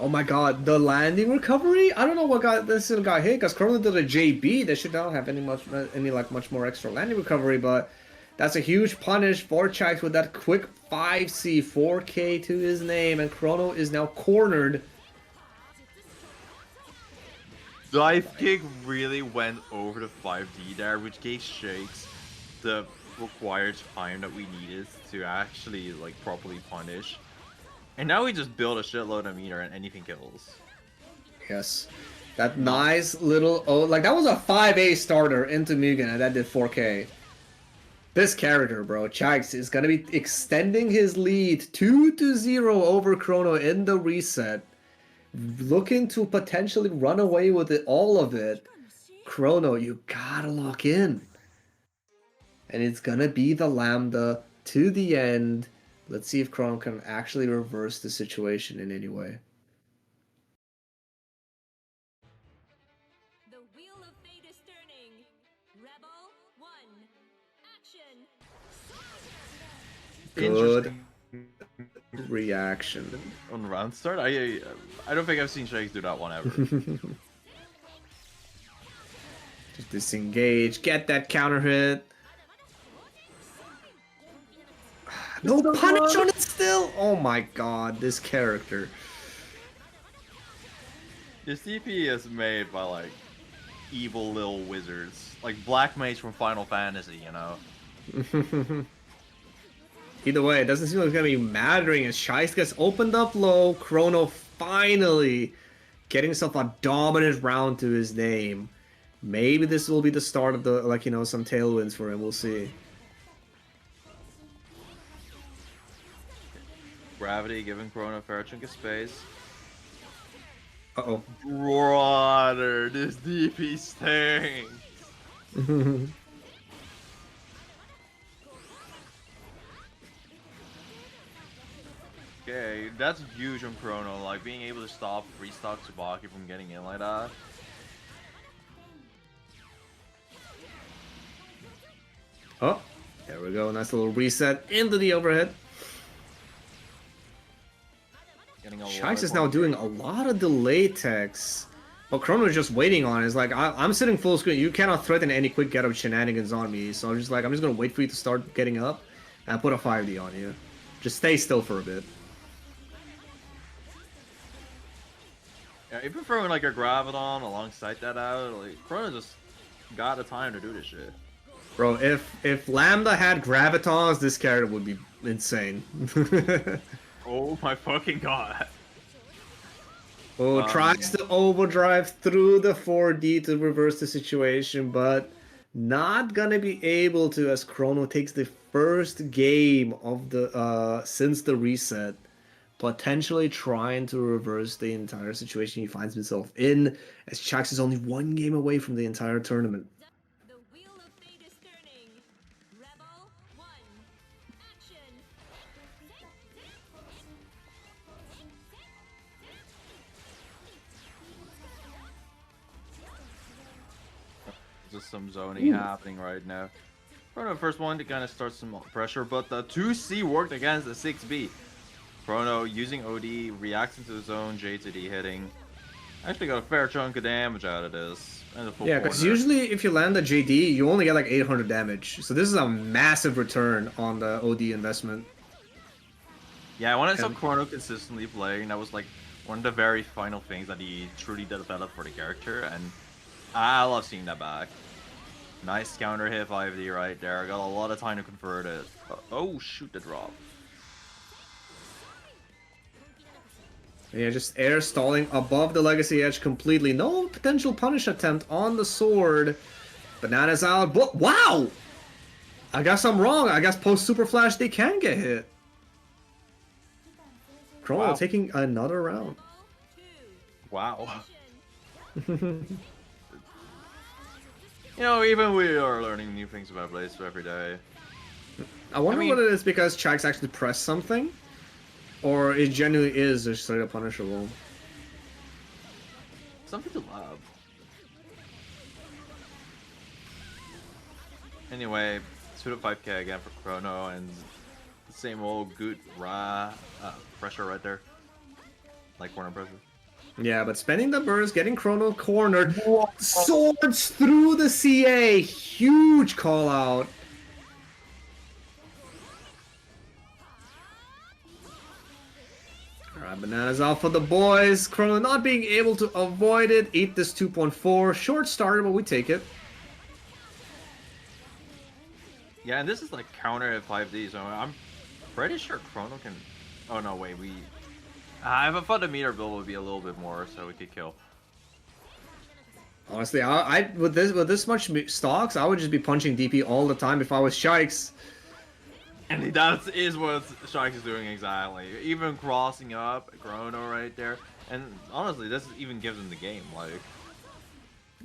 Oh my god, the landing recovery? I don't know what got this got hit, because Chrono did a JB. They should not have any much more extra landing recovery, but that's a huge punish for Chikes with that quick 5C, 4K to his name, and Chrono is now cornered. Dive kick really went over the 5D there, which gave Shakes the required time that we needed to actually like properly punish. And now we just build a shitload of meter and anything kills. Yes. That nice little... Oh, like, that was a 5A starter into Mugen, and that did 4K. This character, bro, Chikes, is going to be extending his lead 2-0 over Chrono in the reset. Looking to potentially run away with it, all of it. Chrono, you gotta lock in. And it's going to be the Lambda to the end. Let's see if Chrono can actually reverse the situation in any way. The wheel of fate is turning. Rebel 1. Action. Good reaction. On round start, I don't think I've seen Shakes do that one ever. Just disengage, get that counter hit. No punish on it still? Oh my god, this character. This DP is made by like evil little wizards, like Black Mage from Final Fantasy, you know. Either way, it doesn't seem like it's gonna be mattering as Shice gets opened up low. Chrono finally getting himself a dominant round to his name. Maybe this will be the start of the, like, you know, some tailwinds for him. We'll see. Gravity giving Chrono a fair chunk of space. Uh-oh. Brother, this DP stinks. Okay, that's huge on Chrono, like being able to stop Freestock Tsubaki from getting in like that. Oh, there we go. Nice little reset into the overhead. Shice is now doing a lot of delay techs. But Chrono is just waiting on it. It's like, I'm sitting full screen. You cannot threaten any quick get up shenanigans on me. So I'm just like, I'm just going to wait for you to start getting up and put a 5D on you. Just stay still for a bit. Yeah, even throwing like a Graviton alongside that out, like Chrono just got the time to do this shit. Bro, if Lambda had Gravitons, this character would be insane. Oh my fucking god. Tries to overdrive through the 4D to reverse the situation, but not gonna be able to as Chrono takes the first game of the since the reset, potentially trying to reverse the entire situation he finds himself in, as Chax is only one game away from the entire tournament. The wheel of fate is turning. Rebel 1. Action. Just some zoning happening right now. Chrono first one to kind of start some pressure, but the 2C worked against the 6B. Chrono using OD, reacting to his own J to D hitting. Actually got a fair chunk of damage out of this. And a full Yeah, because corner. usually if you land a JD, you only get like 800 damage. So this is a massive return on the OD investment. Yeah, when I saw Chrono consistently playing, that was like one of the very final things that he truly developed for the character, and I love seeing that back. Nice counter hit 5D right there. Got a lot of time to convert it. Oh, shoot the drop. Yeah, just air stalling above the legacy edge completely. No potential punish attempt on the sword. Bananas out. But wow! I guess I'm wrong. I guess post Super Flash they can get hit. Chrono Wow. taking another round. Wow. You know, even we are learning new things about Blaze every day. I wonder mean- what it is because Chax actually pressed something. Or it genuinely is just straight up punishable. Something to love. Anyway, 2 to 5k again for Chrono, and the same old good pressure right there. Like corner pressure. Yeah, but spending the burst, getting Chrono cornered. Swords through the CA. Huge call out. Alright, bananas out for the boys. Chrono not being able to avoid it. Eat this 2.4. Short starter, but we take it. Yeah, and this is like counter at 5D, so I'm pretty sure Chrono can... Oh no, wait, I have a thought the meter build would be a little bit more, so we could kill. Honestly, I with this much stocks, I would just be punching DP all the time if I was Shikes. And that is what Shark is doing exactly. Even crossing up Chrono right there. And honestly, this even gives him the game. Like,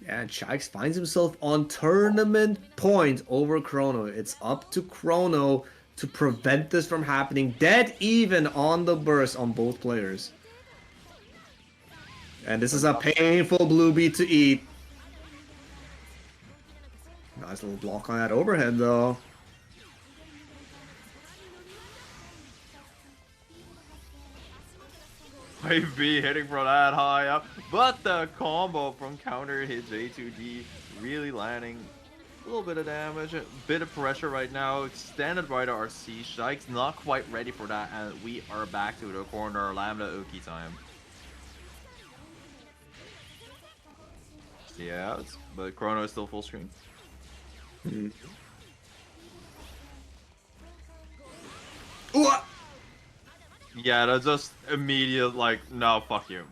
Yeah, and Shikes finds himself on tournament point over Chrono. It's up to Chrono to prevent this from happening. Dead even on the burst on both players. And this is a painful blue beat to eat. Nice little block on that overhead though. be hitting from that high up, but the combo from counter hit J2D really landing a little bit of damage, a bit of pressure right now, extended by the RC. Shike's not quite ready for that, and we are back to the corner, Lambda Oki time. Yeah, but Chrono is still full screen. Yeah, that's just immediate, like, no, fuck you.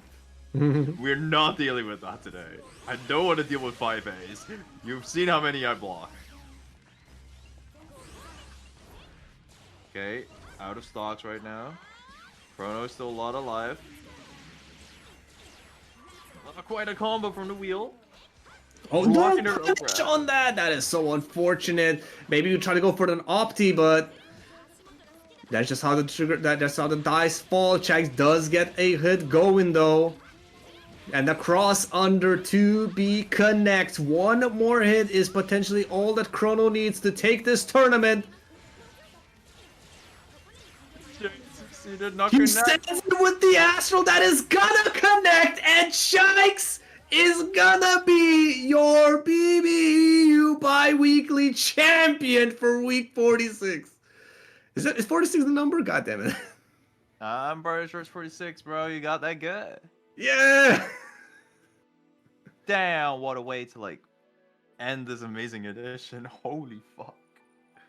We're not dealing with that today. I don't want to deal with 5As. You've seen how many I block. Okay, out of stocks right now. Chrono is still a lot alive. Quite a combo from the wheel. Oh no, Blocking her punish overhead. on that! That is so unfortunate. Maybe you try to go for an opti, but that's just how the trigger. That's how the dice fall. Chax does get a hit going though, and the cross under 2B connects. One more hit is potentially all that Chrono needs to take this tournament. Succeeded, not He connect. sends it with the Astral that is gonna connect, and Shikes is gonna be your BBEU bi-weekly champion for week 46. Is 46 the number? God damn it. I'm pretty sure it's 46, bro. You got that good. Yeah! damn, what a way to like end this amazing edition. Holy fuck.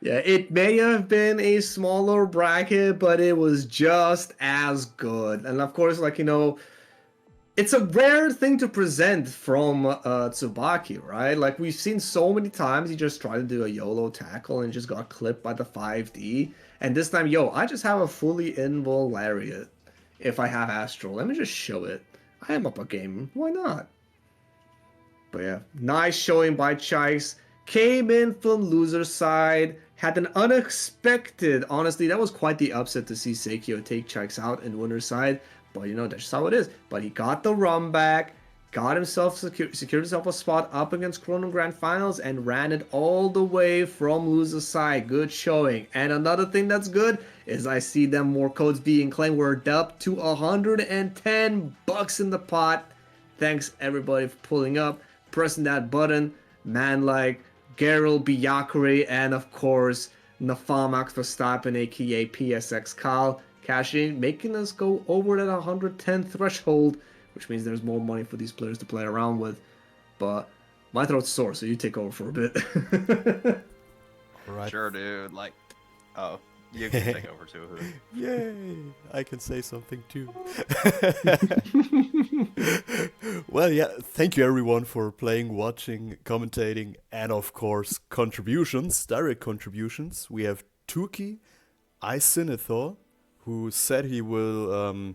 Yeah, it may have been a smaller bracket, but it was just as good. And of course, like, it's a rare thing to present from Tsubaki, right? Like, we've seen so many times he just tried to do a YOLO tackle and just got clipped by the 5D. And this time, I just have a fully invul lariat if I have Astral. Let me just show it. I am up a game. Why not? But yeah, nice showing by Chikes. Came in from loser side. Had an unexpected, honestly, that was quite the upset to see Seikyo take Chikes out in winner side. But that's just how it is. But he got the run back, got himself secured himself a spot up against Chrono Grand Finals, and ran it all the way from loser side. Good showing. And another thing that's good is I see them more codes being claimed. We're up to $110 in the pot. Thanks everybody for pulling up, pressing that button. Man like Geralt, Bbeuobi, and of course Nafamax Verstappen, aka PSX Kyle, cashing, making us go over that 110 threshold, which means there's more money for these players to play around with. But my throat's sore, so you take over for a bit. All right. Sure, dude. Like, oh, you can take over too. Yay! I can say something too. Well, yeah, thank you everyone for playing, watching, commentating, and of course, contributions, direct contributions. We have Tuki Isinithor, who said he will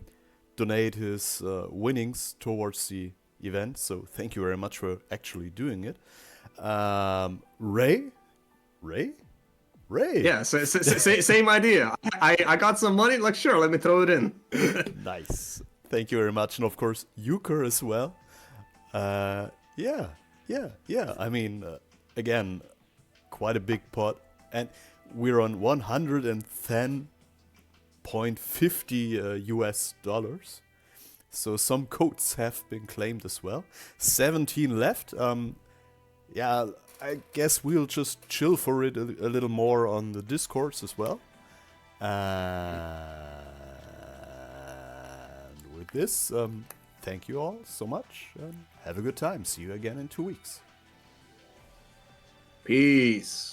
donate his winnings towards the event, so thank you very much for actually doing it. Ray? Yeah, same idea. I got some money, like, sure, let me throw it in. Nice. Thank you very much. And of course, Euchre as well. Yeah. I mean, again, quite a big pot. And we're on 110.50 US dollars. So some codes have been claimed as well. 17 left. Yeah, I guess we'll just chill for it a little more on the Discords as well. And with this, thank you all so much and have a good time. See you again in 2 weeks. Peace.